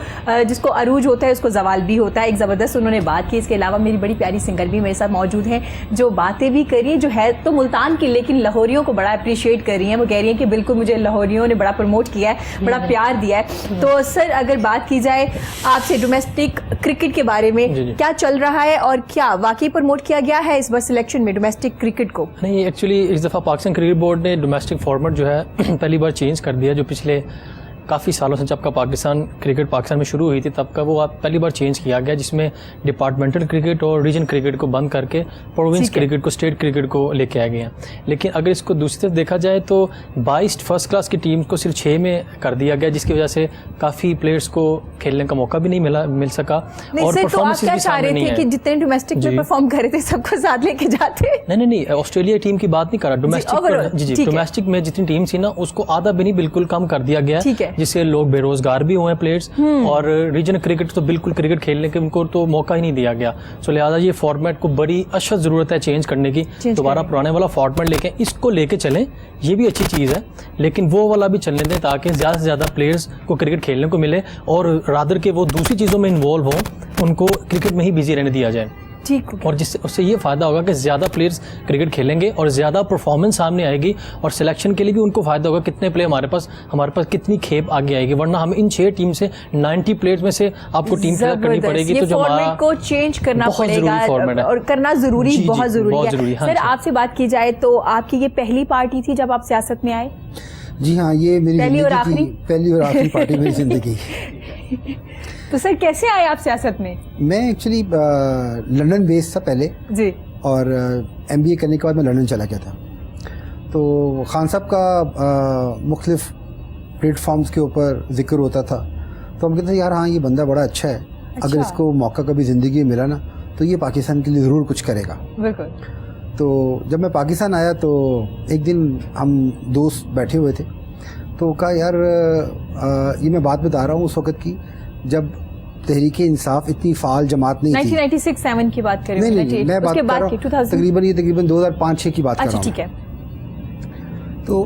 جس کو عروج ہوتا ہے اس کو زوال بھی ہوتا ہے. ایک زبردست انہوں نے بات کی. اس کے علاوہ میری بڑی پیاری سنگر بھی میرے ساتھ موجود ہیں جو باتیں بھی کر رہی ہیں, جو ہے تو ملتان کی لیکن لاہوریوں کو بڑا اپریشیٹ کر رہی ہیں. وہ کہہ رہی ہیں کہ بالکل مجھے لاہوریوں نے بڑا پروموٹ کیا ہے, بڑا پیار دیا ہے. تو سر اگر بات کی جائے آپ سے ڈومیسٹک کرکٹ کے بارے میں, کیا چل رہا ہے اور کیا واقعی پروموٹ کیا گیا ہے اس بار سلیکشن میں ڈومیسٹک کرکٹ کو؟ نہیں, ایکچولی اس دفعہ پاکستان کرکٹ بورڈ نے ڈومیسٹک فارمیٹ جو ہے پہلی بار چینج کر دیا. جو پچھلے کافی سالوں سے جب کا کرکٹ پاکستان میں شروع ہوئی تھی تب کا وہ پہلی بار چینج کیا گیا, جس میں ڈپارٹمنٹل کرکٹ اور ریجن کرکٹ کو بند کر کے پروونس کرکٹ کو, اسٹیٹ کرکٹ کو لے کے آئے گئے ہیں. لیکن اگر اس کو دوسری طرف دیکھا جائے تو 22 فرسٹ کلاس کی ٹیم کو صرف 6 میں کر دیا گیا, جس کی وجہ سے کافی پلیئرس کو کھیلنے کا موقع بھی نہیں مل سکا. اور پرفارمنس بھی سامنے نہیں آئی. جتنے ڈومیسٹک میں پرفارم کر رہے تھے سب کو ساتھ لے کے جاتے. نہیں, آسٹریلیا ٹیم کی بات نہیں کر رہا. ڈومیسٹک میں جتنی ٹیم تھی نا اس کو آدھا بھی نہیں, بالکل کم کر دیا گیا, جس سے لوگ بے روزگار بھی ہوئے ہیں پلیئرز, اور ریجن کرکٹ تو بالکل کرکٹ کھیلنے کے ان کو تو موقع ہی نہیں دیا گیا. سو لہٰذا یہ فارمیٹ کو بڑی اشد ضرورت ہے چینج کرنے کی. دوبارہ پرانے والا فارمیٹ لے کے اس کو لے کے چلیں, یہ بھی اچھی چیز ہے, لیکن وہ والا بھی چلنے دیں تاکہ زیادہ سے زیادہ پلیئرز کو کرکٹ کھیلنے کو ملے, اور رادر کہ وہ دوسری چیزوں میں انوالو ہوں, ان کو کرکٹ میں ہی بزی رہنے دیا جائے. اور جس سے اس سے یہ فائدہ ہوگا کہ زیادہ پلیئرز کرکٹ کھیلیں گے اور زیادہ پرفارمنس سامنے آئے گی, اور سلیکشن کے لیے بھی ان کو فائدہ ہوگا کتنے پلیئر ہمارے پاس کتنی کھیپ آگے آئے گی. ورنہ ہمیں ان 6 ٹیم سے 90 پلیئرز میں سے آپ کو ٹیم سلیکٹ کرنی پڑے گی, تو جو ہمارا کو چینج کرنا پڑے گا اور کرنا ضروری, بہت ضروری ہے. سر آپ سے بات کی جائے تو آپ کی یہ پہلی پارٹی تھی جب آپ سیاست میں آئے؟ جی ہاں, یہ میری پہلی اور آخری پارٹی میری زندگی. تو سر کیسے آئے آپ سیاست میں؟ میں ایکچولی لندن بیس تھا پہلے جی, اور MBA کرنے کے بعد میں لندن چلا گیا تھا. تو خان صاحب کا مختلف پلیٹ فارمز کے اوپر ذکر ہوتا تھا, تو ہم کہتے ہیں یار ہاں یہ بندہ بڑا اچھا ہے, اگر اس کو موقع کبھی زندگی میں ملا نا تو یہ پاکستان کے لیے ضرور کچھ کرے گا. بالکل. تو جب میں پاکستان آیا تو ایک دن ہم دوست بیٹھے ہوئے تھے, تو کہا یار یہ میں بات بتا رہا ہوں اس وقت کی جب تحریک انصاف اتنی فعال جماعت نہیں تھی. 1996-7 کی بات کر رہے ہیں. نہیں, میں بات کر رہا ہوں تقریباً 2005-6 کی بات کر رہا ہوں. ٹھیک ہے. تو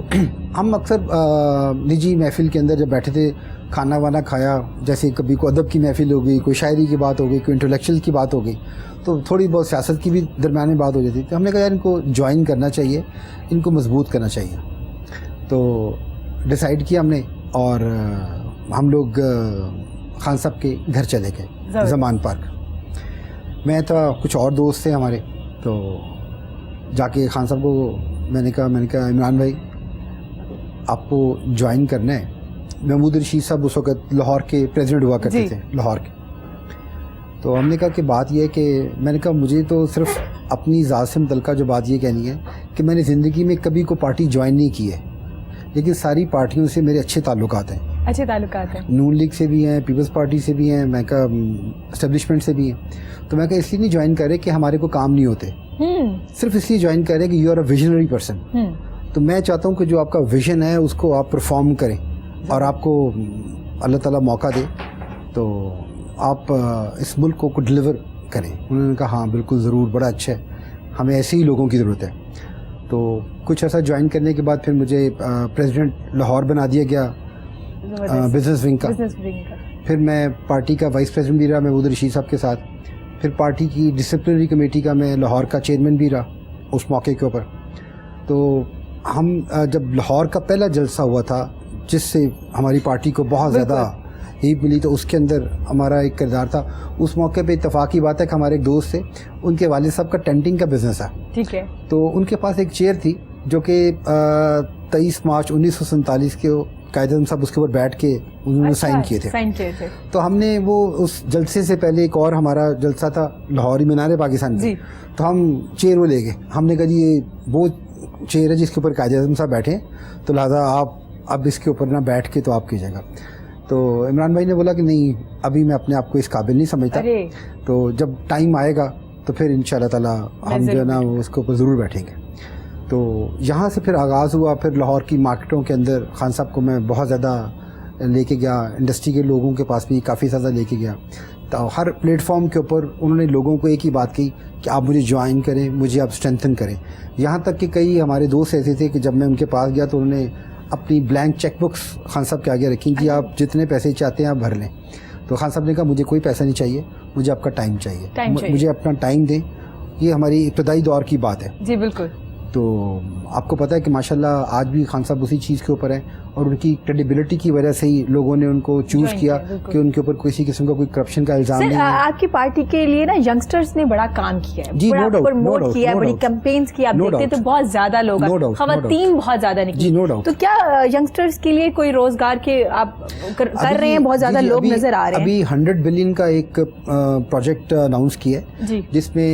ہم اکثر نجی محفل کے اندر جب بیٹھے تھے, کھانا وانا کھایا, جیسے کبھی کوئی ادب کی محفل ہو گئی, کوئی شاعری کی بات ہو گئی, کوئی انٹلیکچوئل کی بات ہو گئی, تو تھوڑی بہت سیاست کی بھی درمیان میں بات ہو جاتی. تو ہم نے کہا یار ان کو جوائن کرنا چاہیے, ان کو مضبوط کرنا چاہیے. تو ڈیسائیڈ کیا ہم نے, اور ہم لوگ خان صاحب کے گھر چلے گئے زمان پارک. میں تھا, کچھ اور دوست تھے ہمارے. تو جا کے خان صاحب کو میں نے کہا عمران بھائی آپ کو جوائن کرنا ہے. محمود رشید صاحب اس وقت لاہور کے پریزیڈنٹ ہوا کرتے تھے لاہور کے. تو ہم نے کہا کہ بات یہ ہے کہ میں نے کہا مجھے تو صرف اپنی ذات سے متعلقہ جو بات یہ کہنی ہے کہ میں نے زندگی میں کبھی کوئی پارٹی جوائن نہیں کی ہے, لیکن ساری پارٹیوں سے میرے اچھے تعلقات ہیں. اچھے تعلقات ہیں. نون لیگ سے بھی ہیں, پیپلز پارٹی سے بھی ہیں, میں کہا اسٹیبلشمنٹ سے بھی ہیں. تو میں کہا اس لیے نہیں جوائن کر رہے کہ ہمارے کو کام نہیں ہوتے, صرف اس لیے جوائن کر رہے کہ you are a visionary person. تو میں چاہتا ہوں کہ جو آپ کا ویژن ہے اس کو آپ پرفارم کریں اور آپ کو اللہ تعالیٰ موقع دے تو آپ اس ملک کو ڈلیور کریں. انہوں نے کہا ہاں بالکل ضرور, بڑا اچھا ہے, ہمیں ایسے ہی لوگوں کی ضرورت ہے. تو کچھ عرصہ جوائن کرنے کے بعد پھر مجھے پریزیڈنٹ لاہور بنا دیا گیا بزنس ونگ کا. پھر میں پارٹی کا وائس پریزیڈنٹ بھی رہا محمود رشید صاحب کے ساتھ. پھر پارٹی کی ڈسپلنری کمیٹی کا میں لاہور کا چیئرمین بھی رہا اس موقع کے اوپر. تو ہم جب لاہور کا پہلا جلسہ ہوا تھا جس سے ہماری پارٹی کو بہت زیادہ ہیپ ملی, تو اس کے اندر ہمارا ایک کردار تھا. اس موقع پہ اتفاقی بات ہے کہ ہمارے ایک دوست تھے, ان کے والد صاحب کا ٹینٹنگ کا بزنس ہے. ٹھیک ہے. تو ان کے پاس ایک چیئر تھی جو کہ 23 مارچ 1947 کے قائد اعظم صاحب اس کے اوپر بیٹھ کے انہوں نے سائن کیے تھے. تو ہم نے وہ اس جلسے سے پہلے ایک اور ہمارا جلسہ تھا لاہوری مینار پاکستان میں, تو ہم چیئر وہ لے گئے. ہم نے کہا جی یہ وہ چیئر ہے جس کے اوپر قائد اعظم صاحب بیٹھے ہیں, تو لہٰذا آپ اب اس کے اوپر نہ بیٹھ کے تو آپ کیجیے گا. تو عمران بھائی نے بولا کہ نہیں ابھی میں اپنے آپ کو اس قابل نہیں سمجھتا, تو جب ٹائم آئے گا تو پھر ان شاء اللہ تعالیٰ ہم جو ہے نا اس کے اوپر ضرور بیٹھیں گے. تو یہاں سے پھر آغاز ہوا. پھر لاہور کی مارکیٹوں کے اندر خان صاحب کو میں بہت زیادہ لے کے گیا, انڈسٹری کے لوگوں کے پاس بھی کافی زیادہ لے کے گیا. تو ہر پلیٹ فارم کے اوپر انہوں نے لوگوں کو ایک ہی بات کی کہ آپ مجھے جوائن کریں, مجھے آپ اسٹرینتھن کریں. یہاں تک کہ کئی ہمارے دوست ایسے تھے کہ جب میں ان کے پاس گیا تو انہوں نے اپنی بلینک چیک بکس خان صاحب کے آگے رکھیں کہ آپ جتنے پیسے چاہتے ہیں آپ بھر لیں. تو خان صاحب نے کہا مجھے کوئی پیسہ نہیں چاہیے, مجھے آپ کا ٹائم چاہیے, مجھے اپنا ٹائم دیں. یہ ہماری ابتدائی دور کی بات ہے. جی بالکل. تو آپ کو پتہ ہے کہ ماشاءاللہ آج بھی خان صاحب اسی چیز کے اوپر ہیں, اور ان کی کریڈیبلٹی کی وجہ سے ہی لوگوں نے ان کو چوز کیا کہ ان کے اوپر کسی قسم کا کوئی کرپشن کا الزام نہیں ہے. آپ کی پارٹی کے لیے نا ینگسٹرز نے بڑا کام کیا ہے, بڑا پروموٹ کیا ہے, بڑی کیمپینز کی. آپ دیکھتے تو بہت زیادہ لوگ, خواتین بہت زیادہ نکلی. تو کیا ینگسٹرز کے لیے کوئی روزگار کے آپ کر رہے ہیں؟ بہت زیادہ لوگ نظر آ رہے ہیں. ابھی 100 بلین کا ایک پروجیکٹ اناؤنس کیا ہے جس میں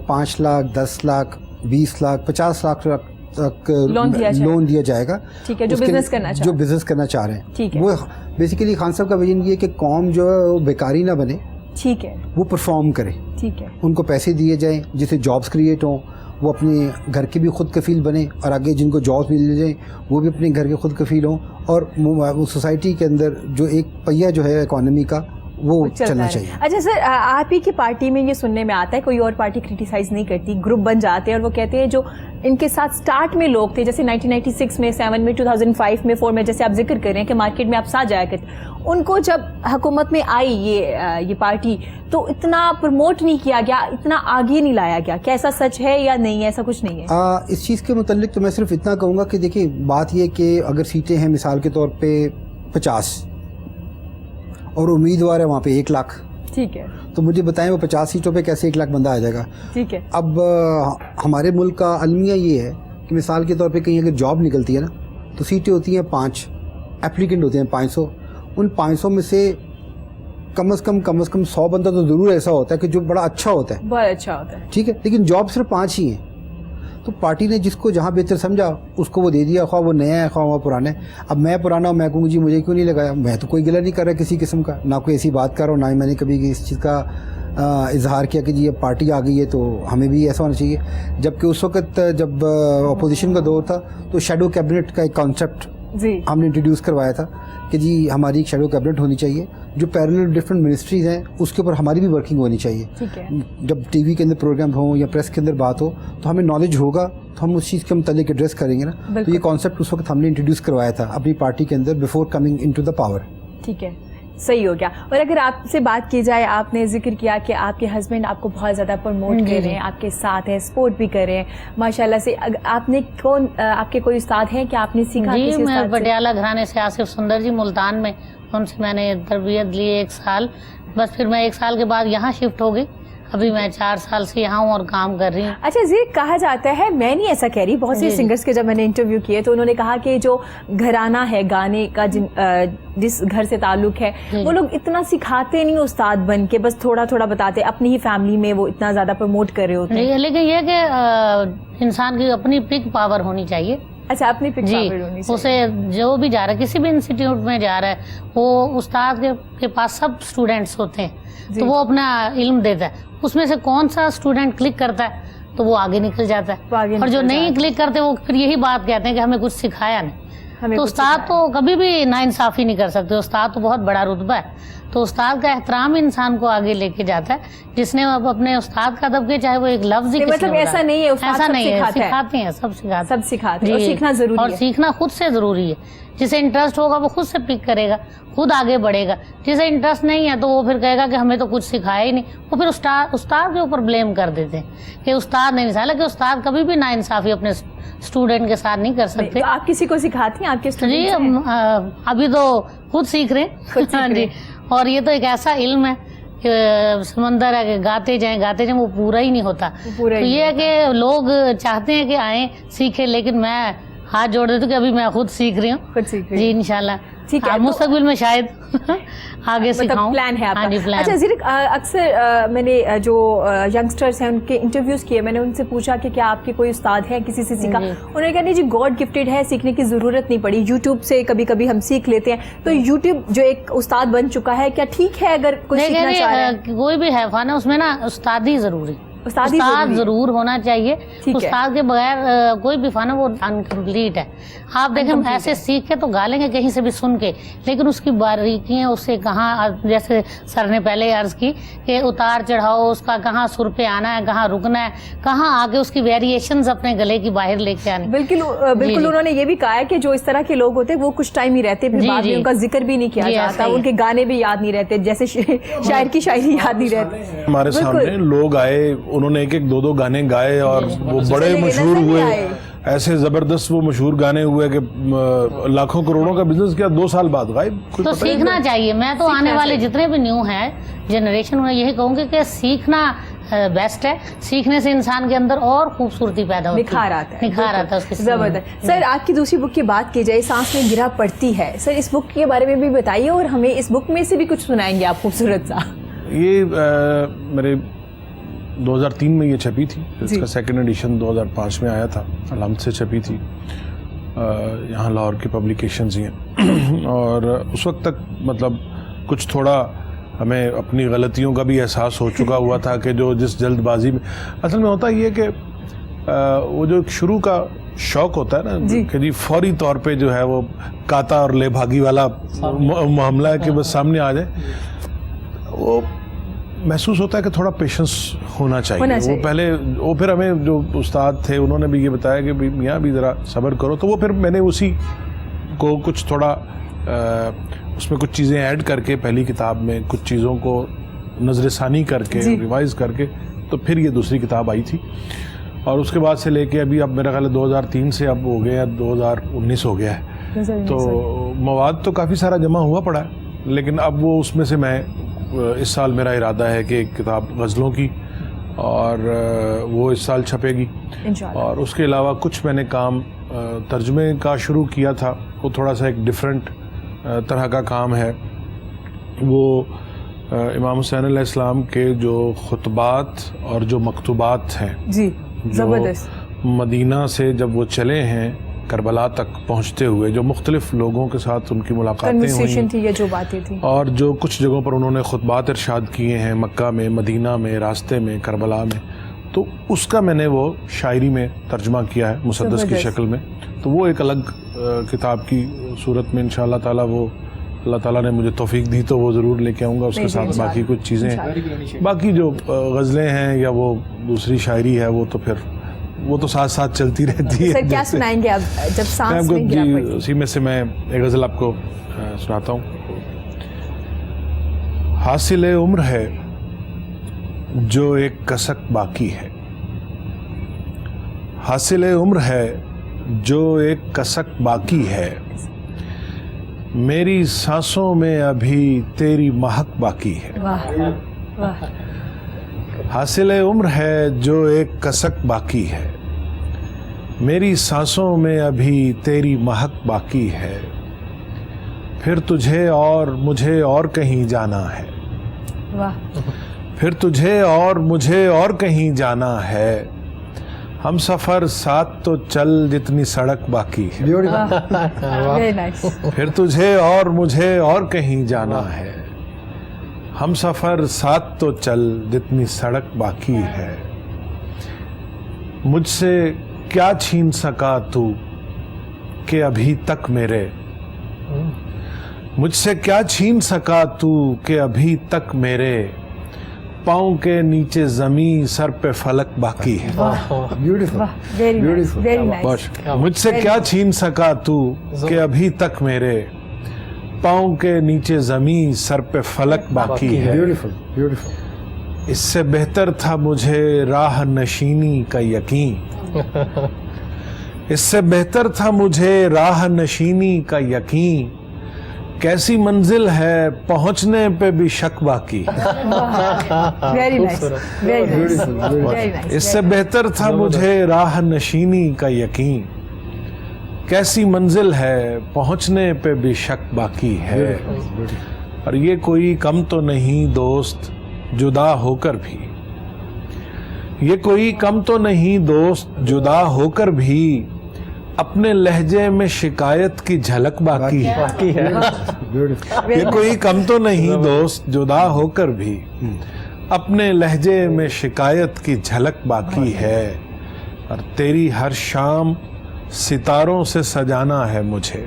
5 لاکھ 10 لاکھ 20 لاکھ 50 لاکھ تک لون دیا جائے گا. ٹھیک ہے. جو بزنس کرنا چاہ رہے ہیں وہ بیسیکلی خان صاحب کا ویژن یہ ہے کہ قوم جو ہے وہ بیکاری نہ بنے, ٹھیک ہے, وہ پرفارم کرے. ٹھیک ہے. ان کو پیسے دیے جائیں جس سے جابس کریٹ ہوں, وہ اپنے گھر کے بھی خود کفیل بنے, اور آگے جن کو جابس مل جائیں وہ بھی اپنے گھر کے خود کفیل ہوں, اور سوسائٹی کے اندر جو ایک پہیہ جو ہے اکانومی کا وہ چلنا چاہیے. اچھا سر, آپ ہی کی پارٹی میں یہ سننے میں آتا ہے کوئی اور پارٹی کرٹیسائز نہیں کرتی, گروپ بن جاتے ہیں اور وہ کہتے ہیں جو ان کے ساتھ سٹارٹ میں لوگ تھے جیسے 1996 میں 7 میں 2005 میں 4 میں جیسے آپ ذکر کر رہے ہیں کہ مارکیٹ میں آپ ساتھ جایا کرتے, ان کو جب حکومت میں آئی یہ پارٹی تو اتنا پروموٹ نہیں کیا گیا, اتنا آگے نہیں لایا گیا. کیا ایسا سچ ہے یا نہیں ہے؟ ایسا کچھ نہیں ہے. اس چیز کے متعلق تو میں صرف اتنا کہوں گا کہ دیکھیں بات یہ کہ اگر سیٹیں ہیں مثال کے طور پہ 50 اور امیدوار ہے وہاں پہ 1 لاکھ, ٹھیک ہے, تو مجھے بتائیں وہ 50 سیٹوں پہ کیسے 1 لاکھ بندہ آ جائے گا؟ ٹھیک ہے. اب ہمارے ملک کا المیہ یہ ہے کہ مثال کے طور پہ کہیں اگر جاب نکلتی ہے نا تو سیٹیں ہوتی ہیں 5, اپلیکنٹ ہوتے ہیں 500. ان 500 میں سے کم از کم 100 بندہ تو ضرور ایسا ہوتا ہے کہ جو بڑا اچھا ہوتا ہے, بہت اچھا ہوتا ہے, ٹھیک ہے, لیکن جاب صرف 5 ہی ہیں. تو پارٹی نے جس کو جہاں بہتر سمجھا اس کو وہ دے دیا, خواہ وہ نیا ہے خواہ وہ پرانا ہے. اب میں پرانا ہوں, میں کہوں جی مجھے کیوں نہیں لگایا, میں تو کوئی گلہ نہیں کر رہا کسی قسم کا, نہ کوئی ایسی بات کر رہا ہوں, نہ ہی میں نے کبھی اس چیز کا اظہار کیا کہ جی اب پارٹی آ گئی ہے تو ہمیں بھی ایسا ہونا چاہیے. جبکہ اس وقت جب اپوزیشن کا دور تھا تو شیڈو کیبنٹ کا ایک کانسیپٹ ہم نے انٹروڈیوس کروایا تھا کہ جی ہماری ایک شیڈو کیبنٹ ہونی چاہیے, جو پیرلل ڈفرینٹ منسٹریز ہیں اس کے اوپر ہماری بھی ورکنگ ہونی چاہیے. جب ٹی وی کے اندر پروگرام ہوں یا پریس کے اندر بات ہو تو ہمیں نالج ہوگا تو ہم اس چیز کے متعلق ایڈریس کریں گے نا. تو یہ کانسیپٹ اس وقت ہم نے انٹروڈیوس کروایا تھا اپنی پارٹی کے اندر before coming into the power. ٹھیک ہے, صحیح ہو گیا. اور اگر آپ سے بات کی جائے, آپ نے ذکر کیا کہ آپ کے ہسبینڈ آپ کو بہت زیادہ پروموٹ کر رہے ہیں, آپ کے ساتھ ہیں, سپورٹ بھی کر رہے ہیں ماشاءاللہ سے. آپ نے آپ کے کوئی استاد ہیں کہ آپ نے سیکھا؟ جی میں پٹیالہ گھرانے سے آصف سندر جی ملتان میں, ان سے میں نے تربیت لی 1 سال, بس پھر میں 1 سال کے بعد یہاں شفٹ ہو گئی. ابھی میں 4 سال سے یہاں ہوں اور کام کر رہی ہوں. اچھا جی, کہا جاتا ہے, میں نہیں ایسا کہہ رہی, بہت سے سنگرز کے جب میں نے انٹرویو کیے تو انہوں نے کہا کہ جو گھرانہ ہے گانے کا, جس گھر سے تعلق ہے, وہ لوگ اتنا سکھاتے نہیں استاد بن کے, بس تھوڑا تھوڑا بتاتے, اپنی ہی فیملی میں وہ اتنا زیادہ پروموٹ کر رہے ہوتے ہیں. لیکن یہ کہ انسان کی اپنی پک پاور ہونی چاہیے. اچھا اپنی پک جی پاور ہونی چاہیے. اسے جو بھی جا رہا ہے کسی بھی انسٹیٹیوٹ میں جا رہا ہے وہ استاد کے پاس سب اسٹوڈینٹس ہوتے ہیں تو وہ اپنا علم دیتا ہے, اس میں سے کون سا اسٹوڈینٹ کلک کرتا ہے تو وہ آگے نکل جاتا ہے, اور جو نہیں کلک کرتے وہ پھر یہی بات کہتے ہیں کہ ہمیں کچھ سکھایا نہیں. تو استاد تو کبھی بھی ناانصافی نہیں کر سکتے, استاد تو بہت بڑا رتبہ ہے. تو استاد کا احترام انسان کو آگے لے کے جاتا ہے, جس نے اپنے استاد کا ادب کیا چاہے وہ ایک لفظ ہی مطلب ایسا نہیں ہے, ایسا نہیں ہے, سکھاتے ہیں, سب سکھاتے ہیں اور سیکھنا ضروری ہے, اور سیکھنا خود سے ضروری ہے. جسے انٹرسٹ ہوگا وہ خود سے پک کرے گا, خود آگے بڑھے گا. جسے انٹرسٹ نہیں ہے تو وہ پھر کہے گا کہ ہمیں تو کچھ سکھایا ہی نہیں, وہ پھر استاد کے اوپر بلیم کر دیتے ہیں کہ استاد نہیں سکھایا. کہ استاد کبھی بھی ناانصافی اپنے اسٹوڈنٹ کے ساتھ نہیں کر سکتے. آپ کسی کو سکھاتی ہیں آپ کے جی ابھی تو خود سیکھ رہے ہیں جی. اور یہ تو ایک ایسا علم ہے کہ سمندر ہے کہ گاتے جائیں وہ پورا ہی نہیں ہوتا. تو یہ ہے کہ لوگ چاہتے ہیں کہ آئیں سیکھیں, لیکن میں ہاتھ جوڑ دیتی ہوں کہ ابھی میں خود سیکھ رہی ہوں جی. انشاءاللہ ٹھیک ہے, مستقبل میں شاید آگے سکھاؤں. پلان ہے آپ کا. اچھا زیرک, اکثر میں نے جو ینگسٹرز ہیں ان کے انٹرویوز کیے, میں نے ان سے پوچھا کہ کیا آپ کے کوئی استاد ہے, کسی سے سیکھا؟ انہوں نے کہا نہیں جی گاڈ گفٹیڈ ہے, سیکھنے کی ضرورت نہیں پڑی, یوٹیوب سے کبھی کبھی ہم سیکھ لیتے ہیں. تو یوٹیوب جو ایک استاد بن چکا ہے, کیا ٹھیک ہے اگر کوئی سیکھنا چاہ رہا ہے؟ کوئی بھی ہے فن, اس میں نا استاد ہی ضروری, استاد ضرور ہونا چاہیے. استاد کے بغیر کوئی بھی فن ہے وہ انکمپلیٹ ہے. آپ دیکھیں ایسے سیکھ کے تو گا لیں گے کہیں سے بھی سن کے, لیکن اس کی باریکیاں, اس سے کہاں, جیسے سر نے پہلے عرض کی کہ اتار چڑھاؤ اس کا, کہاں سر پہ آنا ہے, کہاں رکنا ہے, کہاں آگے اس کی ویریشنز اپنے گلے کی باہر لے کے آنے. بالکل انہوں نے یہ بھی کہا ہے کہ جو اس طرح کے لوگ ہوتے ہیں وہ کچھ ٹائم ہی رہتے, پھر بعد میں ان کا ذکر بھی نہیں کیا جاتا, ان کے گانے بھی یاد نہیں رہتے, جیسے شاعر کی شاعری یاد نہیں رہتی. ہمارے سامنے لوگ آئے, انہوں نے ایک دو گانے گائے اور وہ بڑے مشہور ہوئے, ایسے زبردست وہ مشہور گانے ہوئے کہ لاکھوں کروڑوں کا بزنس کیا 2 سال بعد غائب. تو سیکھنا چاہیے. میں تو آنے والے جتنے بھی نیو ہیں جنریشن, انہیں یہی کہوں گی کہ سیکھنا بیسٹ ہے. سیکھنے سے انسان کے اندر اور خوبصورتی پیدا ہوتی ہے, نکھار آتا ہے اس کے. زبردست. سر آپ کی دوسری بک کی بات کی جائے, سانس میں گرا پڑتی ہے, سر اس بک کے بارے میں بھی بتائیے, اور ہمیں اس بک میں سے بھی کچھ سنائیں گے آپ خوبصورت سا. یہ میرے 2003 میں یہ چھپی تھی, اس کا سیکنڈ ایڈیشن 2005 میں آیا تھا, علامت سے چھپی تھی, یہاں لاہور کی پبلیکیشنز ہی ہیں. اور اس وقت تک مطلب کچھ تھوڑا ہمیں اپنی غلطیوں کا بھی احساس ہو چکا ہوا تھا کہ جو جس جلد بازی میں اصل میں ہوتا یہ کہ وہ جو شروع کا شوق ہوتا ہے نا کہ جی فوری طور پہ جو ہے وہ کاتا اور لے بھاگی والا معاملہ ہے کہ بس سامنے آ جائے, وہ محسوس ہوتا ہے کہ تھوڑا پیشنس ہونا چاہیے. وہ پہلے وہ پھر ہمیں جو استاد تھے انہوں نے بھی یہ بتایا کہ میاں بھی ذرا صبر کرو, تو وہ پھر میں نے اسی کو کچھ تھوڑا اس میں کچھ چیزیں ایڈ کر کے پہلی کتاب میں کچھ چیزوں کو نظر ثانی کر کے ریوائز کر کے تو پھر یہ دوسری کتاب آئی تھی. اور اس کے بعد سے لے کے ابھی اب میرا خیال ہے 2003 سے اب ہو گیا 2019 ہو گیا ہے, تو مواد تو کافی سارا جمع ہوا پڑا ہے, لیکن اب وہ اس میں سے میں اس سال میرا ارادہ ہے کہ ایک کتاب غزلوں کی, اور وہ اس سال چھپے گی. اور اس کے علاوہ کچھ میں نے کام ترجمے کا شروع کیا تھا, وہ تھوڑا سا ایک ڈیفرنٹ طرح کا کام ہے. وہ امام حسین علیہ السلام کے جو خطبات اور جو مکتوبات ہیں جو مدینہ سے جب وہ چلے ہیں کربلا تک پہنچتے ہوئے, جو مختلف لوگوں کے ساتھ ان کی ملاقاتیں ہوئیں جو باتیں تھیں, اور جو کچھ جگہوں پر انہوں نے خطبات ارشاد کیے ہیں, مکہ میں, مدینہ میں, راستے میں, کربلا میں, تو اس کا میں نے وہ شاعری میں ترجمہ کیا ہے مسدس کی شکل میں. تو وہ ایک الگ کتاب کی صورت میں انشاءاللہ تعالیٰ, وہ اللہ تعالیٰ نے مجھے توفیق دی تو وہ ضرور لے کے آؤں گا. اس کے ساتھ باقی کچھ چیزیں ہیں, باقی جو غزلیں ہیں یا وہ دوسری شاعری ہے وہ تو پھر وہ تو ساتھ ساتھ چلتی رہتی ہے. سر کیا سنائیں گے اب جب سانس میں گرا پڑتی ہے؟ اسی میں سے میں ایک غزل آپ کو سناتا ہوں. حاصل عمر ہے جو ایک کسک باقی ہے, حاصل عمر ہے جو ایک کسک باقی ہے, میری سانسوں میں ابھی تیری مہک باقی ہے. حاصل عمر ہے جو ایک کسک باقی ہے, میری سانسوں میں ابھی تیری مہک باقی ہے, پھر تجھے اور مجھے اور کہیں جانا ہے, پھر تجھے اور مجھے اور کہیں جانا ہے, ہم سفر ساتھ تو چل جتنی سڑک باقی ہے, پھر تجھے اور مجھے اور کہیں جانا ہے. ہم سفر ساتھ تو چل جتنی سڑک باقی ہے. مجھ سے کیا چھین سکا تو کہ ابھی تک میرے, مجھ سے کیا چھین سکا تو کہ ابھی تک میرے پاؤں کے نیچے زمین سر پہ فلک باقی ہے. مجھ سے کیا چھین سکا تو کہ ابھی تک میرے پاؤں کے نیچے زمین سر پہ فلک باقی ہے. اس سے بہتر تھا مجھے راہ نشینی کا یقین, اس سے بہتر تھا مجھے راہ نشینی کا یقین. کیسی منزل ہے پہنچنے پہ بھی شک باقی. اس سے بہتر تھا مجھے راہ نشینی کا یقین. کیسی منزل ہے پہنچنے پہ بھی شک باقی ہے. اور یہ کوئی کم تو نہیں دوست جدا ہو کر بھی, یہ کوئی کم تو نہیں دوست جدا ہو کر بھی اپنے لہجے میں شکایت کی جھلک باقی ہے. یہ کوئی کم تو نہیں دوست جدا ہو کر بھی اپنے لہجے میں شکایت کی جھلک باقی ہے. اور تیری ہر شام ستاروں سے سجانا ہے مجھے,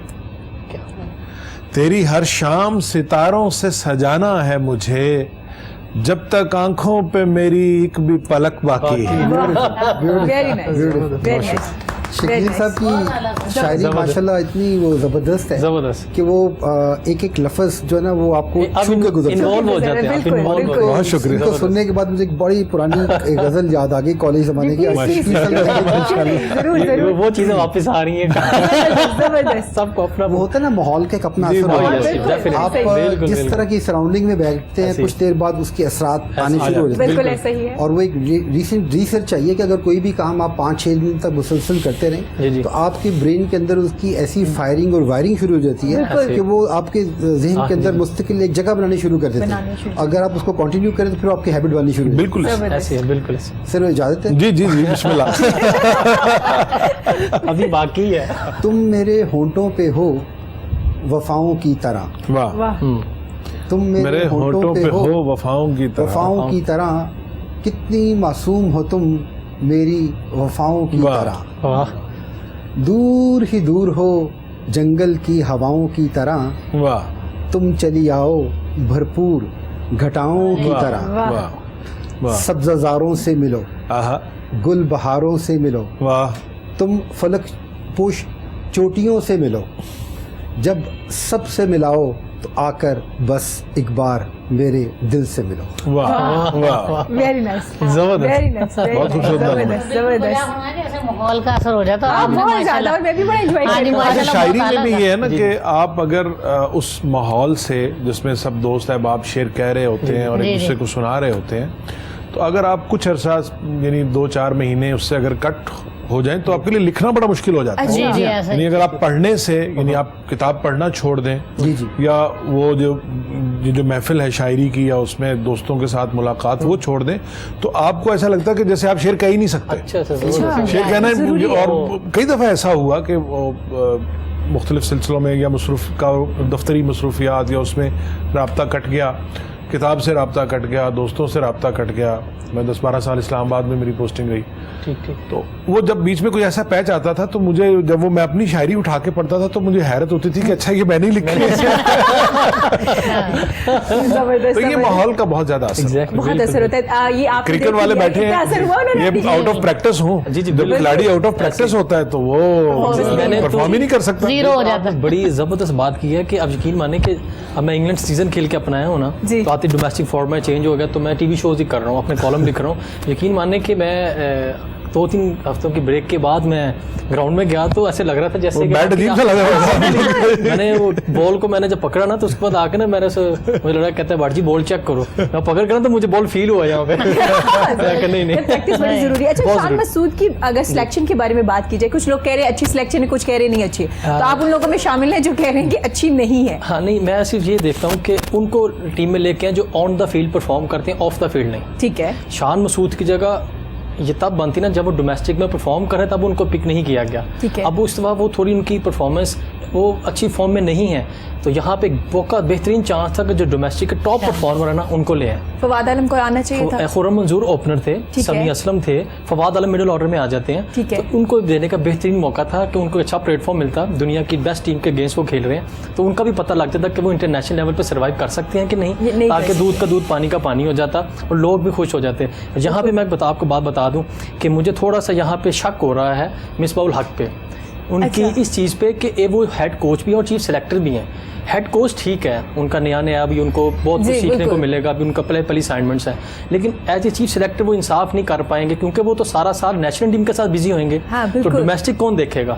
تیری ہر شام ستاروں سے سجانا ہے مجھے, جب تک آنکھوں پہ میری ایک بھی پلک باقی ہے. شکیل صاحب کی شاعری ماشاءاللہ اتنی وہ زبردست ہے کہ وہ ایک ایک لفظ جو ہے نا وہ آپ کو چھو کے گزرتا ہے. بہت شکریہ. اس کو سننے کے بعد مجھے ایک بڑی پرانی غزل یاد آ گئی کالج زمانے کی. وہ چیزیں واپس آ رہی ہیں. سب کو اپنا وہ ہوتا ہے نا ماحول کا ایک اپنا اثر ہوتا ہے. آپ جس طرح کی سراؤنڈنگ میں بیٹھتے ہیں کچھ دیر بعد اس کے اثرات آنے شروع ہو جاتے ہیں. اور وہ ایک ریسرچ چاہیے کہ اگر کوئی بھی کام آپ 5-6 دن تک مسلسل کرتے رہیں تو آپ کے برین کے اندر اس کی ایسی فائرنگ اور وائرنگ شروع ہو جاتی ہے کہ وہ آپ کے ذہن کے اندر مستقل ایک جگہ بنانی شروع کر دیتے ہیں. اگر آپ اس کو کنٹینیو کریں تو پھر آپ کی ہیبٹ بنانی شروع. بالکل ایسے ہے, بالکل. سر اجازت ہے؟ جی جی جی بسم اللہ. ابھی باقی ہے. تم میرے ہونٹوں پہ ہو وفاؤں کی طرح, واہ. تم میرے ہونٹوں پہ ہو وفاؤں کی طرح, وفاؤں کی طرح. کتنی معصوم ہو تم میری وفاؤں کی طرح. دور ہی دور ہو جنگل کی ہواؤں کی طرح. واہ. تم چلی آؤ بھرپور گھٹاؤں کی طرح. سبززاروں سے ملو, گل بہاروں سے ملو. واہ. تم فلک پوش چوٹیوں سے ملو. جب سب سے ملاؤ تو آ کر بس ایک بار میرے دل سے ملو. واہ واہ. ویری نائس, زبردست. بہت خوبصورت. ماحول کا اثر ہو جاتا ہے بہت زیادہ, اور میں بھی بڑا انجوائے کر رہی ہوں. شاعری میں بھی یہ ہے نا کہ آپ اگر اس ماحول سے جس میں سب دوست احباب شعر کہہ رہے ہوتے ہیں اور ایک دوسرے کو سنا رہے ہوتے ہیں, تو اگر آپ کچھ عرصہ یعنی 2-4 مہینے اس سے اگر کٹ ہو جائیں تو آپ کے لیے لکھنا بڑا مشکل ہو جاتا ہے. یعنی اگر آپ پڑھنے سے یعنی آپ کتاب پڑھنا چھوڑ دیں یا وہ جو محفل ہے شاعری کی یا اس میں دوستوں کے ساتھ ملاقات وہ چھوڑ دیں تو آپ کو ایسا لگتا ہے کہ جیسے آپ شعر کہہ ہی نہیں سکتے. شعر کہنا ہے. اور کئی دفعہ ایسا ہوا کہ مختلف سلسلوں میں یا مصروف کا دفتری مصروفیات یا اس میں رابطہ کٹ گیا, کتاب سے رابطہ کٹ گیا, دوستوں سے رابطہ کٹ گیا. میں 10-12 سال اسلام آباد میں میری پوسٹنگ رہی. تو وہ جب بیچ میں کوئی ایسا پیچ آتا تھا تو مجھے جب وہ میں اپنی شاعری اٹھا کے پڑھتا تھا تو مجھے حیرت ہوتی تھی کہ اچھا یہ میں نہیں لکھی ہے. تو یہ ماحول کا بہت زیادہ بہت اثر ہوتا ہے. یہ آپ کرکٹ والے بیٹھے ہیں یہ آؤٹ آف پریکٹس ہوں. جب کھلاڑی آؤٹ آف پریکٹس ہوتا ہے تو وہ پرفارم ہی نہیں کر سکتا. بڑی زبردست بات کی ہے کہ اب یقین مانیں کہ اب میں انگلینڈ سیزن کھیل کے اپنایا ہوں نا, تو آتی ڈومیسٹک فارمیٹ چینج ہو گیا تو میں ٹی وی شوز ہی کر رہا ہوں, اپنے کالم لکھ رہا ہوں. یقین ماننے کہ میں 2-3 ہفتوں کی بریک کے بعد میں گراؤنڈ میں گیا تو ایسے لگ رہا تھا جیسے بیٹ عجیب سا لگ رہا تھا. میں نے وہ بال کو میں نے جب پکڑا نا تو اس کے بعد آ کے نا میرے مجھے لگ رہا کہتا ہے بھاٹ جی بال چیک کرو. میں پکڑ کر تو مجھے بال فیل ہوا یہاں پہ. پریکٹس بڑی ضروری ہے. اچھا شان مسعود کی اگر سلیکشن کے بارے میں بات کی جائے, کچھ لوگ کہہ رہے ہیں اچھی سلیکشن ہے, کچھ کہہ رہے نہیں اچھی, تو آپ ان لوگوں میں شامل ہیں جو کہہ رہے ہیں کہ اچھی نہیں ہے؟ ہاں نہیں, میں صرف یہ دیکھتا ہوں کہ ان کو ٹیم میں لے کے جو آن دا فیلڈ پرفارم کرتے ہیں, آف دا فیلڈ نہیں. ٹھیک ہے. شان مسعود کی جگہ یہ تب بنتی نا جب وہ ڈومیسٹک میں پرفارم کرے, تب ان کو پک نہیں کیا گیا. اب اس وقت وہ تھوڑی ان کی پرفارمنس وہ اچھی فارم میں نہیں ہے, تو یہاں پہ موقع بہترین چانس تھا کہ جو ڈومیسٹک کے ٹاپ پرفارمر ہے نا ان کو لے آئے. فواد عالم کو آنا چاہیے تھا. خرم منظور اوپنر تھے, سمیع اسلم تھے, فواد عالم مڈل آرڈر میں آ جاتے ہیں, تو ان کو دینے کا بہترین موقع تھا کہ ان کو اچھا پلیٹ فارم ملتا. دنیا کی بیسٹ ٹیم کے اگینسٹ وہ کھیل رہے ہیں, تو ان کا بھی پتہ لگ جاتا کہ وہ انٹرنیشنل لیول پہ سروائیو کر سکتے ہیں کہ نہیں, تاکہ دودھ کا دودھ پانی کا پانی ہو جاتا اور لوگ بھی خوش ہو جاتے. یہاں پہ میں آپ کو بات بتا دوں کہ مجھے تھوڑا سا یہاں پہ شک ہو رہا ہے مصباح الحق پہ, ان کی اس چیز پہ کہ وہ ہیڈ کوچ بھی ہیں اور چیف سلیکٹر بھی ہیں. ہیڈ کوچ ٹھیک ہے, ان کا نیا ابھی ان کو بہت کچھ سیکھنے کو ملے گا, ابھی ان کا پہلی اسائنمنٹس ہیں, لیکن ایز اے چیف سلیکٹر وہ انصاف نہیں کر پائیں گے کیونکہ وہ تو سارا سال نیشنل ٹیم کے ساتھ بزی ہوئیں گے. تو ڈومیسٹک کون دیکھے گا؟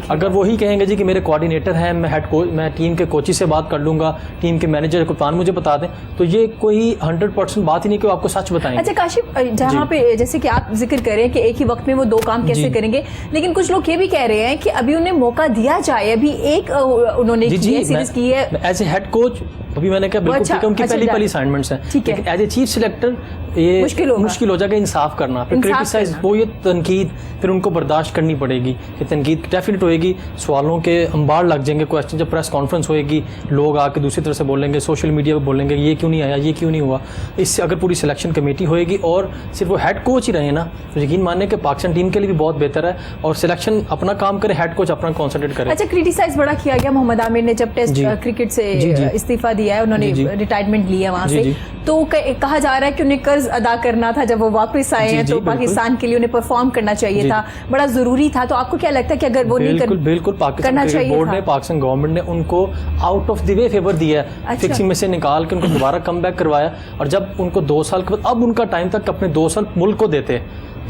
اگر وہی کہیں گے جی کہ میرے کوآرڈینیٹر ہیں, میں ہیڈ کوچ, میں ٹیم کے کوچی سے بات کر لوں گا, ٹیم کے مینیجر کپتان مجھے بتا دیں, تو یہ کوئی 100% بات ہی نہیں کہ وہ آپ کو سچ بتائیں. اچھا کاشف, جہاں پہ جیسے کہ آپ ذکر کریں کہ ایک ہی وقت میں وہ دو کام کیسے کریں گے, لیکن کچھ لوگ یہ بھی کہہ رہے ہیں کہ ابھی انہیں موقع دیا جائے. ابھی ایک انہوں نے سیریز کی ہے ایز اے ہیڈ کوچ, ابھی میں نے کہا بالکل ٹھیک ہے, ان کی پہلی اسائنمنٹس ہیں, لیکن ایز اے چیف سلیکٹر یہ مشکل ہو جائے گا انصاف کرنا. پھر کرٹیسائز وہ یہ تنقید پھر ان کو برداشت کرنی پڑے گی, کہ تنقید ڈیفینیٹ ہوئے گی, سوالوں کے انبار لگ جائیں گے, کویسچن جب پریس کانفرنس ہوئے گی لوگ آ کے دوسری طرح سے بولیں گے, سوشل میڈیا پہ بولیں گے یہ کیوں نہیں آیا, یہ کیوں نہیں ہوا. اس سے اگر پوری سلیکشن کمیٹی ہوئے گی اور صرف وہ ہیڈ کوچ ہی رہے نا, تو یقین ماننے کہ پاکستان ٹیم کے لیے بھی بہت بہتر ہے, اور سلیکشن اپنا کام کرے, ہیڈ کوچ اپنا کانسنٹریٹ کرے. اچھا کرٹیسائز بڑا کیا گیا محمد عامر نے جب ٹیسٹ کرکٹ سے استعفیٰ دیا ہے, انہوں نے ریٹائرمنٹ لیا وہاں سے, تو کہا جا رہا ہے کہ انہیں قرض ادا کرنا تھا, جب وہ واپس آئے ہیں تو پاکستان کے لیے انہیں پرفارم کرنا چاہیے تھا, بڑا ضروری تھا. تو آپ کو کیا لگتا ہے کہ اگر وہ نہیں بالکل پاکستان کرکٹ بورڈ نے, پاکستان گورنمنٹ نے ان کو out of the way favour دیا ہے, فکسنگ میں سے نکال کے ان کو دوبارہ کم بیک کروایا, اور جب ان کو 2 سال کے بعد اب ان کا ٹائم تک اپنے 2 سال ملک کو دیتے,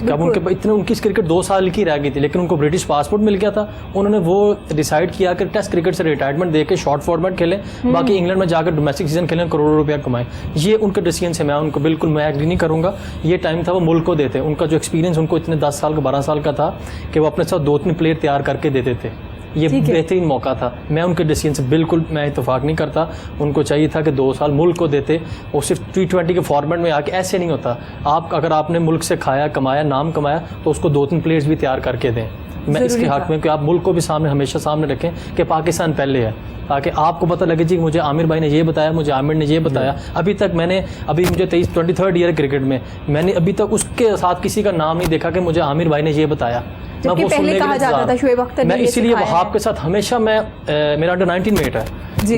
اب ان کے اتنے ان کی کرکٹ 2 سال کی رہ گئی تھی, لیکن ان کو برٹش پاسپورٹ مل گیا تھا, انہوں نے وہ ڈیسائیڈ کیا کہ ٹیسٹ کرکٹ سے ریٹائرمنٹ دے کے شارٹ فارمیٹ کھیلیں, باقی انگلینڈ میں جا کر ڈومیسٹک سیزن کھیلیں, کروڑوں روپیہ کمائیں. یہ ان کے ڈیسیجن سے میں ان کو بالکل میں ایگری نہیں کروں گا. یہ ٹائم تھا وہ ملک کو دیتے, ان کا جو ایکسپیرینس ان کو اتنے 10 سال کا 12 سال کا تھا کہ وہ اپنے ساتھ 2-3 پلیئر تیار کر کے دیتے تھے. یہ بہترین موقع تھا. میں ان کے ڈیسیجن سے بالکل میں اتفاق نہیں کرتا. ان کو چاہیے تھا کہ 2 سال ملک کو دیتے, اور صرف T20 کے فارمیٹ میں آ کے ایسے نہیں ہوتا. آپ اگر آپ نے ملک سے کھایا, کمایا, نام کمایا, تو اس کو 2-3 پلیئرز بھی تیار کر کے دیں. میں اس کے حق میں کہ آپ ملک کو بھی سامنے ہمیشہ سامنے رکھیں کہ پاکستان پہلے ہے, تاکہ آپ کو پتہ لگے جی مجھے عامر بھائی نے یہ بتایا, مجھے عامر نے یہ بتایا. ابھی تک میں نے مجھے 23rd ایئر کرکٹ میں نے ابھی تک اس کے ساتھ کسی کا نام نہیں دیکھا کہ مجھے عامر بھائی نے یہ بتایا. میں اسی لیے وہاب کے ساتھ ہمیشہ میرا انڈر 19 میٹ ہے,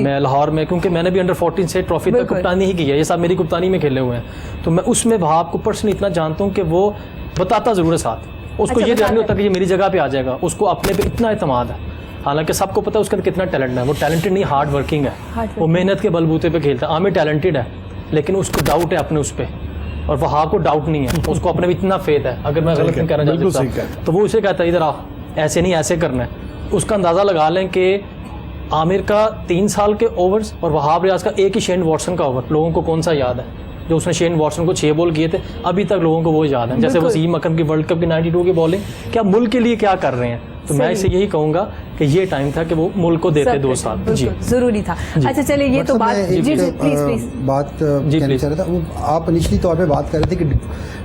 میں لاہور میں, کیونکہ میں نے بھی انڈر 14 سے ٹرافی تک کپتانی ہی کی ہے, یہ سب میری کپتانی میں کھیلے ہوئے ہیں, تو میں اس میں وہاب کو پرسنلی اتنا جانتا ہوں کہ وہ بتاتا ضرور ہے ساتھ, اس کو یہ دھیان نہیں ہوتا کہ یہ میری جگہ پہ آ جائے گا, اس کو اپنے پہ اتنا اعتماد ہے. حالانکہ سب کو پتا ہے اس کا کتنا ٹیلنٹ ہے, وہ ٹیلنٹڈ نہیں, ہارڈ ورکنگ ہے, وہ محنت کے بلبوتے پہ کھیلتا ہے. عامر ٹیلنٹڈ ہے لیکن اس کو ڈاؤٹ ہے اپنے اس پہ, اور وہاں کو ڈاؤٹ نہیں ہے, اس کو اپنے بھی اتنا فیتھ ہے. اگر میں غلط نہیں کہنا چاہتا تو وہ اسے کہتا ہے ادھر آ, ایسے نہیں ایسے کرنا ہے. اس کا اندازہ لگا لیں کہ عامر کا 3 سال کے اوورز اور وہاب ریاض کا ایک ہی شین واٹسن کا اوور لوگوں کو کون سا یاد ہے, جو اس نے شین واٹسن کو 6 بال کیے تھے, ابھی تک لوگوں کو وہ یاد ہے. جیسے وسیم اکرم کی ورلڈ کپ کی 92 کی بالنگ, کیا ملک کے لیے کیا کر رہے ہیں. تو میں اسے یہی کہوں گا کہ یہ ٹائم تھا کہ وہ ملک کو دیتے 2 سال. جی ضروری تھا. اچھا چلیے یہ تو بات کہنا چاہ رہا تھا. آپ انیشلی طور پہ بات کر رہے تھے کہ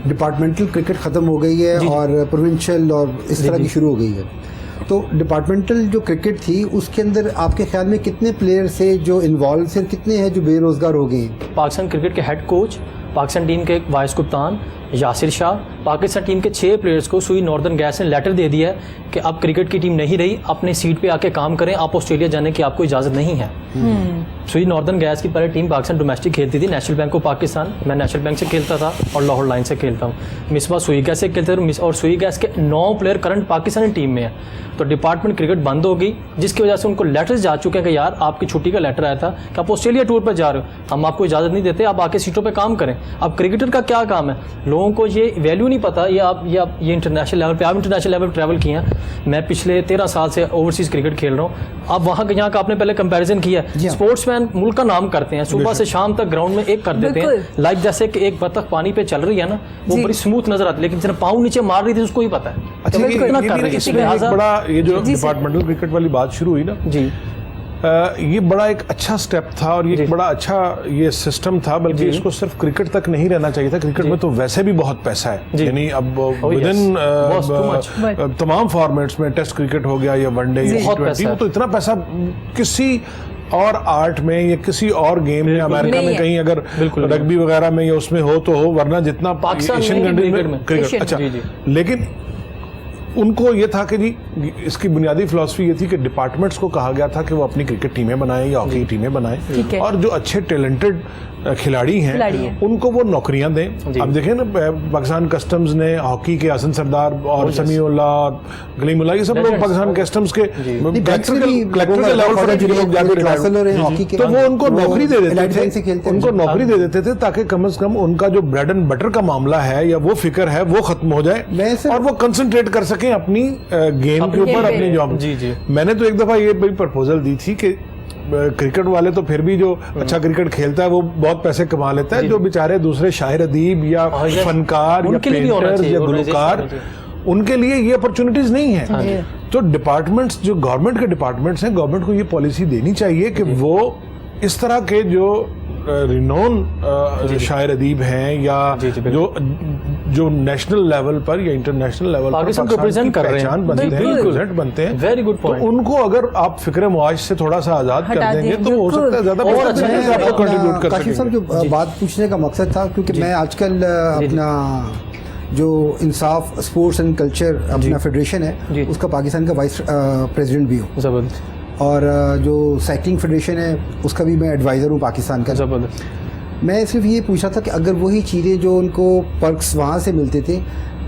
ڈپارٹمنٹل کرکٹ ختم ہو گئی ہے اور پروونشل اور اس طرح کی شروع ہو گئی ہے. تو ڈپارٹمنٹل جو کرکٹ تھی اس کے اندر آپ کے خیال میں کتنے پلیئر سے جو انوالو سے, کتنے ہیں جو بے روزگار ہو گئے ہیں؟ پاکستان کرکٹ کے ہیڈ کوچ, پاکستان ٹیم کے وائس کپتان یاسر شاہ, پاکستان ٹیم کے 6 پلیئرز کو سوئی ناردرن گیس نے لیٹر دے دیا ہے کہ اب کرکٹ کی ٹیم نہیں رہی, اپنے سیٹ پہ آ کے کام کریں, آپ آسٹریلیا جانے کی آپ کو اجازت نہیں ہے. سوئی ناردرن گیس کی پہلے ٹیم پاکستان ڈومیسٹک کھیلتی تھی, نیشنل بینک آف پاکستان, میں نیشنل بینک سے کھیلتا تھا اور لاہور لائن سے کھیلتا ہوں. مصباح سوئی گیس سے کھیلتے تھے, اور سوئی گیس کے 9 پلیئر کرنٹ پاکستانی ٹیم میں ہیں. تو ڈپارٹمنٹ کرکٹ بند ہو گئی, جس کی وجہ سے ان کو لیٹرز جا چکے ہیں کہ یار آپ کی چھٹی کا لیٹر آیا تھا کہ آپ آسٹریلیا ٹور پر جا رہے ہو, ہم آپ کو اجازت نہیں دیتے, آپ آ کے سیٹوں پہ کام کریں. اب کرکٹر کا کیا کام ہے, لوگوں کو یہ ویلیو نہیں پتا. یہ انٹرنیشنل لیول پہ, آپ انٹرنیشنل لیول پہ ٹریول کیے ہیں, میں پچھلے 13 سال سے اوورسیز کرکٹ کھیل رہا ہوں. اب وہاں کا یہاں کا آپ نے پہلے کمپیریزن کیا ہے, اسپورٹس مین ملک کا نام کرتے ہیں, صبح سے شام تک گراؤنڈ میں ایک کر دیتے ہیں, لائک جیسے کہ ایک بطخ پانی پہ چل رہی ہے نا, وہ بڑی اسموتھ نظر آتی ہے, لیکن جب پاؤں نیچے مار رہی تھی اس کو ہی پتا ہے. اچھا یہ جو ڈپارٹمنٹل کرکٹ والی بات شروع ہوئی نا, جی یہ بڑا ایک اچھا سٹیپ تھا اور یہ بڑا اچھا یہ سسٹم تھا, بلکہ اس کو صرف کرکٹ تک نہیں رہنا چاہیے تھا. کرکٹ میں تو ویسے بھی بہت پیسہ ہے, یعنی اب ودن تمام فارمیٹس میں ٹیسٹ کرکٹ ہو گیا یا ون ڈے یا T20, تو اتنا پیسہ کسی اور آرٹ میں یا کسی اور گیم میں امریکہ میں کہیں اگر رگبی وغیرہ میں یا اس میں ہو تو ہو, ورنہ جتنا ایشین کنٹری میں کرکٹ. اچھا, لیکن ان کو یہ تھا کہ جی اس کی بنیادی فلسفی یہ تھی کہ ڈپارٹمنٹس کو کہا گیا تھا کہ وہ اپنی کرکٹ ٹیمیں بنائیں یا ہاکی ٹیمیں بنائیں, اور جو اچھے ٹیلنٹڈ کھلاڑی ہیں ان کو وہ نوکریاں دیں. اب دیکھیں نا, پاکستان کسٹمز نے ہاکی کے حسن سردار اور سمیع اللہ, کلیم اللہ, یہ سب لوگ پاکستان کسٹمز کے کلیکٹر لیول پر جو لوگ جا کے ریٹائر, تو وہ ان کو نوکری دے دیتے تھے, ان کو نوکری دے دیتے تھے تاکہ کم از کم ان کا جو بریڈ اینڈ بٹر کا معاملہ ہے یا وہ فکر ہے وہ ختم ہو جائے اور وہ کنسنٹریٹ کر سکیں اپنی گیم کے اوپر, اپنی جاب. میں نے تو ایک دفعہ یہ بھی پرپوزل دی تھی کہ کرکٹ والے تو پھر بھی جو اچھا کرکٹ کھیلتا ہے وہ بہت پیسے کما لیتا ہے, جو بیچارے دوسرے شاعر ادیب یا فنکار یا پینٹر یا گلوکار, ان کے لیے یہ اپرچونٹیز نہیں ہیں. تو ڈپارٹمنٹس جو گورنمنٹ کے ڈپارٹمنٹس ہیں, گورنمنٹ کو یہ پالیسی دینی چاہیے کہ وہ اس طرح کے جو رینون شاعر ادیب ہیں یا جو نیشنل لیول پر یا انٹرنیشنل لیول پر پاکستان کی پہچان بنتے ہیں, ویری گڈ پوائنٹ, تو ان کو اگر آپ فکر معاش سے تھوڑا سا آزاد کر دیں گے تو ہو سکتا ہے زیادہ کنٹریبیوٹ کر سکیں. صاحب جو بات پوچھنے کا مقصد تھا, کیونکہ میں آج کل اپنا جو انصاف اسپورٹس اینڈ کلچر اپنا فیڈریشن ہے اس کا پاکستان کا وائس پریزیڈنٹ بھی ہوں, زبردست, اور جو سائیکلنگ فیڈریشن ہے اس کا بھی میں ایڈوائزر ہوں پاکستان کا. زبردست. میں صرف یہ پوچھ رہا تھا کہ اگر وہی چیزیں جو ان کو پرکس وہاں سے ملتے تھے,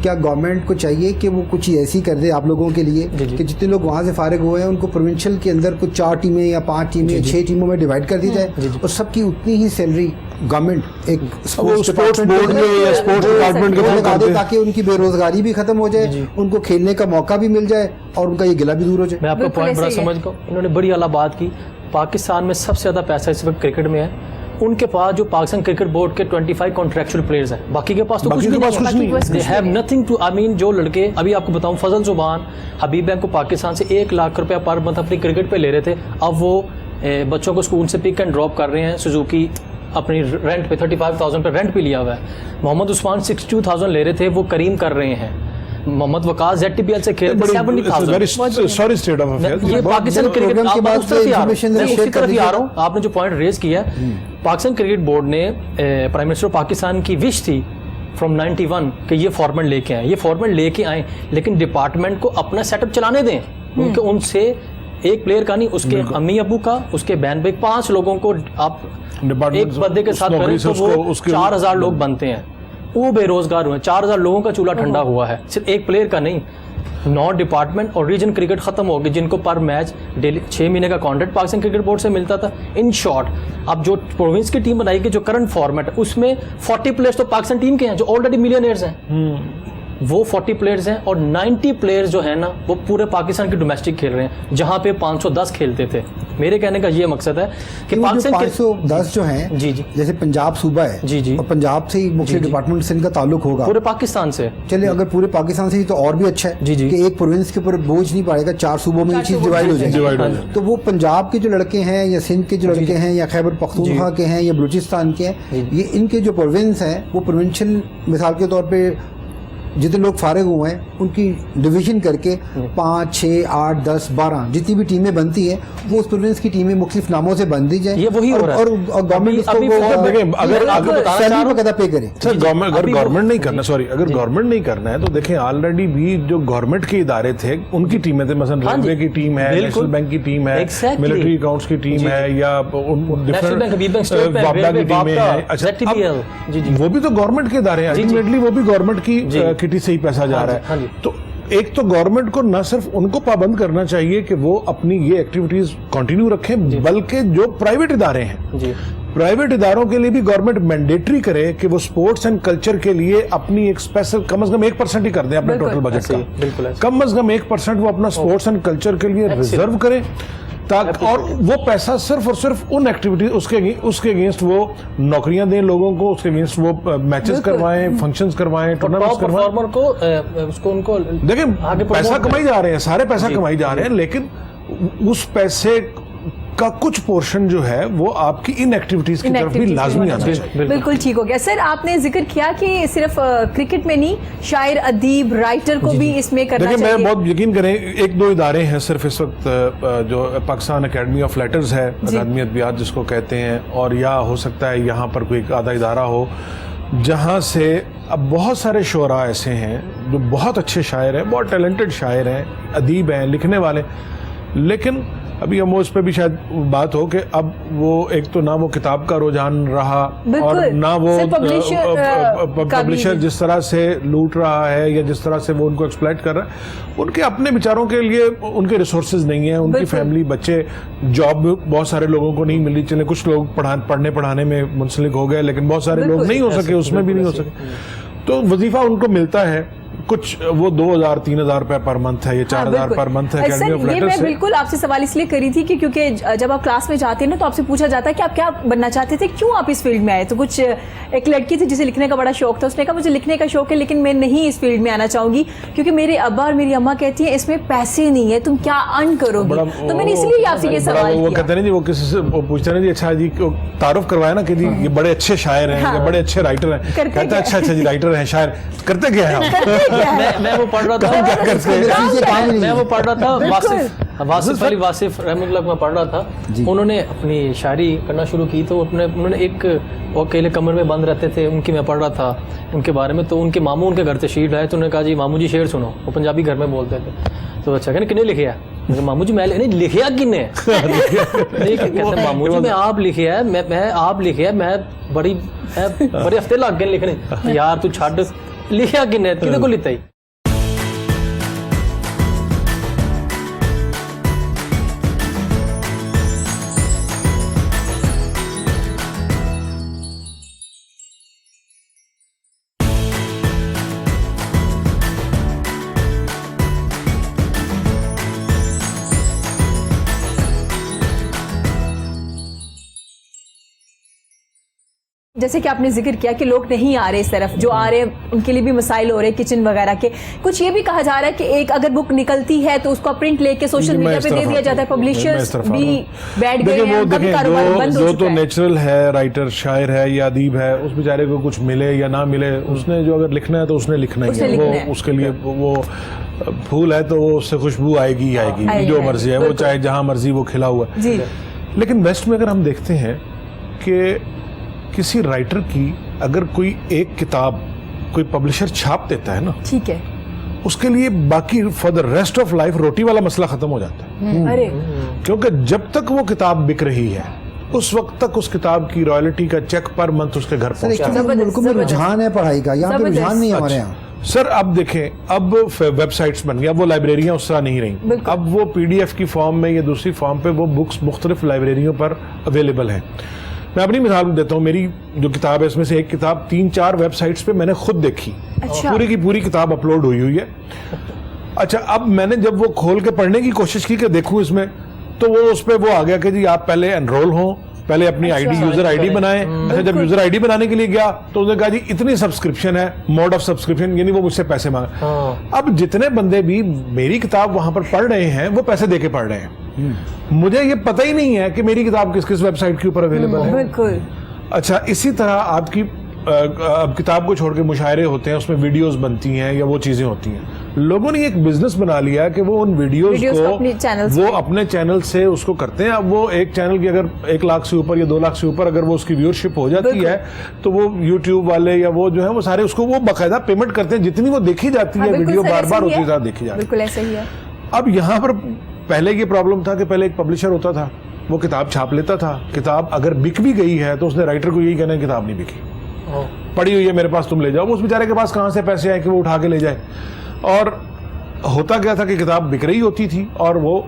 کیا گورنمنٹ کو چاہیے کہ وہ کچھ ایسی کر دے آپ لوگوں کے لیے کہ جتنے لوگ وہاں سے فارغ ہوئے ہیں ان کو پروونشل کے اندر کچھ 4 ٹیمیں یا 5 ٹیمیں 6 ٹیموں میں ڈیوائڈ کر دی جائے, اور سب کی اتنی ہی سیلری گورنمنٹ ایک اسپورٹس بورڈ میں یا اسپورٹس ڈپارٹمنٹ کے لگا دے, تاکہ ان کی بے روزگاری بھی ختم ہو جائے, ان کو کھیلنے کا موقع بھی مل جائے اور ان کا یہ گلہ بھی دور ہو جائے. میں آپ کا پوائنٹ بڑا سمجھ گا, انہوں نے بڑی اعلیٰ بات کی. پاکستان میں سب سے زیادہ پیسہ اس وقت کرکٹ میں ہے. ان کے پاس جو پاکستان کرکٹ بورڈ کے 25 کانٹریکچوئل پلیئرز ہیں, باقی کے پاس تو کچھ نہیں, they have nothing to, I mean جو لڑکے ابھی آپ کو بتاؤں, فضل زبان, حبیب بینک کو پاکستان سے 1 لاکھ روپے پر منتھ اپنی کرکٹ پہ لے رہے تھے, اب وہ بچوں کو اسکول سے پک اینڈ ڈراپ کر رہے ہیں سوزوکی اپنی رینٹ پہ 35,000 پہ رینٹ پہ لیا ہوا ہے. محمد عثمان 62,000 لے رہے تھے, وہ کریم کر رہے ہیں. محمد وقاص ZTPL سے کھیلتے 70,000. یہ پاکستان کرکٹ, اسی طرف ہی آ رہا ہوں, آپ نے جو پوائنٹ ریز کیا ہے, پاکستان کرکٹ بورڈ نے پرائم منسٹر پاکستان کی وش تھی فرام 91 کہ یہ فارمیٹ لے کے آئیں, یہ فارمیٹ لے کے آئیں, لیکن ڈپارٹمنٹ کو اپنا سیٹ اپ چلانے دیں. ان سے ایک پلیئر کا نہیں, اس کے امی ابو کا, اس کے بہن بھائی, 5 لوگوں کو آپ ایک بندے کے ساتھ کریں تو وہ 4,000 لوگ بنتے ہیں. وہ بے روزگار ہوئے, 4,000 لوگوں کا چولہا ٹھنڈا ہوا ہے, صرف ایک پلیئر کا نہیں. 9 ڈپارٹمنٹ اور ریجن کرکٹ ختم ہو گئی, جن کو پر میچ ڈیلی 6 مہینے کا کانٹریکٹ پاکستان کرکٹ بورڈ سے ملتا تھا. ان شارٹ, اب جو پروونس کی ٹیم بنائی گئی, جو کرنٹ فارمیٹ ہے, اس میں 40 پلیئرز تو پاکستان ٹیم کے ہیں جو آلریڈی ملینئرز ہیں, وہ 40 پلیئرز ہیں, اور 90 پلیئرز جو ہیں نا وہ پورے پاکستان کی ڈومیسٹک کھیل رہے ہیں, جہاں پہ 510 کھیلتے تھے. میرے کہنے کا یہ مقصد ہے کہ پاکستان 510 جو ہیں, جیسے پنجاب صوبہ ہے, اور پنجاب سے ہی مختلف ڈپارٹمنٹ سے ان کا تعلق ہوگا, پورے پاکستان سے. چلے اگر پورے پاکستان سے ہی تو اور بھی اچھا ہے کہ ایک پروونس کے اوپر بوجھ نہیں پڑے گا, 4 صوبوں میں یہ چیز ڈیوائڈ ہو جائے گی. تو وہ پنجاب کے جو لڑکے ہیں یا سندھ کے جو لڑکے ہیں یا خیبر پختونخوا کے ہیں یا بلوچستان کے ہیں, یہ ان کے جو پروونس ہیں وہ پروونشل مثال کے طور پہ جتنے لوگ فارغ ہوئے ہیں ان کی ڈویژن کر کے 5, 6, 8, 10, 12 جتنی بھی ٹیمیں بنتی ہیں وہ اس پروونس کی ٹیمیں مختلف ناموں سے بن دی جائیں, یہ وہی ہو رہا ہے, اور گورنمنٹ اس کو سیلری وغیرہ پے کرے. اگر گورنمنٹ نہیں کرنا, اگر گورنمنٹ نہیں کرنا ہے تو دیکھیں آلریڈی بھی جو گورنمنٹ کے ادارے تھے ان کی ٹیمیں تھے, مثلا ریلوے کی ٹیم ہے, نیشنل بینک کی ٹیم ہے, ملٹری اکاؤنٹس کی ٹیم ہے, یا وہ بھی تو گورنمنٹ کے ادارے ہیں, الٹیمیٹلی وہ بھی گورنمنٹ کی کٹی سے ہی پیسہ جا رہا ہے. تو ایک تو گورنمنٹ کو نہ صرف ان کو پابند کرنا چاہیے کہ وہ اپنی یہ ایکٹیویٹیز کنٹینیو رکھیں, بلکہ جو پرائیویٹ ادارے ہیں, پرائیویٹ اداروں کے لیے بھی گورنمنٹ مینڈیٹری کرے کہ وہ سپورٹس اینڈ کلچر کے لیے اپنی ایک اسپیشل کم از کم 1% ہی کر دیں اپنے ٹوٹل بجٹ کا, کم از کم 1% وہ اپنا سپورٹس اینڈ کلچر کے لیے ریزرو کریں, اور وہ پیسہ صرف اور صرف ان ایکٹیویٹیز اس کے اگینسٹ وہ نوکریاں دیں لوگوں کو, اس کے اگینسٹ وہ میچز کروائیں, فنکشنز کروائیں, ٹورنامنٹس کروائیں. دیکھیں پیسہ کمائی جا رہے ہیں, سارے پیسہ کمائی جا رہے ہیں, لیکن اس پیسے کا کچھ پورشن جو ہے وہ آپ کی ان ایکٹیویٹیز کی طرف بھی لازمی آنا چاہیے. بالکل ٹھیک ہو گیا. سر آپ نے ذکر کیا کہ صرف کرکٹ میں نہیں, شاعر, ادیب, رائٹر کو بھی اس میں کرنا چاہیے. دیکھیں میں بہت یقین کریں, 1-2 ادارے ہیں صرف اس وقت, جو پاکستان اکیڈمی آف لیٹرز ہے, اکادمی ادبیات جس کو کہتے ہیں, اور یا ہو سکتا ہے یہاں پر کوئی آدھا ادارہ ہو جہاں سے اب بہت سارے شعراء ایسے ہیں جو بہت اچھے شاعر ہیں, بہت ٹیلنٹڈ شاعر ہیں, ادیب ہیں, لکھنے والے, لیکن ابھی ہم اس پہ بھی شاید بات ہو کہ اب وہ ایک تو نہ وہ کتاب کا رجحان رہا اور نہ وہ پبلشر جس طرح سے لوٹ رہا ہے یا جس طرح سے وہ ان کو ایکسپلائٹ کر رہا ہے, ان کے اپنے بیچاروں کے لیے ان کے ریسورسز نہیں ہیں, ان کی فیملی, بچے, جاب بہت سارے لوگوں کو نہیں ملی. چلے کچھ لوگ پڑھانے میں منسلک ہو گئے, لیکن بہت سارے لوگ نہیں ہو سکے, اس میں بھی نہیں ہو سکے. تو وظیفہ ان کو ملتا ہے کچھ, وہ 2,000-3,000 روپے پر منتھ ہے, یہ 4,000 پر منتھ ہے. سر یہ میں بالکل آپ سے سوال اس لیے کری تھی کہ کیونکہ جب آپ کلاس میں جاتے ہیں نا تو آپ سے پوچھا جاتا ہے کہ آپ کیا بننا چاہتے تھے, کیوں آپ اس فیلڈ میں آئے. تو کچھ ایک لڑکی تھی جسے لکھنے کا بڑا شوق تھا, اس نے کہا مجھے لکھنے کا شوق ہے لیکن میں نہیں اس فیلڈ میں آنا چاہوں گی کیونکہ میرے ابا اور میری اماں کہتی ہیں اس میں پیسے نہیں ہے, تم کیا ارن کرو گی. تو میں نے اس لیے آپ سے یہ سوال کیا. وہ کہتے ہیں جی, وہ کسی سے پوچھتے ہیں جی اچھا جی تعارف کروایا نا کہ جی یہ بڑے اچھے شاعر ہیں یا بڑے اچھے رائٹر ہیں, کہتے ہیں اچھا جی رائٹر ہیں, شاعر, کرتے کیا ہے. میں وہ پڑھ رہا تھا واصف علی واصف رحمۃ اللہ میں پڑھ رہا تھا, انہوں نے اپنی شاعری کرنا شروع کی تو انہوں نے ایک اکیلے کمرے میں بند رہتے تھے, ان کی میں پڑھ رہا تھا ان کے بارے میں. تو ان کے ماموں ان کے گھر تشریف لائے تو انہوں نے کہا جی ماموں جی شعر سنو, وہ پنجابی گھر میں بولتے تھے. تو اچھا کہ کنے لکھے ہے, ماموں جی میں نہیں لکھیا کنے, کہتے ماموں جی میں آپ لکھے ہے, میں آپ لکھے ہے, میں بڑے ہفتے لگ گئے لکھنے. یار تو چھڈ, لکھیا کنے, کدے کو لتا ہی. جیسے کہ آپ نے ذکر کیا کہ لوگ نہیں آ رہے اس طرف, جو آ رہے ہیں ان کے لیے بھی مسائل ہو رہے ہیں کچن وغیرہ کے. کچھ یہ بھی کہا جا رہا ہے کہ ایک اگر بک نکلتی ہے تو اس کو پرنٹ لے کے سوشل میڈیا پہ دے دیا جاتا ہے, پبلشرز بھی بیٹھ گئے ہیں, ان کا بھی کاروبار بند ہو جو چکا تو ہے. نیچرل ہے, رائٹر شاعر ہے یا ادیب ہے, اس بیچارے کو کچھ ملے یا نہ ملے, اس نے جو اگر لکھنا ہے تو اس نے لکھنا ہی ہے. وہ اس کے لیے وہ پھول ہے تو اس سے خوشبو آئے گی, جو مرضی ہے, وہ چاہے جہاں مرضی وہ کھلا ہوا ہے. لیکن ویسٹ میں اگر ہم دیکھتے ہیں کہ کسی رائٹر کی اگر کوئی ایک کتاب کوئی پبلشر چھاپ دیتا ہے نا, ٹھیک ہے, اس کے لیے باقی for the rest of life روٹی والا مسئلہ ختم ہو جاتا ہے. کیونکہ جب تک وہ کتاب بک رہی ہے اس وقت تک اس کتاب کی رائلٹی کا چیک پر منتھ اس کے گھر پہنچتا ہے. ملکوں میں رجحان ہے پڑھائی کا, یہاں پہ رجحان نہیں ہے ہمارے یہاں. سر اب دیکھیں, اب ویب سائٹس بن گیا, وہ لائبریریاں اس طرح نہیں رہیں. اب وہ PDF کی فارم میں یا دوسری فارم پہ وہ بکس مختلف لائبریریوں پر اویلیبل ہیں. میں اپنی مثال دیتا ہوں, میری جو کتاب ہے اس میں سے ایک کتاب 3-4 ویب سائٹس پہ میں نے خود دیکھی, پوری کی پوری کتاب اپلوڈ ہوئی ہے. اچھا اب میں نے جب وہ کھول کے پڑھنے کی کوشش کی کہ دیکھوں اس میں, تو وہ اس پہ وہ آ گیا کہ جی آپ پہلے انرول ہوں, پہلے اپنی یوزر آئی ڈی بنائیں. اچھا جب یوزر آئی ڈی بنانے کے لیے گیا تو انہوں نے کہا جی اتنی سبسکرپشن ہے, موڈ آف سبسکرپشن, یعنی وہ مجھ سے پیسے مانگ. اب جتنے بندے بھی میری کتاب وہاں پر پڑھ رہے ہیں وہ پیسے دے کے پڑھ رہے ہیں, مجھے یہ پتہ ہی نہیں ہے کہ میری کتاب کس کس ویب سائٹ کے اوپر اویلیبل ہے. بالکل. اچھا اسی طرح آپ کی اب کتاب کو چھوڑ کے مشاعرے ہوتے ہیں, اس میں ویڈیوز بنتی ہیں یا وہ چیزیں ہوتی ہیں. لوگوں نے ایک بزنس بنا لیا کہ وہ ان ویڈیوز کو وہ اپنے چینل سے اس کو کرتے ہیں. اب وہ ایک چینل کی اگر 1 لاکھ سے اوپر یا 2 لاکھ سے اوپر اگر وہ اس کی ویورشپ ہو جاتی ہے تو وہ یوٹیوب والے یا وہ جو ہے وہ سارے اس کو وہ باقاعدہ پیمنٹ کرتے ہیں, جتنی وہ دیکھی جاتی ہے ویڈیو بار بار اسی طرح دیکھی جاتی ہے. بالکل ایسا ہی ہے. اب یہاں پر پہلے یہ پرابلم تھا کہ پہلے ایک پبلشر ہوتا تھا, وہ کتاب چھاپ لیتا تھا, کتاب اگر بک بھی گئی ہے تو اس نے رائٹر کو یہی کہنا ہے کتاب نہیں بکی, پڑی ہوئی ہے میرے پاس, تم لے جاؤ. اس بیچارے کے پاس کہاں سے پیسے آئے کہ وہ اٹھا کے لے جائے. اور ہوتا کیا تھا کہ کتاب بک رہی ہوتی تھی اور وہ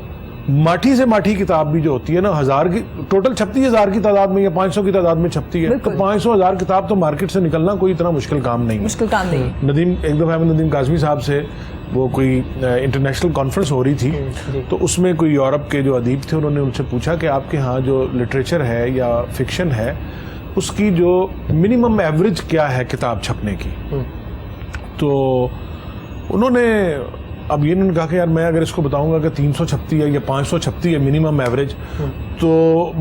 ماٹھی سے ماٹھی کتاب بھی جو ہوتی ہے نا, 1000 کی ٹوٹل چھپتی ہے 1000 کی تعداد میں یا 500 کی تعداد میں چھپتی ہے, تو 500,000 کتاب تو مارکیٹ سے نکلنا کوئی اتنا مشکل کام نہیں ہے. ندیم ایک دفعہ ندیم کاظمی صاحب سے وہ کوئی انٹرنیشنل کانفرنس ہو رہی تھی, تو اس میں کوئی یورپ کے جو ادیب تھے انہوں نے ان سے پوچھا کہ آپ کے ہاں جو لٹریچر ہے یا فکشن ہے اس کی جو منیمم ایوریج کیا ہے کتاب چھپنے کی. تو انہوں نے اب یہ انہوں نے کہا کہ یار میں اگر اس کو بتاؤں گا کہ 336 ہے یا 536 ہے منیمم ایوریج تو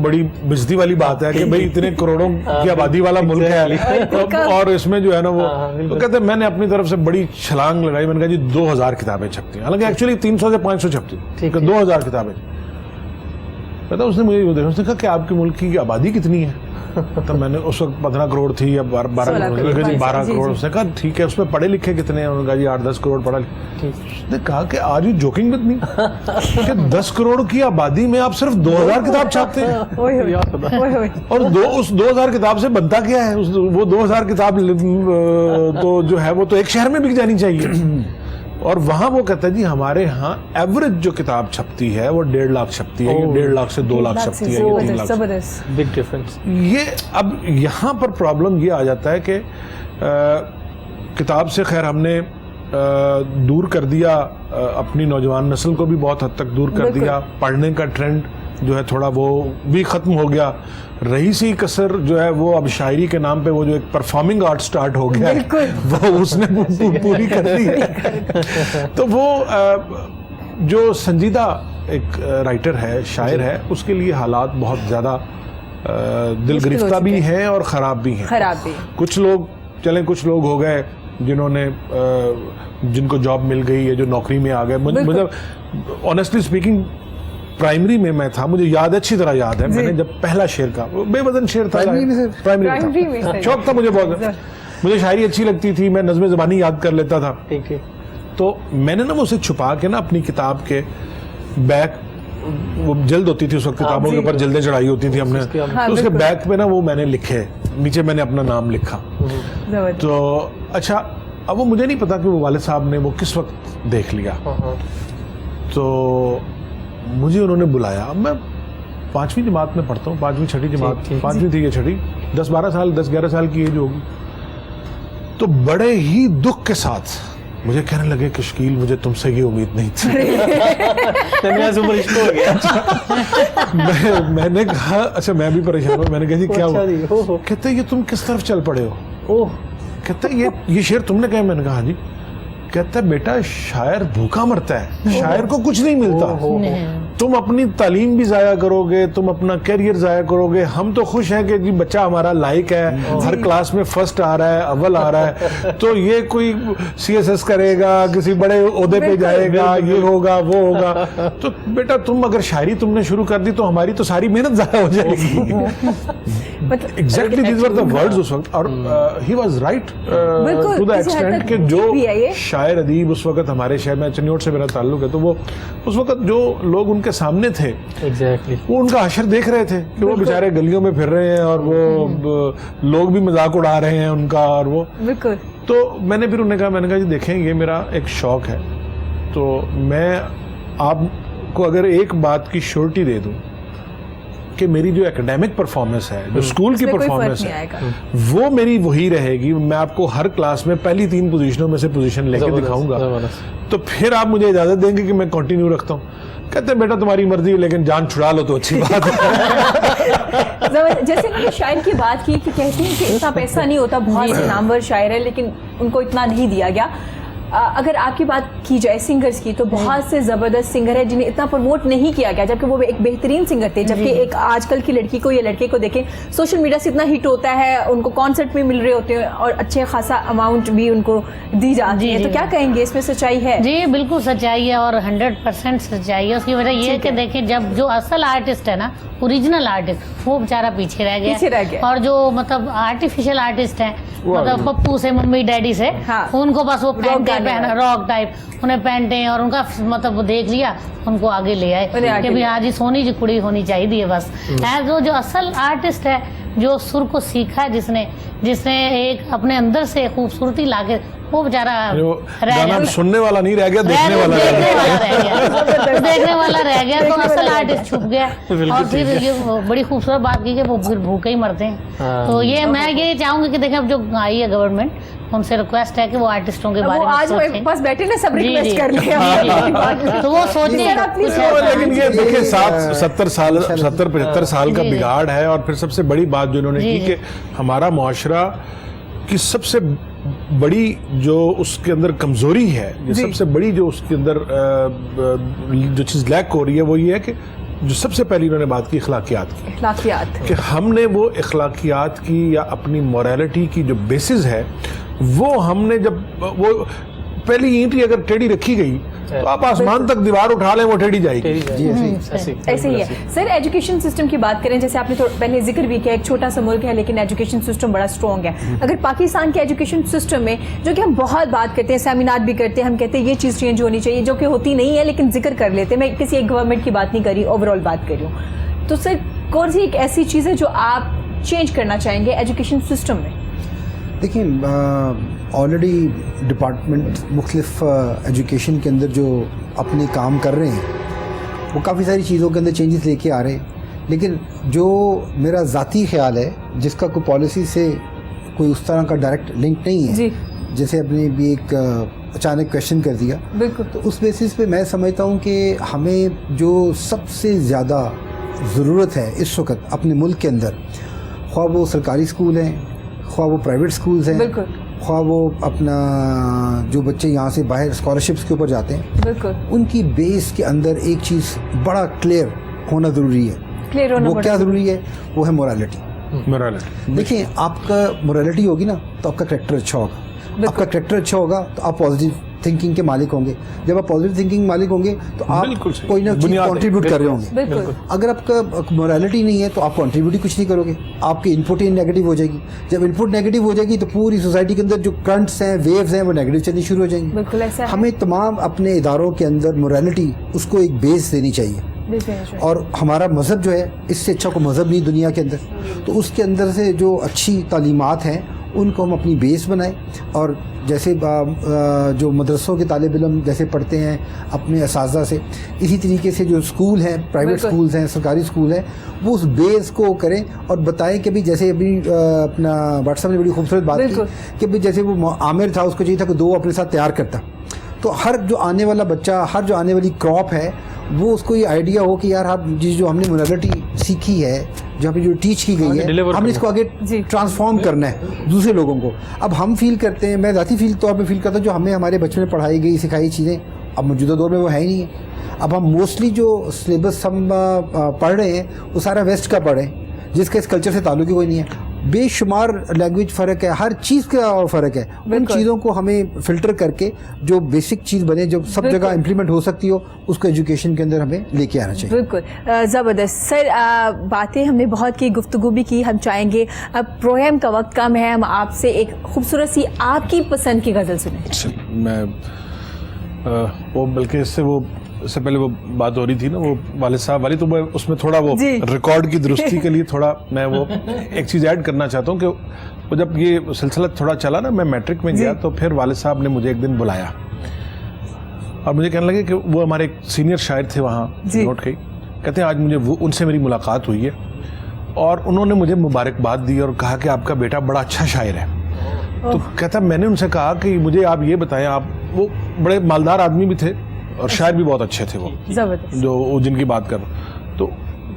بڑی بزدی والی بات ہے کہ بھئی اتنے کروڑوں کی آبادی والا ملک ہے اور اس میں جو ہے نا وہ تو کہتے ہیں میں نے اپنی طرف سے بڑی چھلانگ لگائی, میں نے کہا جی 2000 کتابیں چھپتی ہیں, حالانکہ ایکچولی 300 سے 500 چھپتی ہیں, 2000 کتابیں. پتا اس نے مجھے یہ دیکھا, اس نے کہا کہ آپ کے ملک کی آبادی کتنی ہے؟ تو میں نے اس وقت 15 کروڑ تھی یا 12 کروڑ. اس نے کہا ٹھیک ہے اس میں پڑھے لکھے کتنے ہیں؟ انہوں نے کہا جی 8-10 کروڑ پڑھا لکھے. اس نے کہا کہ are you joking with me کہ 10 کروڑ کی آبادی میں آپ صرف 2000 کتاب چھاپتے ہیں, اور اس 2000 کتاب سے بنتا کیا ہے؟ وہ 2000 کتاب تو جو ہے وہ تو ایک شہر میں بک جانی چاہیے. اور وہاں وہ کہتا ہے جی ہمارے ہاں ایوریج جو کتاب چھپتی ہے وہ 1.5 لاکھ چھپتی ہے, یہ 1.5 لاکھ سے 2 لاکھ چھپتی ہے, یہ 3 لاکھ. Big difference. یہ اب یہاں پر پرابلم یہ آ جاتا ہے کہ کتاب سے خیر ہم نے دور کر دیا, اپنی نوجوان نسل کو بھی بہت حد تک دور کر دیا, پڑھنے کا ٹرینڈ جو ہے تھوڑا وہ بھی ختم ہو گیا. رہی سی کسر جو ہے وہ اب شاعری کے نام پہ وہ جو ایک پرفارمنگ آرٹ سٹارٹ ہو گیا وہ اس نے پوری کر دی ہے. تو وہ جو سنجیدہ ایک رائٹر ہے, شاعر ہے, اس کے لیے حالات بہت زیادہ دل گرفتہ بھی ہیں اور خراب بھی ہیں. کچھ لوگ ہو گئے جنہوں نے جن کو جاب مل گئی ہے, جو نوکری میں آ گئے. مطلب آنیسٹلی اسپیکنگ پرائمری میں میں تھا, مجھے یاد اچھی طرح یاد ہے, میں نے جب پہلا شعر کا بے وزن شعر تھا, پرائمری میں شوق تھا مجھے بہت, مجھے شاعری اچھی لگتی تھی, میں نظم زبانی یاد کر لیتا تھا. تو میں نے نا اسے چھپا کے نا اپنی کتاب کے بیک, وہ جلد ہوتی تھی اس وقت کتابوں کے اوپر جلدیں چڑھائی ہوتی تھی ہم نے, تو اس کے بیک پہ نا وہ میں نے لکھے, نیچے میں نے اپنا نام لکھا. تو اچھا اب وہ مجھے نہیں پتا کہ وہ والد صاحب نے وہ کس وقت دیکھ لیا. تو مجھے انہوں نے بلایا, اب میں 5ویں جماعت میں پڑھتا ہوں, 5ویں 6ٹھی جماعت, 5ویں تھی یا 6ٹھی, 10-12 سال 10-11 سال کی ایج ہوگی. تو بڑے ہی دکھ کے ساتھ مجھے کہنے لگے کہ شکیل مجھے تم سے یہ امید نہیں تھی. میں نے کہا اچھا, میں بھی پریشان ہوں. میں نے کہا جی کیا ہوا؟ کہتے یہ تم کس طرف چل پڑے ہو؟ کہتے یہ شعر تم نے کہا؟ میں نے کہا ہاں جی. کہتا ہے بیٹا شاعر بھوکا مرتا ہے, شاعر کو کچھ نہیں ملتا. تم اپنی تعلیم بھی ضائع کرو گے, تم اپنا کیریئر ضائع کرو گے. ہم تو خوش ہیں کہ جی بچہ ہمارا لائق ہے, ہر کلاس میں فرسٹ آ رہا ہے, اول آ رہا ہے, تو یہ کوئی CSS کرے گا, کسی بڑے عہدے پہ جائے گا, یہ ہوگا وہ ہوگا. تو بیٹا تم اگر شاعری تم نے شروع کر دی تو ہماری تو ساری محنت ضائع ہو جائے گی. Exactly these were the words اس وقت. اور ہی was right to the extent کہ جو شاعر ادیب اس وقت ہمارے شہر میں, چنیوٹ سے میرا تعلق ہے, تو وہ اس وقت جو لوگ ان کے سامنے تھے وہ ان کا حشر دیکھ رہے تھے کہ وہ بیچارے گلیوں میں پھر رہے ہیں اور وہ لوگ بھی مذاق اڑا رہے ہیں ان کا. اور وہ تو میں نے پھر انہیں کہا, میں نے کہا جی دیکھیں یہ میرا ایک شوق ہے, تو میں آپ کو اگر ایک بات کی شورٹی دے دوں کہ میری جو ایکڈیمک پرفارمنس ہے, جو اسکول کی پرفارمنس ہے, وہ میری وہی رہے گی. میں آپ کو ہر کلاس میں پہلی 3 پوزیشنوں میں سے پوزیشن لے کے دکھاؤں گا, تو پھر آپ مجھے اجازت دیں گے کہ میں کنٹینیو رکھتا ہوں. کہتے ہیں بیٹا تمہاری مرضی ہے, لیکن جان چھڑا لو تو اچھی بات ہے. جیسے انہوں نے شاعر کی بات کی کہ کہتے ہیں کہ اتنا پیسہ نہیں ہوتا, بہت سے نامور شاعر ہے لیکن ان کو اتنا نہیں دیا گیا. اگر آپ کی بات کی جائے سنگرز کی, تو بہت سے زبردست سنگر ہیں جنہیں اتنا پروموٹ نہیں کیا گیا, جبکہ وہ ایک بہترین سنگر تھے. جبکہ ایک آج کل کی لڑکی کو یا لڑکے کو دیکھیں, سوشل میڈیا سے اتنا ہٹ ہوتا ہے, ان کو کانسرٹ میں مل رہے ہوتے ہیں اور اچھے خاصا اماؤنٹ بھی ان کو دی جاتی ہے. تو کیا کہیں گے, اس میں سچائی ہے؟ جی بالکل سچائی ہے, اور 100% سچائی ہے. اس کی وجہ یہ ہے کہ دیکھیں جب جو اصل آرٹسٹ ہے نا, اوریجنل آرٹسٹ, وہ بیچارہ پیچھے رہ گیا, اور جو مطلب آرٹیفیشل آرٹسٹ ہیں, مطلب پپو سے ممی ڈیڈی سے, ان کو بس وہ پہنا راک ٹائپ, انہیں پینٹیں اور ان کا مطلب دیکھ لیا, ان کو آگے لے آئے کہ بھی ہاں جی سونی جی کڑی ہونی چاہیے بس. جو اصل آرٹسٹ ہے, جو سر کو سیکھا ہے, جس نے ایک اپنے اندر سے خوبصورتی لا کے, وہ بیچارہ سننے والا نہیں رہ گیا, دیکھنے والا رہ گیا. تو اصل آرٹسٹ چھپ گیا. اور پھر یہ بڑی خوبصورت بات کی کہ وہ پھر بھوکے ہی مرتے ہیں. تو یہ میں یہ چاہوں گی کہ دیکھیں اب جو آئی ہے گورنمنٹ, ان سے ریکویسٹ ہے کہ وہ آرٹسٹوں کے بارے میں سوچیں. بس بیٹھے نا سب ریکویسٹ کر لیں, تو وہ سوچیں. لیکن یہ دیکھیں 70-75 سال کا بگاڑ ہے. اور پھر سب سے بڑی بات جو انہوں نے کی کہ ہمارا معاشرہ کی سب سے بڑی جو اس کے اندر کمزوری ہے, سب سے بڑی جو اس کے اندر جو چیز لیک ہو رہی ہے وہ یہ ہے کہ جو سب سے پہلی انہوں نے بات کی اخلاقیات کی, کہ ہم نے وہ اخلاقیات کی یا اپنی موریلٹی کی جو بیسز ہے وہ ہم نے جب وہ پہلی اینٹ اگر ٹیڑھی رکھی گئی تو آپ آسمان تک دیوار اٹھا لیں وہ ٹیڑھی جائے گی. ایسے ہی ہے سر. ایجوکیشن سسٹم کی بات کریں, جیسے آپ نے پہلے ذکر بھی کیا, ایک چھوٹا سا ملک ہے لیکن ایجوکیشن سسٹم بڑا اسٹرانگ ہے. اگر پاکستان کے ایجوکیشن سسٹم میں, جو کہ ہم بہت بات کرتے ہیں, سیمینار بھی کرتے ہیں, ہم کہتے ہیں یہ چیز چینج ہونی چاہیے, جو کہ ہوتی نہیں ہے لیکن ذکر کر لیتے ہیں, میں کسی ایک گورنمنٹ کی بات نہیں کر رہی, اوور آل بات کر رہی ہوں, تو سر کون سی ایک ایسی چیز ہے جو آپ چینج کرنا چاہیں گے ایجوکیشن سسٹم میں؟ دیکھیں آلریڈی ڈپارٹمنٹ مختلف ایجوکیشن کے اندر جو اپنے کام کر رہے ہیں وہ کافی ساری چیزوں کے اندر چینجز لے کے آ رہے ہیں, لیکن جو میرا ذاتی خیال ہے جس کا کوئی پالیسی سے کوئی اس طرح کا ڈائریکٹ لنک نہیں ہے, جیسے آپ نے بھی ایک اچانک کویشچن کر دیا, تو اس بیسس پہ میں سمجھتا ہوں کہ ہمیں جو سب سے زیادہ ضرورت ہے اس وقت اپنے ملک کے اندر, خواہ وہ سرکاری اسکول ہیں, خواہ وہ پرائیویٹ اسکولز ہیں, خواہ وہ اپنا جو بچے یہاں سے باہر اسکالرشپس کے اوپر جاتے ہیں, ان کی بیس کے اندر ایک چیز بڑا کلیئر ہونا ضروری ہے. وہ کیا ضروری ہے؟ وہ ہے مورالٹی. دیکھیں آپ کا مورالٹی ہوگی نا تو آپ کا کریکٹر اچھا ہوگا, آپ کا کریکٹر اچھا ہوگا تو آپ پازیٹیو تھنکنگ کے مالک ہوں گے. جب آپ پازیٹیو تھنکنگ مالک ہوں گے تو آپ کوئی نہ چیز کنٹریبیوٹ کر رہے ہوں گے. اگر آپ کا مورالٹی نہیں ہے تو آپ کنٹریبیوٹ ہی کچھ نہیں کرو گے, آپ کی انپٹ ہی نیگیٹو ہو جائے گی. جب انپٹ نیگیٹو ہو جائے گی تو پوری سوسائٹی کے اندر جو کرنٹس ہیں, ویوز ہیں, وہ نیگیٹو چلنی شروع ہو جائیں گی. ہمیں تمام اپنے اداروں کے اندر مورالٹی اس کو ایک بیس دینی چاہیے, اور ہمارا مذہب جو ہے اس سے اچھا کوئی مذہب نہیں دنیا کے اندر, تو اس کے اندر سے جو اچھی تعلیمات ہیں ان کو ہم اپنی بیس بنائیں. اور جیسے جو مدرسوں کے طالب علم جیسے پڑھتے ہیں اپنے اساتذہ سے, اسی طریقے سے جو اسکول ہیں, پرائیویٹ اسکولز ہیں, سرکاری اسکول ہیں, وہ اس بیس کو کریں اور بتائیں کہ بھی جیسے ابھی اپنا واٹس ایپ نے بڑی خوبصورت بات کی کہ بھی جیسے وہ عامر تھا, اس کو چاہیے تھا کہ 2 اپنے ساتھ تیار کرتا, تو ہر جو آنے والا بچہ, ہر جو آنے والی کراپ ہے, وہ اس کو یہ آئیڈیا ہو کہ یار جو ہم نے مورالٹی سیکھی ہے, جو ہمیں جو ٹیچ کی گئی ہے, ہم نے اس کو آگے ٹرانسفارم کرنا ہے دوسرے لوگوں کو. اب ہم فیل کرتے ہیں, میں ذاتی طور پہ فیل کرتا ہوں, جو ہمیں ہمارے بچپن میں پڑھائی گئی سکھائی چیزیں اب موجودہ دور میں وہ ہے ہی نہیں ہے. اب ہم موسٹلی جو سلیبس ہم پڑھ رہے ہیں وہ سارا ویسٹ کا پڑھ رہے ہیں, جس کا اس کلچر سے تعلق ہی کوئی نہیں ہے. بے شمار لینگویج فرق ہے, ہر چیز کا فرق ہے. ان چیزوں کو ہمیں فلٹر کر کے جو بیسک چیز بنے, جو سب جگہ امپلیمنٹ ہو سکتی ہو, اس کو ایجوکیشن کے اندر ہمیں لے کے آنا چاہیے. بالکل زبردست سر. باتیں ہم نے بہت کی, گفتگو بھی کی. ہم چاہیں گے اب پروگرام کا وقت کم ہے, ہم آپ سے ایک خوبصورت سی آپ کی پسند کی غزل سنیں. میں وہ بلکہ اس سے پہلے وہ بات ہو رہی تھی نا وہ والد صاحب والی, تو میں اس میں تھوڑا وہ ریکارڈ کی درستی کے لیے تھوڑا میں وہ ایک چیز ایڈ کرنا چاہتا ہوں کہ وہ جب یہ سلسلہ تھوڑا چلا نا, میں میٹرک میں گیا تو پھر والد صاحب نے مجھے ایک دن بلایا اور مجھے کہنے لگے کہ وہ ہمارے ایک سینئر شاعر تھے وہاں نوٹ گئی, کہتے ہیں آج مجھے ان سے میری ملاقات ہوئی ہے اور انہوں نے مجھے مبارکباد دی اور کہا کہ آپ کا بیٹا بڑا اچھا شاعر ہے. تو کہتا میں نے ان سے کہا کہ مجھے آپ یہ بتائیں, آپ وہ بڑے مالدار آدمی بھی تھے اور شاعر بھی بہت اچھے تھے, وہ جو جن کی بات کر رہا ہوں. تو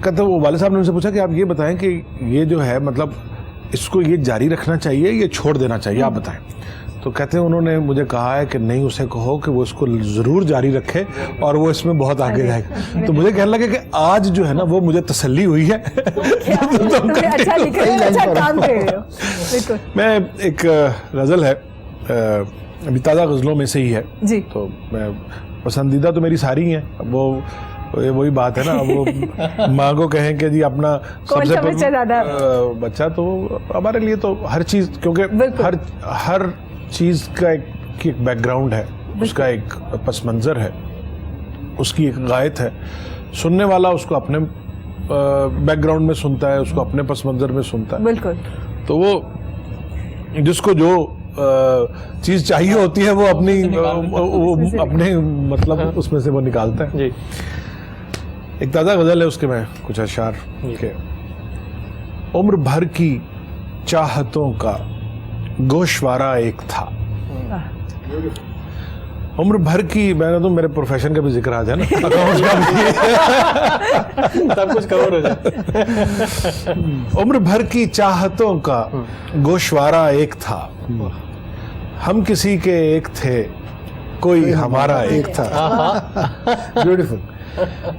کہتے وہ والد صاحب نے ان سے پوچھا کہ آپ یہ بتائیں کہ یہ جو ہے مطلب اس کو یہ جاری رکھنا چاہیے, یہ چھوڑ دینا چاہیے, آپ بتائیں. تو کہتے ہیں انہوں نے مجھے کہا ہے کہ نہیں, اسے کہو کہ وہ اس کو ضرور جاری رکھے اور وہ اس میں بہت آگے جائے گا. تو مجھے کہنے لگے کہ آج جو ہے نا وہ مجھے تسلی ہوئی ہے. میں ایک غزل ہے, ابھی تازہ غزلوں میں سے ہی ہے, تو میں پسندیدہ تو میری ساری ہیں. وہ وہی بات ہے نا, وہ ماں کو کہیں کہ جی اپنا سب سے بچہ, تو ہمارے لیے تو ہر چیز, کیونکہ ہر چیز کا ایک بیک گراؤنڈ ہے, اس کا ایک پس منظر ہے, اس کی ایک غایت ہے. سننے والا اس کو اپنے بیک گراؤنڈ میں سنتا ہے, اس کو اپنے پس منظر میں سنتا ہے. بالکل. تو وہ جس کو جو چیز چاہیے ہوتی ہے وہ اپنے مطلب اس میں سے وہ نکالتا ہے. جی ایک تازہ غزل ہے, اس کے میں کچھ اشعار کہ عمر بھر کی چاہتوں کا گوشوارہ ایک تھا. عمر بھر کی, میں نے تو میرے پروفیشن کا بھی ذکر آ جائے نا, سب کچھ کور ہو جائے. عمر بھر کی چاہتوں کا گوشوارہ ایک تھا, ہم کسی کے ایک تھے کوئی ہمارا ایک تھا. بیوٹیفل.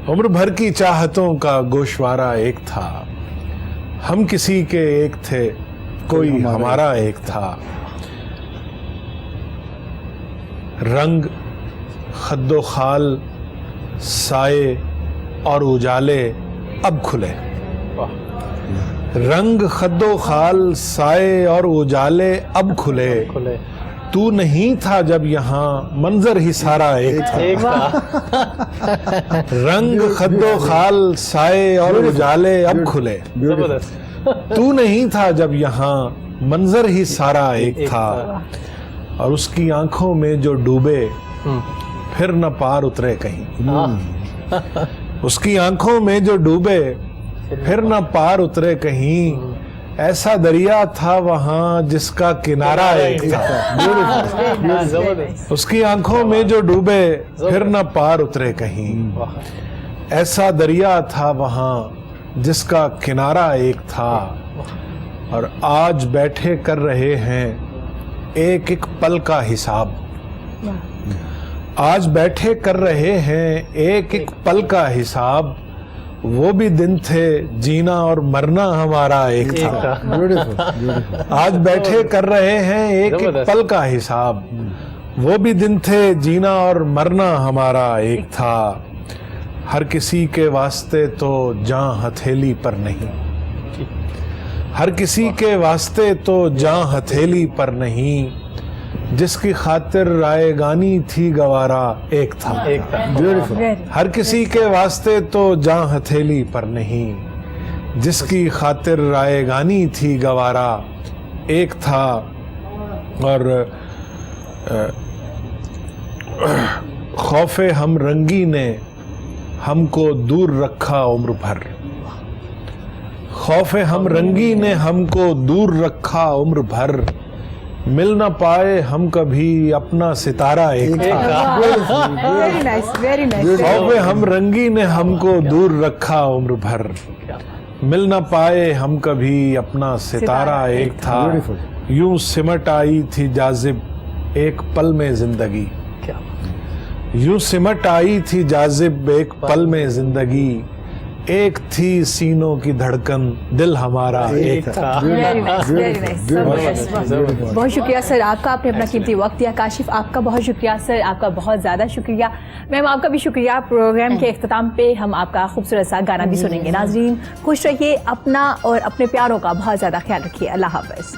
عمر بھر کی چاہتوں کا گوشوارہ ایک تھا. ہم کسی کے ایک تھے کوئی ہمارا ایک تھا. رنگ خد و خال سائے اور اجالے اب کھلے. رنگ خد و خال سائے اور اجالے اب کھلے. تو نہیں تھا جب یہاں منظر ہی سارا ایک تھا. رنگ خد و خال سائے اور اجالے اب کھلے. تو نہیں تھا جب یہاں منظر ہی سارا ایک تھا. اور اس کی آنکھوں میں جو ڈوبے پھر نہ پار اترے کہیں. اس کی آنکھوں میں جو ڈوبے پھر نہ پار اترے کہیں. ایسا دریا تھا وہاں جس کا کنارہ ایک تھا. اس کی آنکھوں میں جو ڈوبے پھر نہ پار اترے کہیں. ایسا دریا تھا وہاں جس کا کنارہ ایک تھا. اور آج بیٹھے کر رہے ہیں ایک ایک پل کا حساب. آج بیٹھے کر رہے ہیں ایک ایک پل کا حساب. وہ بھی دن تھے جینا اور مرنا ہمارا ایک تھا. آج بیٹھے کر رہے ہیں ایک ایک پل کا حساب. وہ بھی دن تھے جینا اور مرنا ہمارا ایک تھا. ہر کسی کے واسطے تو جاں ہتھیلی پر نہیں. ہر کسی کے واسطے تو جاں ہتھیلی پر نہیں. جس کی خاطر رائے گانی تھی گوارا ایک تھا. ہر کسی کے واسطے تو جاں ہتھیلی پر نہیں. جس کی خاطر رائے گانی تھی گوارا ایک تھا. اور خوف ہم رنگی نے ہم کو دور رکھا عمر بھر. خوف ہم رنگی نے ہم کو دور رکھا عمر بھر. مل نہ پائے ہم کبھی اپنا ستارہ ایک تھا. خوف ہم رنگی نے ہم کو دور رکھا عمر بھر. مل نہ پائے ہم کبھی اپنا ستارہ ایک تھا. یوں سمٹ آئی تھی جاذب ایک پل میں زندگی. یوں سمٹ آئی تھی جاذب ایک پل میں زندگی. ایک تھی سینوں کی دھڑکن دل ہمارا ایک تھا. بہت شکریہ سر آپ کا, آپ نے اپنا قیمتی وقت دیا. کاشف آپ کا بہت شکریہ سر, آپ کا بہت زیادہ شکریہ. میم آپ کا بھی شکریہ. پروگرام کے اختتام پہ ہم آپ کا خوبصورت سا گانا بھی سنیں گے. ناظرین خوش رہیے, اپنا اور اپنے پیاروں کا بہت زیادہ خیال رکھیے. اللہ حافظ.